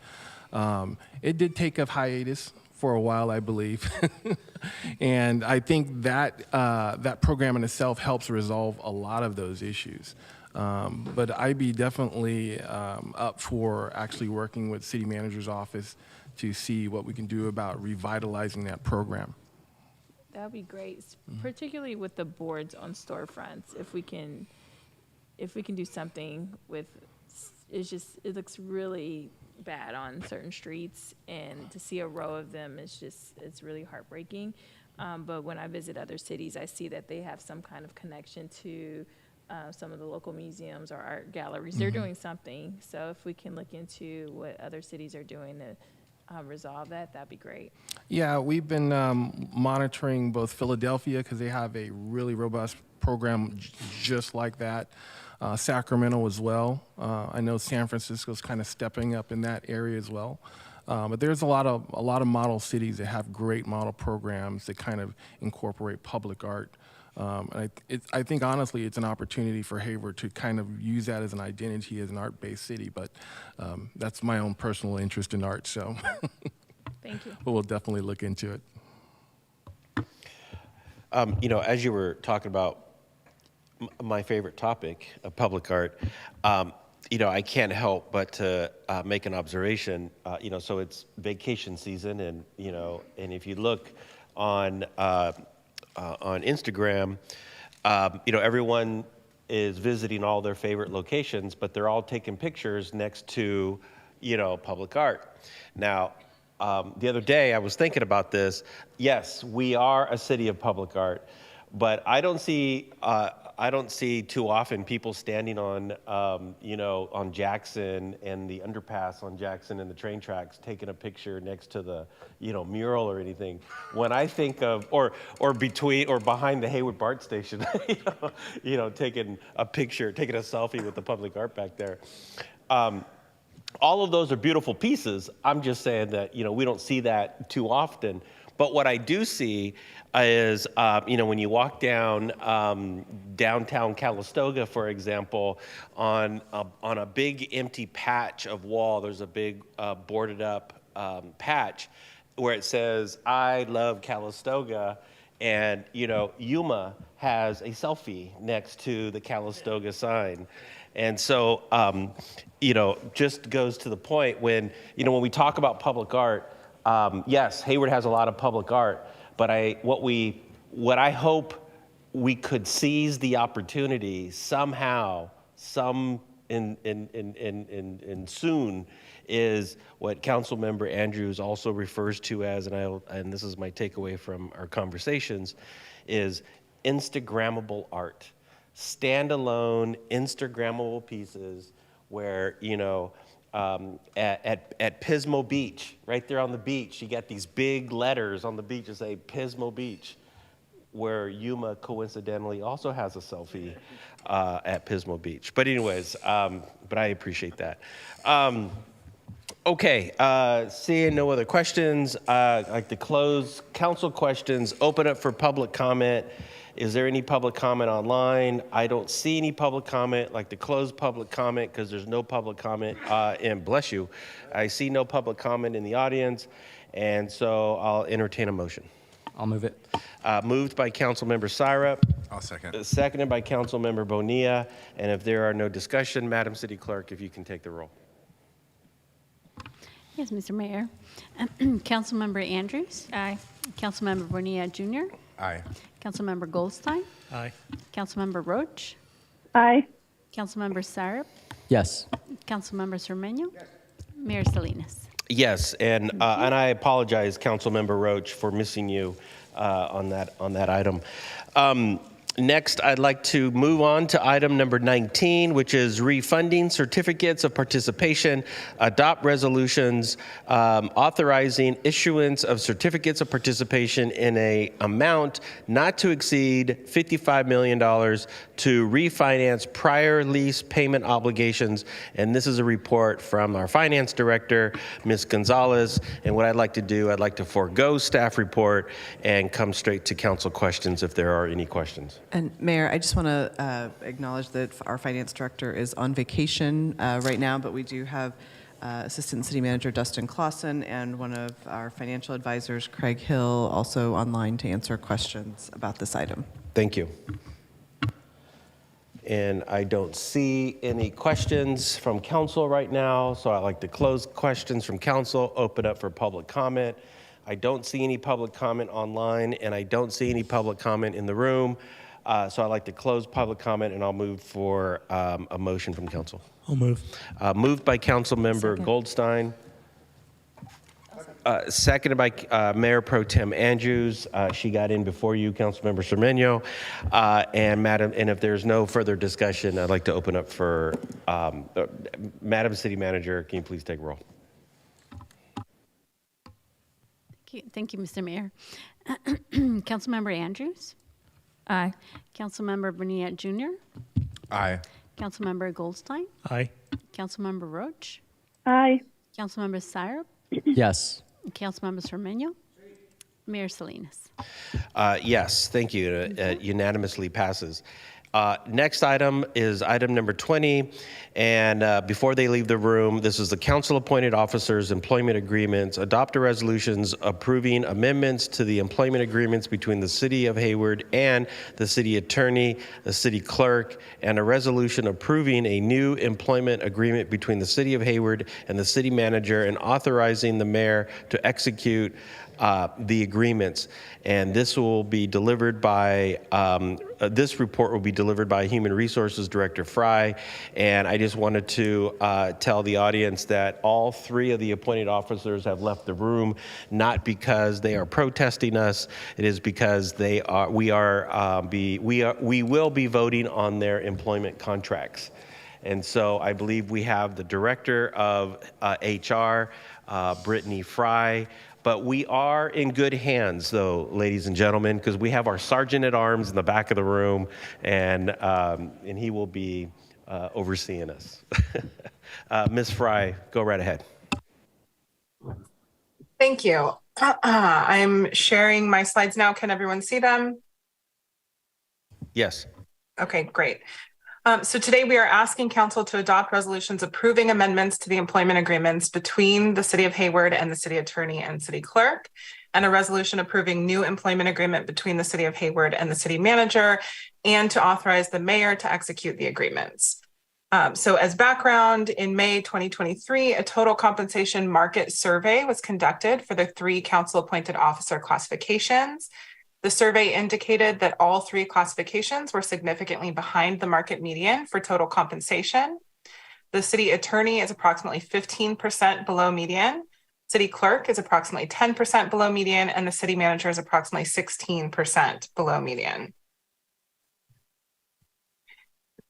It did take a hiatus for a while, I believe. And I think that that program in itself helps resolve a lot of those issues. But I'd be definitely up for actually working with City Manager's office to see what we can do about revitalizing that program. That would be great, particularly with the boards on storefronts. If we can do something with, it looks really bad on certain streets, and to see a row of them it's really heartbreaking. But when I visit other cities, I see that they have some kind of connection to some of the local museums or art galleries. They're doing something. So if we can look into what other cities are doing to resolve that, that'd be great. Yeah, we've been monitoring both Philadelphia because they have a really robust program just like that. Sacramento as well. I know San Francisco's kind of stepping up in that area as well. But there's a lot of model cities that have great model programs that kind of incorporate public art. And I think honestly it's an opportunity for Hayward to kind of use that as an identity as an art-based city, but that's my own personal interest in art, so. Thank you. But we'll definitely look into it. As you were talking about my favorite topic of public art, I can't help but to make an observation. So it's vacation season, and and if you look on Instagram, everyone is visiting all their favorite locations, but they're all taking pictures next to, public art. Now, the other day I was thinking about this. Yes, we are a city of public art, but I don't see I don't see too often people standing on, on Jackson and the underpass on Jackson and the train tracks taking a picture next to the, mural or anything. When I think of, or between or behind the Hayward BART station, taking a picture, taking a selfie with the public art back there. All of those are beautiful pieces. I'm just saying that, we don't see that too often. But what I do see is, when you walk down downtown Calistoga, for example, on a big empty patch of wall, there's a big boarded up patch where it says, "I love Calistoga," and, Yuma has a selfie next to the Calistoga sign. And so, just goes to the point when we talk about public art, yes, Hayward has a lot of public art, but what I hope we could seize the opportunity somehow, in soon, is what Councilmember Andrews also refers to as, and this is my takeaway from our conversations, is Instagrammable art. Standalone Instagrammable pieces where, at Pismo Beach, right there on the beach, you got these big letters on the beach that say Pismo Beach, where Yuma coincidentally also has a selfie at Pismo Beach. But anyways, but I appreciate that. Okay, seeing no other questions, I'd like to close council questions, open up for public comment. Is there any public comment online? I don't see any public comment. I'd like to close public comment because there's no public comment, and bless you, I see no public comment in the audience, and so I'll entertain a motion. I'll move it. Moved by Councilmember Syrup. I'll second. Seconded by Councilmember Bonilla, and if there are no discussion, Madam City Clerk, if you can take the roll. Yes, Mr. Mayor. Councilmember Andrews? Aye. Councilmember Bonilla Jr.? Aye. Councilmember Goldstein? Aye. Councilmember Roach? Aye. Councilmember Syrup? Yes. Councilmember Cermeño? Yes. Mayor Salinas? Yes, and I apologize, Councilmember Roach, for missing you on that item. Next, I'd like to move on to item number 19, which is refunding certificates of participation, adopt resolutions authorizing issuance of certificates of participation in a amount not to exceed $55 million to refinance prior lease payment obligations. And this is a report from our finance director, Ms. Gonzalez. And what I'd like to do, I'd like to forego staff report and come straight to council questions if there are any questions. And Mayor, I just want to acknowledge that our finance director is on vacation right now, but we do have Assistant City Manager Dustin Clausen and one of our financial advisors, Craig Hill, also online to answer questions about this item. Thank you. And I don't see any questions from council right now, so I'd like to close questions from council, open up for public comment. I don't see any public comment online, and I don't see any public comment in the room. So I'd like to close public comment, and I'll move for a motion from council. I'll move. Moved by Councilmember Goldstein. Seconded by Mayor Pro Tem Andrews. She got in before you, Councilmember Cermeño. And if there's no further discussion, I'd like to open up for Madam City Manager. Can you please take roll? Thank you, Mr. Mayor. Councilmember Andrews? Aye. Councilmember Bonilla Jr.? Aye. Councilmember Goldstein? Aye. Councilmember Roach? Aye. Councilmember Syrup? Yes. Councilmember Cermeño? Mayor Salinas? Yes, thank you. It unanimously passes. Next item is item number 20. And before they leave the room, this is the council-appointed officers' employment agreements. Adopt a resolutions approving amendments to the employment agreements between the City of Hayward and the City Attorney, the City Clerk, and a resolution approving a new employment agreement between the City of Hayward and the City Manager and authorizing the Mayor to execute the agreements. And this will be delivered by, this report will be delivered by Human Resources Director Fry. And I just wanted to tell the audience that all three of the appointed officers have left the room, not because they are protesting us. It is because we will be voting on their employment contracts. And so I believe we have the Director of HR, Brittany Fry, but we are in good hands, though, ladies and gentlemen, because we have our Sergeant at Arms in the back of the room, and he will be overseeing us. Ms. Fry, go right ahead. Thank you. I'm sharing my slides now. Can everyone see them? Yes. Okay, great. So today we are asking Council to adopt resolutions approving amendments to the employment agreements between the City of Hayward and the City Attorney and City Clerk, and a resolution approving new employment agreement between the City of Hayward and the City Manager, and to authorize the Mayor to execute the agreements. So as background, in May 2023, a total compensation market survey was conducted for the 3 council-appointed officer classifications. The survey indicated that all 3 classifications were significantly behind the market median for total compensation. The City Attorney is approximately 15% below median. City Clerk is approximately 10% below median, and the City Manager is approximately 16% below median.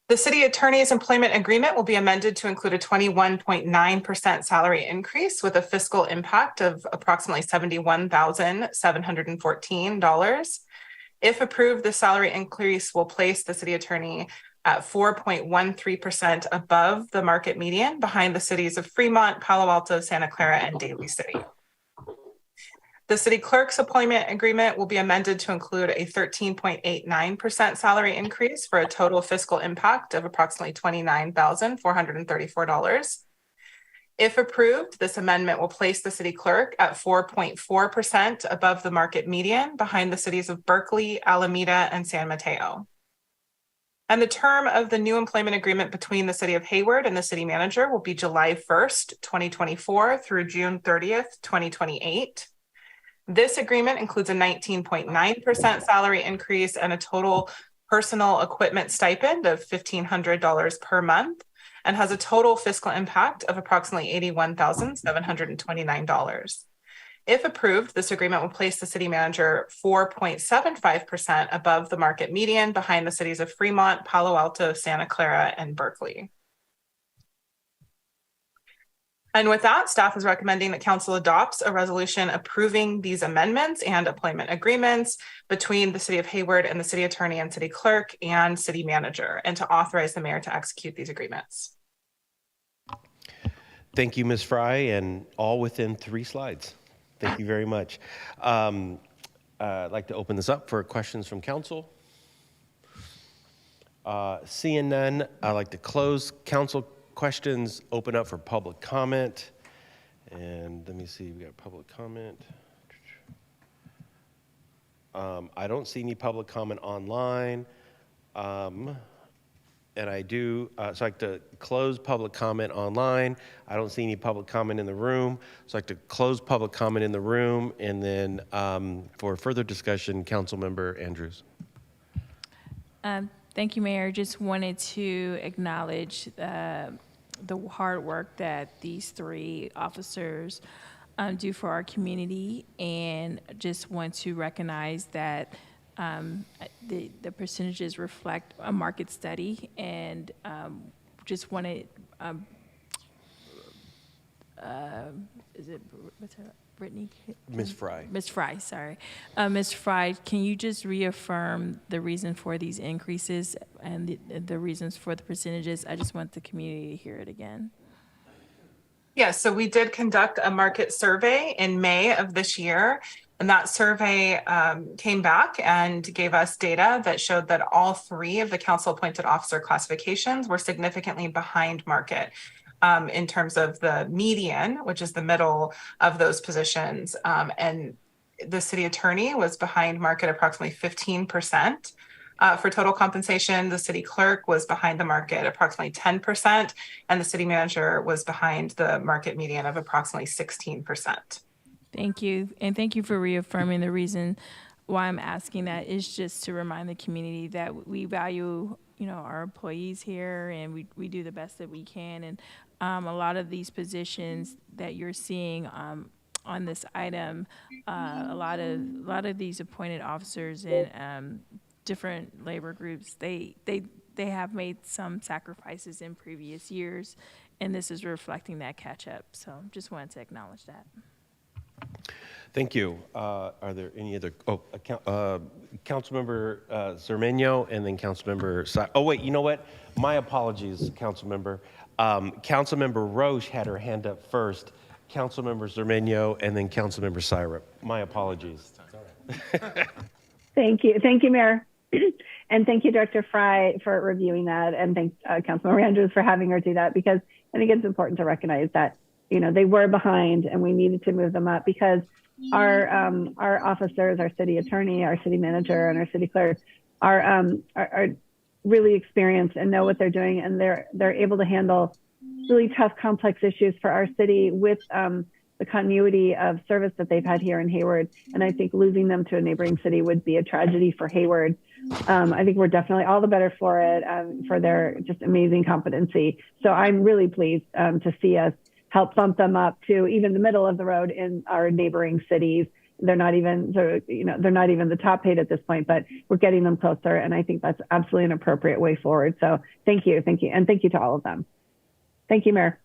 The City Attorney's employment agreement will be amended to include a 21.9% salary increase with a fiscal impact of approximately $71,714. If approved, the salary increase will place the City Attorney at 4.13% above the market median, behind the cities of Fremont, Palo Alto, Santa Clara, and Daly City. The City Clerk's employment agreement will be amended to include a 13.89% salary increase for a total fiscal impact of approximately $29,434. If approved, this amendment will place the City Clerk at 4.4% above the market median, behind the cities of Berkeley, Alameda, and San Mateo. And the term of the new employment agreement between the City of Hayward and the City Manager will be July 1st, 2024 through June 30th, 2028. This agreement includes a 19.9% salary increase and a total personal equipment stipend of $1,500 per month, and has a total fiscal impact of approximately $81,729. If approved, this agreement will place the City Manager 4.75% above the market median, behind the cities of Fremont, Palo Alto, Santa Clara, and Berkeley. And with that, staff is recommending that Council adopts a resolution approving these amendments and employment agreements between the City of Hayward and the City Attorney and City Clerk and City Manager, and to authorize the Mayor to execute these agreements. Thank you, Ms. Fry, and all within 3 slides. Thank you very much. I'd like to open this up for questions from Council. Seeing none, I'd like to close Council questions, open up for public comment. And let me see, we got public comment. I don't see any public comment online. And I do, so I'd like to close public comment online. I don't see any public comment in the room. So I'd like to close public comment in the room, and then for further discussion, Councilmember Andrews. Thank you, Mayor. Just wanted to acknowledge the hard work that these 3 officers do for our community, and just want to recognize that the percentages reflect a market study, and just wanted, is it, what's her, Brittany? Ms. Fry. Ms. Fry, sorry. Ms. Fry, can you just reaffirm the reason for these increases and the reasons for the percentages? I just want the community to hear it again. Yes, so we did conduct a market survey in May of this year, and that survey came back and gave us data that showed that all 3 of the council-appointed officer classifications were significantly behind market. In terms of the median, which is the middle of those positions. And the City Attorney was behind market approximately 15%. For total compensation, the City Clerk was behind the market approximately 10%, and the City Manager was behind the market median of approximately 16%. Thank you. And thank you for reaffirming. The reason why I'm asking that is just to remind the community that we value, our employees here, and we do the best that we can. And a lot of these positions that you're seeing on this item, a lot of these appointed officers in different labor groups, they have made some sacrifices in previous years, and this is reflecting that catch up. So just wanted to acknowledge that. Thank you. Are there any other? Councilmember Zermeño, and then Councilmember. Oh wait, you know what? My apologies, Councilmember. Councilmember Roche had her hand up first. Councilmember Zermeño, and then Councilmember Syrup. My apologies. Thank you, Mayor. And thank you, Director Fry, for reviewing that. And thanks, Councilmember Andrews, for having her do that, because I think it's important to recognize that, they were behind and we needed to move them up, because our officers, our city attorney, our city manager, and our city clerk are really experienced and know what they're doing. And they're able to handle really tough, complex issues for our city with the continuity of service that they've had here in Hayward. And I think losing them to a neighboring city would be a tragedy for Hayward. I think we're definitely all the better for it, for their just amazing competency. So I'm really pleased to see us help bump them up to even the middle of the road in our neighboring cities. They're not even, they're not even the top paid at this point, but we're getting them closer. And I think that's absolutely an appropriate way forward. So thank you. And thank you to all of them. Thank you, Mayor.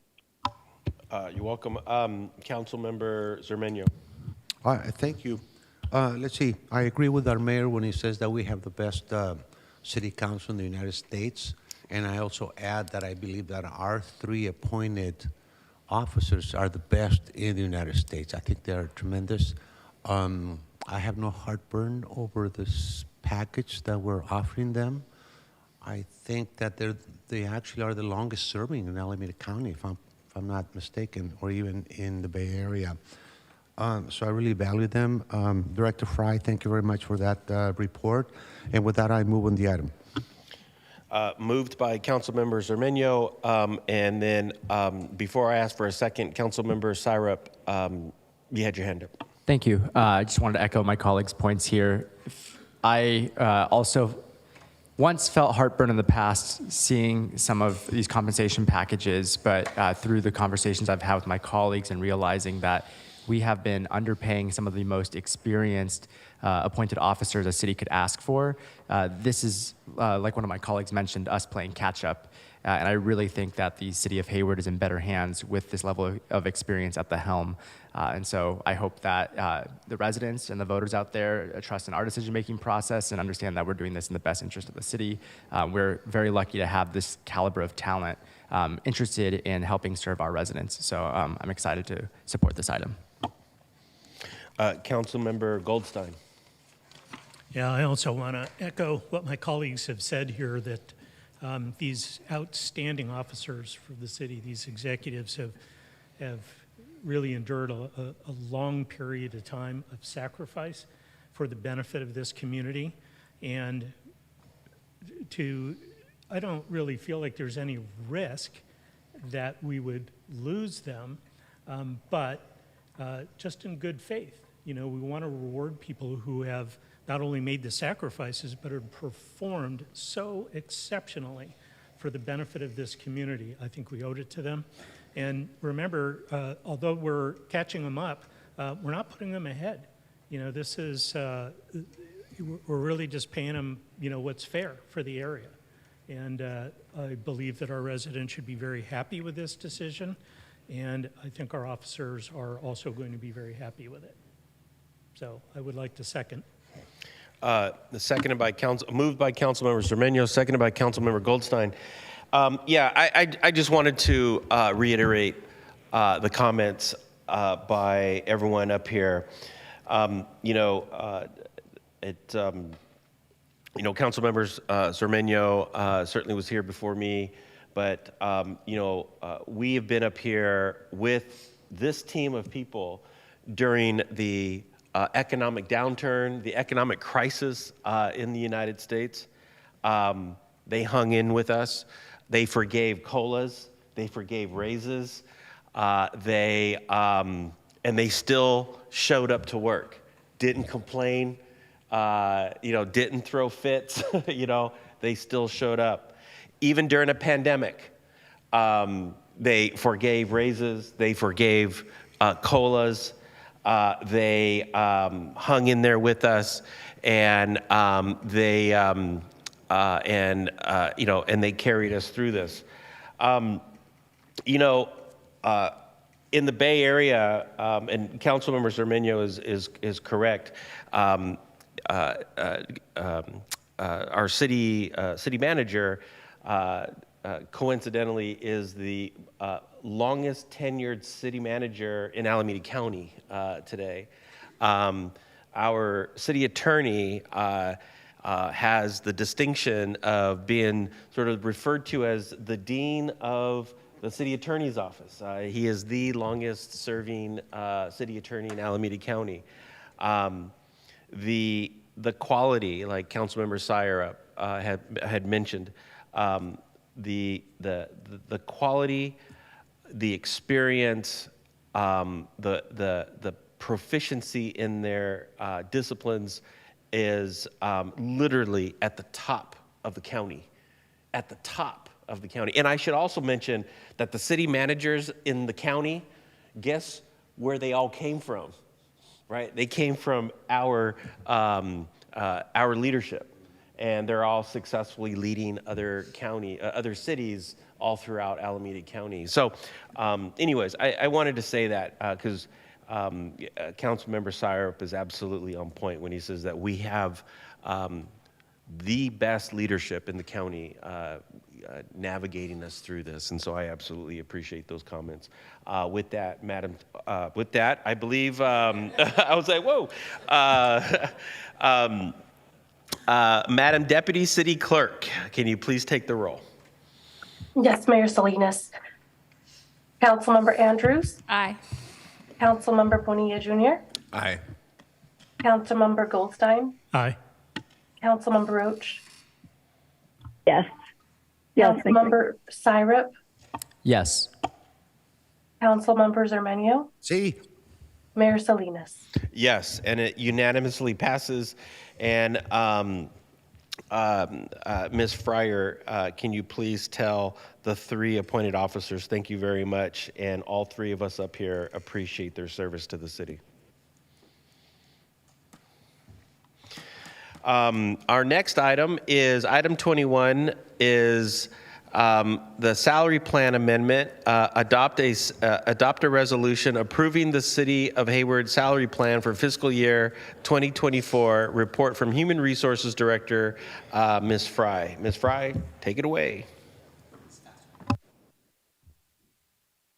You're welcome. Councilmember Zermeño. Thank you. Let's see. I agree with our mayor when he says that we have the best city council in the United States. And I also add that I believe that our 3 appointed officers are the best in the United States. I think they're tremendous. I have no heartburn over this package that we're offering them. I think that they actually are the longest serving in Alameda County, if I'm not mistaken, or even in the Bay Area. So I really value them. Director Fry, thank you very much for that report. And with that, I move on the item. Moved by Councilmember Zermeño, and then before I ask for a second, Councilmember Syrup, you had your hand up. Thank you. I just wanted to echo my colleagues' points here. I also once felt heartburn in the past seeing some of these compensation packages, but through the conversations I've had with my colleagues and realizing that we have been underpaying some of the most experienced appointed officers a city could ask for. This is, like one of my colleagues mentioned, us playing catch up. And I really think that the city of Hayward is in better hands with this level of experience at the helm. And so I hope that the residents and the voters out there trust in our decision-making process and understand that we're doing this in the best interest of the city. We're very lucky to have this caliber of talent interested in helping serve our residents. So I'm excited to support this item. Councilmember Goldstein. Yeah, I also want to echo what my colleagues have said here, that these outstanding officers for the city, these executives have really endured a long period of time of sacrifice for the benefit of this community. And I don't really feel like there's any risk that we would lose them, but just in good faith. We want to reward people who have not only made the sacrifices, but have performed so exceptionally for the benefit of this community. I think we owed it to them. And remember, although we're catching them up, we're not putting them ahead. This is, we're really just paying them, what's fair for the area. And I believe that our residents should be very happy with this decision. And I think our officers are also going to be very happy with it. So I would like to second. Moved by Councilmember Zermeño, seconded by Councilmember Goldstein. I just wanted to reiterate the comments by everyone up here. Councilmembers Zermeño certainly was here before me, but we have been up here with this team of people during the economic downturn, the economic crisis in the United States. They hung in with us. They forgave COLAs. They forgave raises. They and they still showed up to work, didn't complain, didn't throw fits, they still showed up. Even during a pandemic, they forgave raises, they forgave COLAs, they hung in there with us, and they carried us through this. In the Bay Area, and Councilmember Zermeño is correct. Our city manager, coincidentally, is the longest tenured city manager in Alameda County today. Our city attorney has the distinction of being sort of referred to as the dean of the city attorney's office. He is the longest serving city attorney in Alameda County. The quality, like Councilmember Syrup had mentioned, the quality, the experience, the proficiency in their disciplines is literally at the top of the county, at the top of the county. And I should also mention that the city managers in the county, guess where they all came from, right? They came from our leadership, and they're all successfully leading other cities all throughout Alameda County. So anyways, I wanted to say that because Councilmember Syrup is absolutely on point when he says that we have the best leadership in the county navigating us through this, and so I absolutely appreciate those comments. With that, Madam, I believe I was like, whoa. Madam Deputy City Clerk, can you please take the roll? Yes, Mayor Salinas. Councilmember Andrews. Aye. Councilmember Bonilla Jr. Aye. Councilmember Goldstein. Aye. Councilmember Roach. Yes. Yes. Councilmember Syrup. Yes. Councilmember Zermeño. See. Mayor Salinas. Yes, and it unanimously passes. And Ms. Fryer, can you please tell the 3 appointed officers, thank you very much, and all 3 of us up here appreciate their service to the city. Our next item is item 21 is the salary plan amendment. Adopt a resolution approving the City of Hayward salary plan for fiscal year 2024. Report from Human Resources Director, Ms. Fry. Ms. Fry, take it away.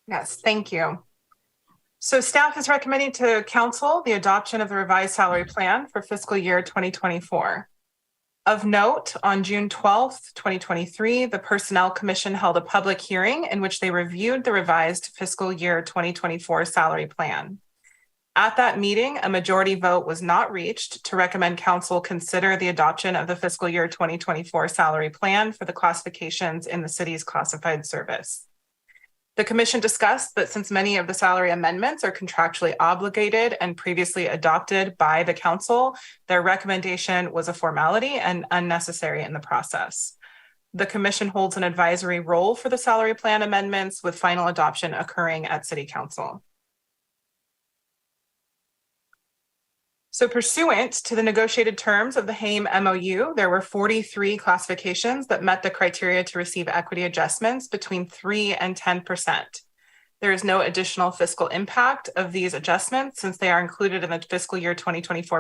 Yes, thank you. So staff is recommending to Council the adoption of the revised salary plan for fiscal year 2024. Of note, on June 12th, 2023, the Personnel Commission held a public hearing in which they reviewed the revised fiscal year 2024 salary plan. At that meeting, a majority vote was not reached to recommend Council consider the adoption of the fiscal year 2024 salary plan for the classifications in the city's classified service. The Commission discussed that since many of the salary amendments are contractually obligated and previously adopted by the Council, their recommendation was a formality and unnecessary in the process. The Commission holds an advisory role for the salary plan amendments, with final adoption occurring at City Council. So pursuant to the negotiated terms of the HAME MOU, there were 43 classifications that met the criteria to receive equity adjustments between 3 and 10%. There is no additional fiscal impact of these adjustments since they are included in the fiscal year 2024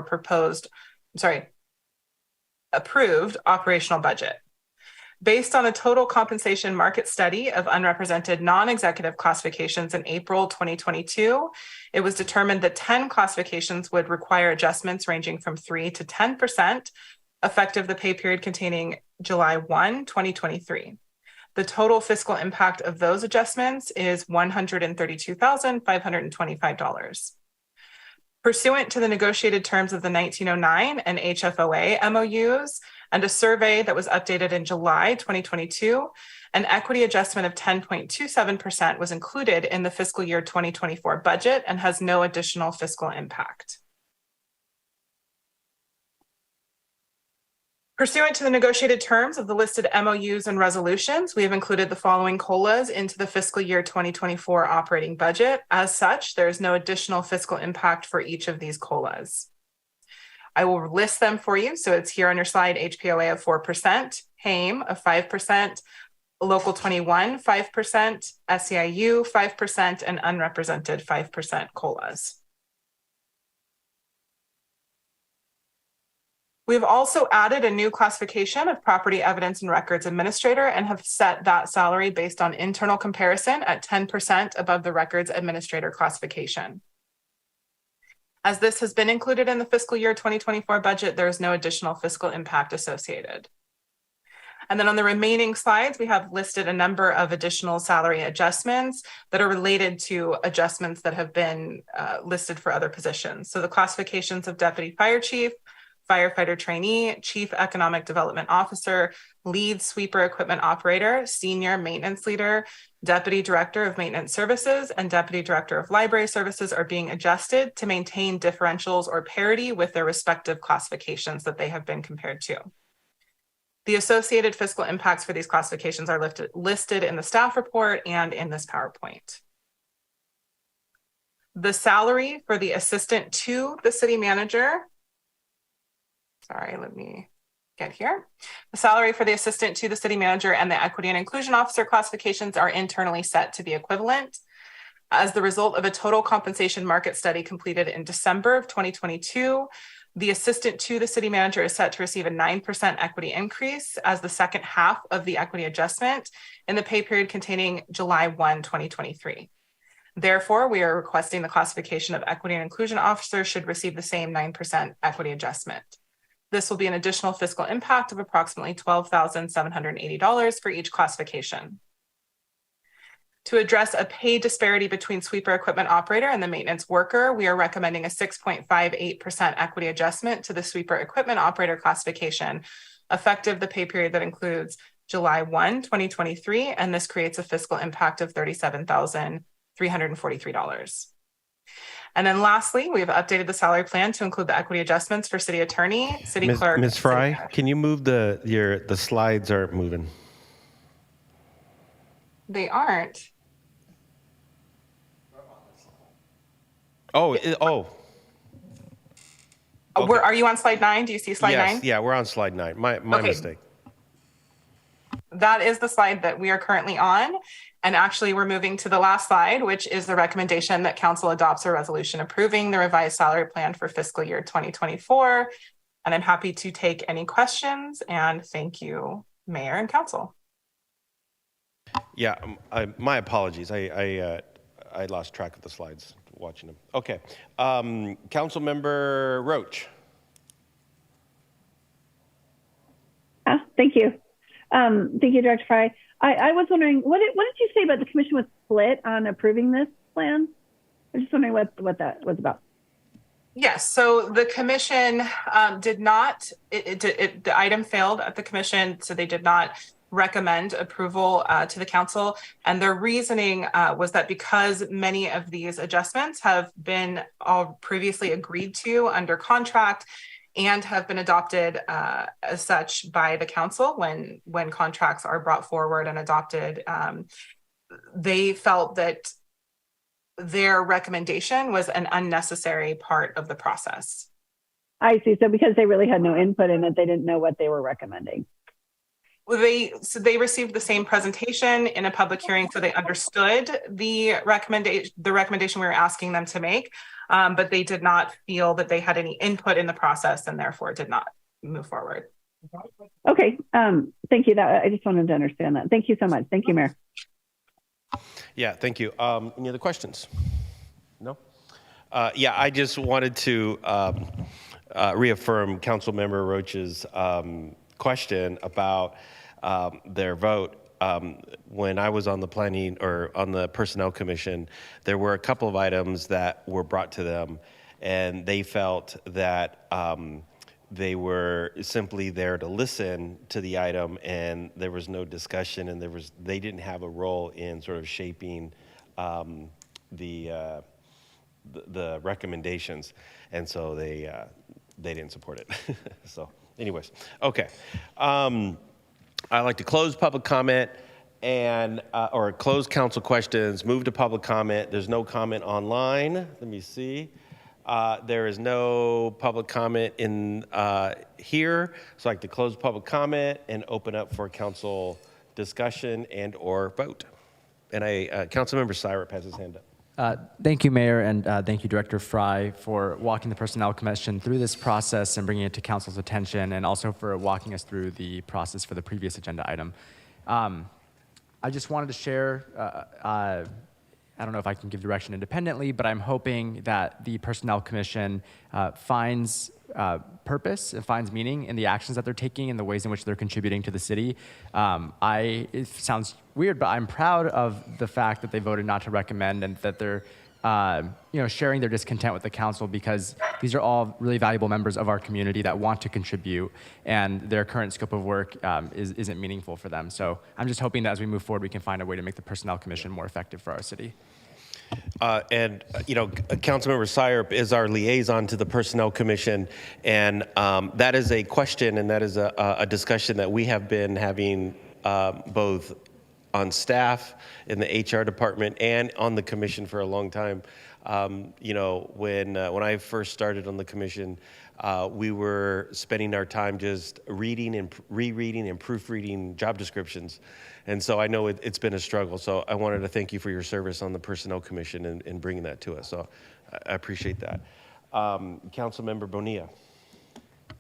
approved operational budget. Based on a total compensation market study of unrepresented non-executive classifications in April 2022, it was determined that 10 classifications would require adjustments ranging from 3 to 10%, effective the pay period containing July 1, 2023. The total fiscal impact of those adjustments is $132,525. Pursuant to the negotiated terms of the 1909 and HFOA MOUs, and a survey that was updated in July 2022. An equity adjustment of 10.27% was included in the fiscal year 2024 budget and has no additional fiscal impact. Pursuant to the negotiated terms of the listed MOUs and resolutions, we have included the following COLAs into the fiscal year 2024 operating budget. As such, there is no additional fiscal impact for each of these COLAs. I will list them for you. So it's here on your slide: HPOA of 4%, HAME of 5%, Local 21, 5%, SEIU, 5%, and unrepresented 5% COLAs. We've also added a new classification of property evidence and records administrator and have set that salary based on internal comparison at 10% above the records administrator classification. As this has been included in the fiscal year 2024 budget, there is no additional fiscal impact associated. And then on the remaining slides, we have listed a number of additional salary adjustments that are related to adjustments that have been listed for other positions. So the classifications of deputy fire chief, firefighter trainee, chief economic development officer, lead sweeper equipment operator, senior maintenance leader, deputy director of maintenance services, and deputy director of library services are being adjusted to maintain differentials or parity with their respective classifications that they have been compared to. The associated fiscal impacts for these classifications are listed in the staff report and in this PowerPoint. The salary for the assistant to the city manager, sorry, let me get here. The salary for the assistant to the city manager and the equity and inclusion officer classifications are internally set to be equivalent. As the result of a total compensation market study completed in December of 2022, the assistant to the city manager is set to receive a 9% equity increase as the second half of the equity adjustment in the pay period containing July 1, 2023. Therefore, we are requesting the classification of equity and inclusion officer should receive the same 9% equity adjustment. This will be an additional fiscal impact of approximately $12,780 for each classification. To address a pay disparity between sweeper equipment operator and the maintenance worker, we are recommending a 6.58% equity adjustment to the sweeper equipment operator classification, effective the pay period that includes July 1, 2023, and this creates a fiscal impact of $37,343. And then lastly, we have updated the salary plan to include the equity adjustments for city attorney, city clerk. Ms. Fry, can you move the slides aren't moving? They aren't. Okay. Are you on slide 9? Do you see slide 9? Yeah, we're on slide 9. My mistake. That is the slide that we are currently on. And actually, we're moving to the last slide, which is the recommendation that council adopts a resolution approving the revised salary plan for fiscal year 2024. And I'm happy to take any questions. And thank you, Mayor and Council. Yeah, my apologies. I lost track of the slides watching them. Okay. Councilmember Roach. Thank you. Thank you, Director Fry. I was wondering, what did you say about the commission was split on approving this plan? I'm just wondering what that was about. Yes, so the commission did not, the item failed at the commission, so they did not recommend approval to the council. And their reasoning was that because many of these adjustments have been all previously agreed to under contract and have been adopted as such by the council when contracts are brought forward and adopted, they felt that their recommendation was an unnecessary part of the process. I see. So because they really had no input in it, they didn't know what they were recommending. Well, they received the same presentation in a public hearing, so they understood the recommendation we were asking them to make, but they did not feel that they had any input in the process and therefore did not move forward. Okay, thank you. I just wanted to understand that. Thank you so much. Thank you, Mayor. Yeah, thank you. Any other questions? No? Yeah, I just wanted to reaffirm Councilmember Roach's question about their vote. When I was on the planning or on the personnel commission, there were a couple of items that were brought to them, and they felt that they were simply there to listen to the item, and there was no discussion, and they didn't have a role in sort of shaping the recommendations, and so they didn't support it. So, anyways, okay. I'd like to close public comment and or close council questions. Move to public comment. There's no comment online. Let me see. There is no public comment in here, so I'd like to close public comment and open up for council discussion and or vote. And Councilmember Syrup has his hand up. Thank you, Mayor, and thank you, Director Fry, for walking the Personnel Commission through this process and bringing it to Council's attention, and also for walking us through the process for the previous agenda item. I just wanted to share, I don't know if I can give direction independently, but I'm hoping that the Personnel Commission finds purpose and finds meaning in the actions that they're taking and the ways in which they're contributing to the city. It sounds weird, but I'm proud of the fact that they voted not to recommend and that they're sharing their discontent with the council, because these are all really valuable members of our community that want to contribute, and their current scope of work isn't meaningful for them. So I'm just hoping that as we move forward, we can find a way to make the Personnel Commission more effective for our city. Councilmember Syrup is our liaison to the Personnel Commission, and that is a question and that is a discussion that we have been having both on staff in the HR department and on the commission for a long time. When I first started on the commission, we were spending our time just reading and rereading and proofreading job descriptions. And so I know it's been a struggle. So I wanted to thank you for your service on the Personnel Commission and bringing that to us. So I appreciate that. Councilmember Bonilla.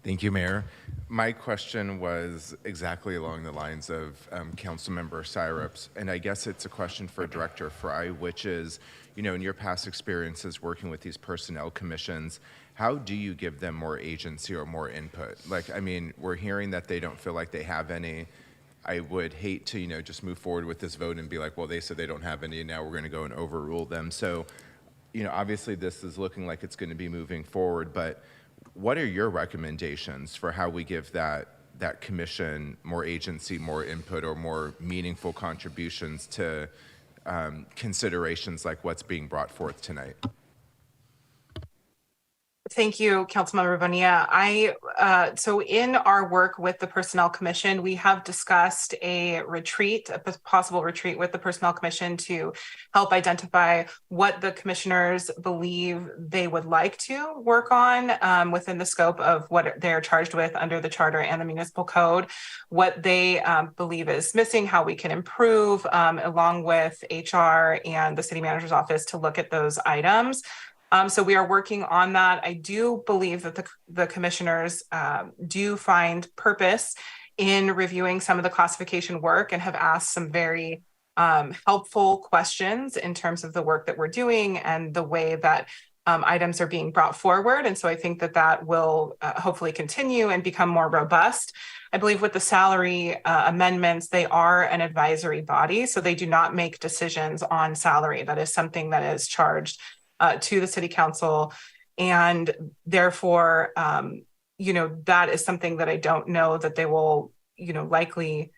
Thank you, Mayor. My question was exactly along the lines of Councilmember Syrup's, and I guess it's a question for Director Fry, which is, in your past experiences working with these personnel commissions, how do you give them more agency or more input? We're hearing that they don't feel like they have any. I would hate to, just move forward with this vote and be like, well, they said they don't have any, and now we're going to go and overrule them. So, obviously this is looking like it's going to be moving forward, but what are your recommendations for how we give that commission more agency, more input, or more meaningful contributions to considerations like what's being brought forth tonight? Thank you, Councilmember Bonilla. So in our work with the Personnel Commission, we have discussed a possible retreat with the Personnel Commission to help identify what the commissioners believe they would like to work on within the scope of what they're charged with under the Charter and the Municipal Code, what they believe is missing, how we can improve, along with HR and the City Manager's Office to look at those items. So we are working on that. I do believe that the commissioners do find purpose in reviewing some of the classification work and have asked some very helpful questions in terms of the work that we're doing and the way that items are being brought forward. And so I think that will hopefully continue and become more robust. I believe with the salary amendments, they are an advisory body, so they do not make decisions on salary. That is something that is charged to the City Council, and therefore, that is something that I don't know that they will, likely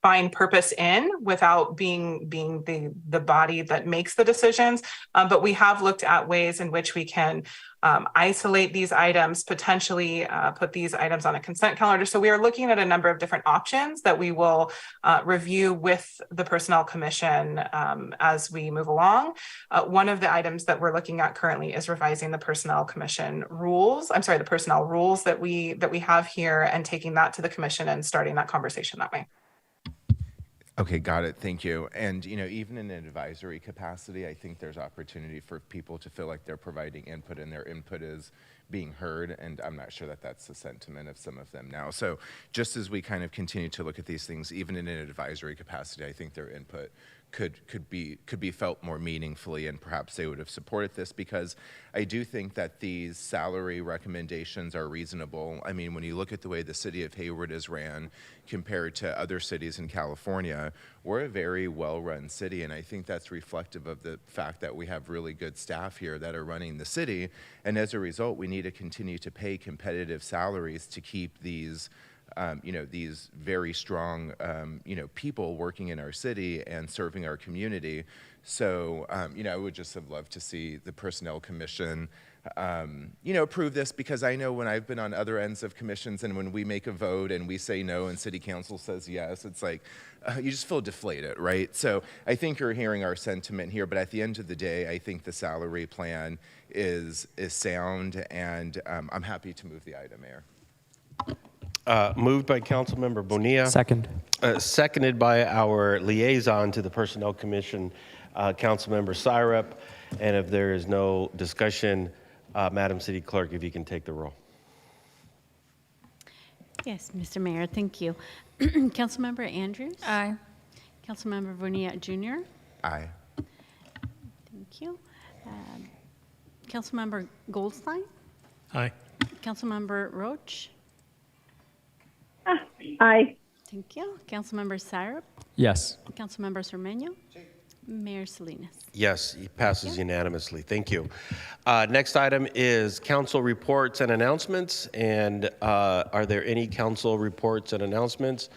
find purpose in without being the body that makes the decisions. But we have looked at ways in which we can isolate these items, potentially put these items on a consent calendar. So we are looking at a number of different options that we will review with the Personnel Commission as we move along. One of the items that we're looking at currently is revising the Personnel Commission rules. The personnel rules that we have here, and taking that to the Commission and starting that conversation that way. Okay, got it. Thank you. And, even in an advisory capacity, I think there's opportunity for people to feel like they're providing input and their input is being heard. And I'm not sure that that's the sentiment of some of them now. So just as we kind of continue to look at these things, even in an advisory capacity, I think their input could be felt more meaningfully, and perhaps they would have supported this, because I do think that these salary recommendations are reasonable. When you look at the way the city of Hayward is ran compared to other cities in California, we're a very well-run city, and I think that's reflective of the fact that we have really good staff here that are running the city, and as a result, we need to continue to pay competitive salaries to keep these these very strong, people working in our city and serving our community. So, I would just have loved to see the Personnel Commission, approve this, because I know when I've been on other ends of commissions and when we make a vote and we say no and City Council says yes, it's like, you just feel deflated, right? So I think you're hearing our sentiment here, but at the end of the day, I think the salary plan is sound, and I'm happy to move the item, Mayor. Moved by Councilmember Bonilla. Second. Seconded by our liaison to the Personnel Commission, Councilmember Syrup. And if there is no discussion, Madam City Clerk, if you can take the roll. Yes, Mr. Mayor, thank you. Councilmember Andrews? Aye. Councilmember Bonilla Jr.? Aye. Thank you. Councilmember Goldstein? Aye. Councilmember Roach? Aye. Thank you. Councilmember Syrup? Yes. Councilmember Cermeño? Mayor Salinas? Yes, it passes unanimously. Thank you. Next item is council reports and announcements. And are there any council reports and announcements?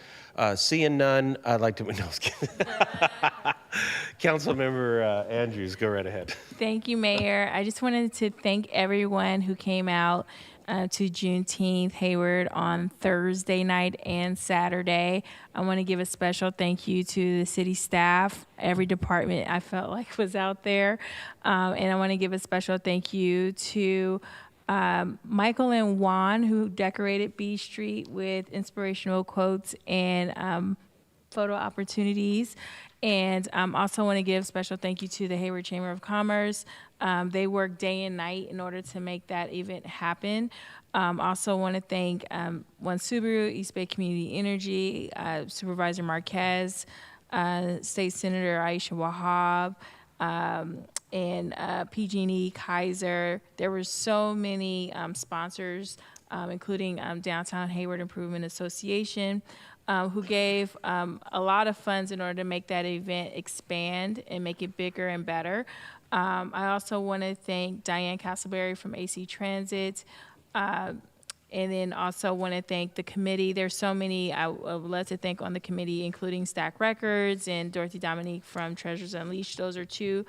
Seeing none, I'd like to, no, Councilmember Andrews, go right ahead. Thank you, Mayor. I just wanted to thank everyone who came out to Juneteenth Hayward on Thursday night and Saturday. I want to give a special thank you to the city staff, every department I felt like was out there. And I want to give a special thank you to Michael and Juan, who decorated B Street with inspirational quotes and photo opportunities. And also want to give special thank you to the Hayward Chamber of Commerce. They work day and night in order to make that event happen. Also want to thank One Subaru, East Bay Community Energy, Supervisor Marquez, State Senator Aisha Wahab, and PG&E, Kaiser. There were so many sponsors, including Downtown Hayward Improvement Association, who gave a lot of funds in order to make that event expand and make it bigger and better. I also want to thank Diane Castleberry from AC Transit, and then also want to thank the committee. There's so many I would love to thank on the committee, including Stack Records and Dorothy Dominique from Treasures Unleashed. Those are two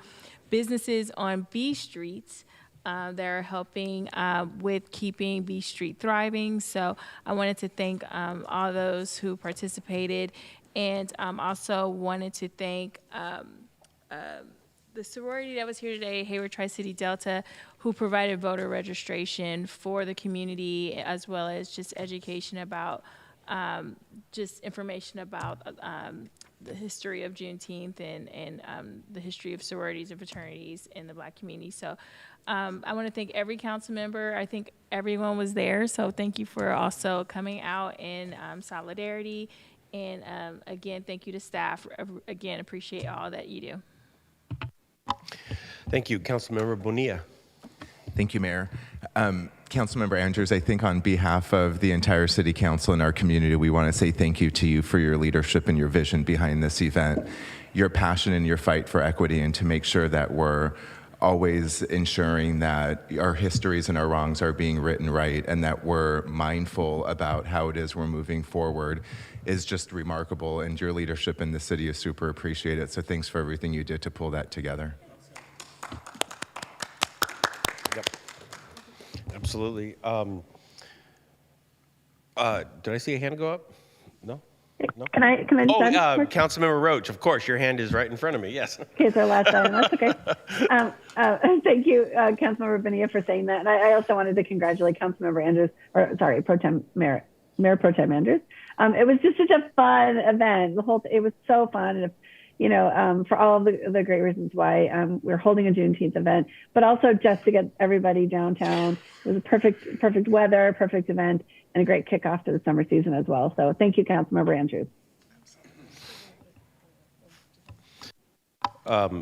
businesses on B Streets that are helping with keeping B Street thriving. So I wanted to thank all those who participated, and also wanted to thank the sorority that was here today, Hayward Tri-City Delta, who provided voter registration for the community, as well as just education about, just information about the history of Juneteenth and the history of sororities and fraternities in the Black community. So I want to thank every council member. I think everyone was there, so thank you for also coming out in solidarity. And again, thank you to staff. Again, appreciate all that you do. Thank you. Councilmember Bonilla. Thank you, Mayor. Councilmember Andrews, I think on behalf of the entire City Council and our community, we want to say thank you to you for your leadership and your vision behind this event, your passion and your fight for equity, and to make sure that we're always ensuring that our histories and our wrongs are being written right, and that we're mindful about how it is we're moving forward is just remarkable, and your leadership in the city is super appreciated. So thanks for everything you did to pull that together. Yep. Absolutely. Did I see a hand go up? No? No? Can I just add Councilmember Roach, of course, your hand is right in front of me, yes. Okay, it's our last item. That's okay. Thank you, Councilmember Bonilla, for saying that. And I also wanted to congratulate Councilmember Andrews, Mayor Pro Tem Andrews. It was just such a fun event. It was so fun. And, you know, for all of the great reasons why we're holding a Juneteenth event, but also just to get everybody downtown. It was a perfect weather, perfect event, and a great kickoff to the summer season as well. So thank you, Councilmember Andrews.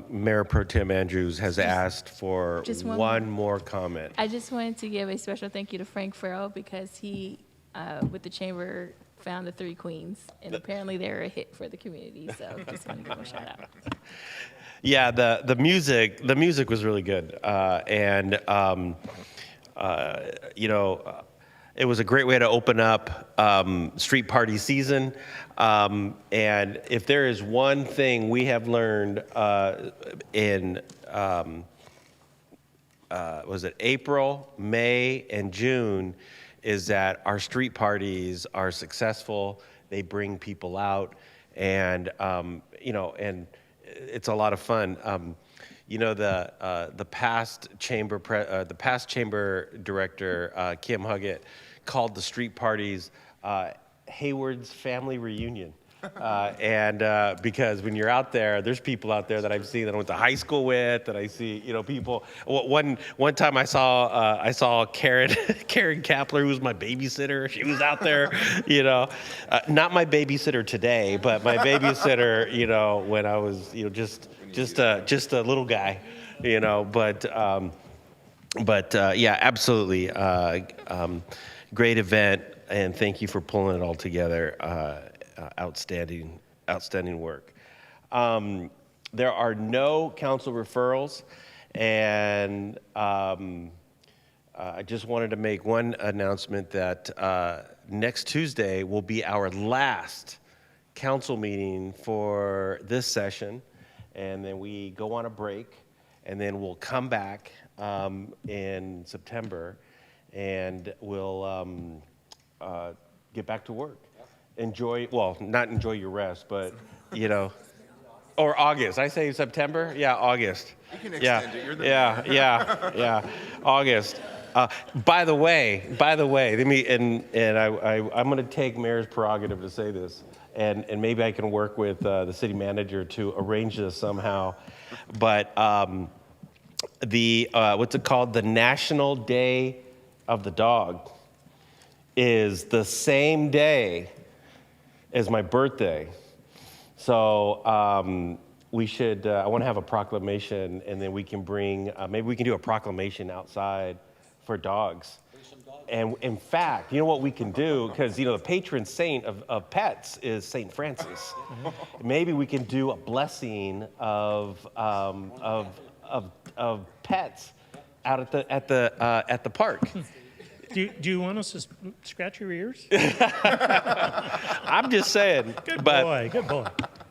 Mayor Pro Tem Andrews has asked for Just one more comment. I just wanted to give a special thank you to Frank Farrell, because he, with the chamber found the Three Queens, and apparently they're a hit for the community. So just want to give them a shout out. Yeah, the music was really good, it was a great way to open up street party season. And if there is one thing we have learned in was it April, May, and June, is that our street parties are successful. They bring people out, and and it's a lot of fun. The past chamber director Kim Huggett called the street parties Hayward's family reunion. Because when you're out there, there's people out there that I've seen that I went to high school with, that I see, people. One time I saw Karen Kapler, who was my babysitter. She was out there, not my babysitter today, but my babysitter, when I was, just a little guy, yeah, absolutely, great event, and thank you for pulling it all together. Outstanding work. There are no council referrals, and I just wanted to make one announcement that next Tuesday will be our last council meeting for this session, and then we go on a break, and then we'll come back in September, and we'll get back to work. Not enjoy your rest, but, or August. I say September? Yeah, August. You can extend it. You're the yeah, August. By the way, let me, I'm going to take Mayor's prerogative to say this, and maybe I can work with the city manager to arrange this somehow. But what's it called? The National Day of the Dog is the same day as my birthday. So we should, I want to have a proclamation, and then we can bring, maybe we can do a proclamation outside for dogs. And in fact, you know what we can do? Because, the patron saint of pets is St. Francis. Maybe we can do a blessing of pets out at the park. Do you want us to scratch your ears? I'm just saying. Good boy.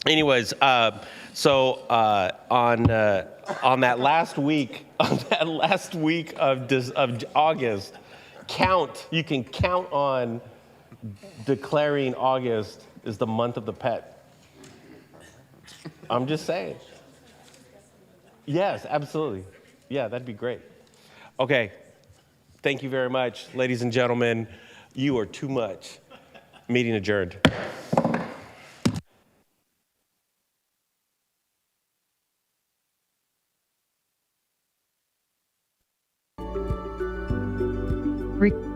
Anyways, so on that last week of August, you can count on declaring August is the month of the pet. I'm just saying. Yes, absolutely. Yeah, that'd be great. Okay. Thank you very much, ladies and gentlemen. You are too much. Meeting adjourned. Re-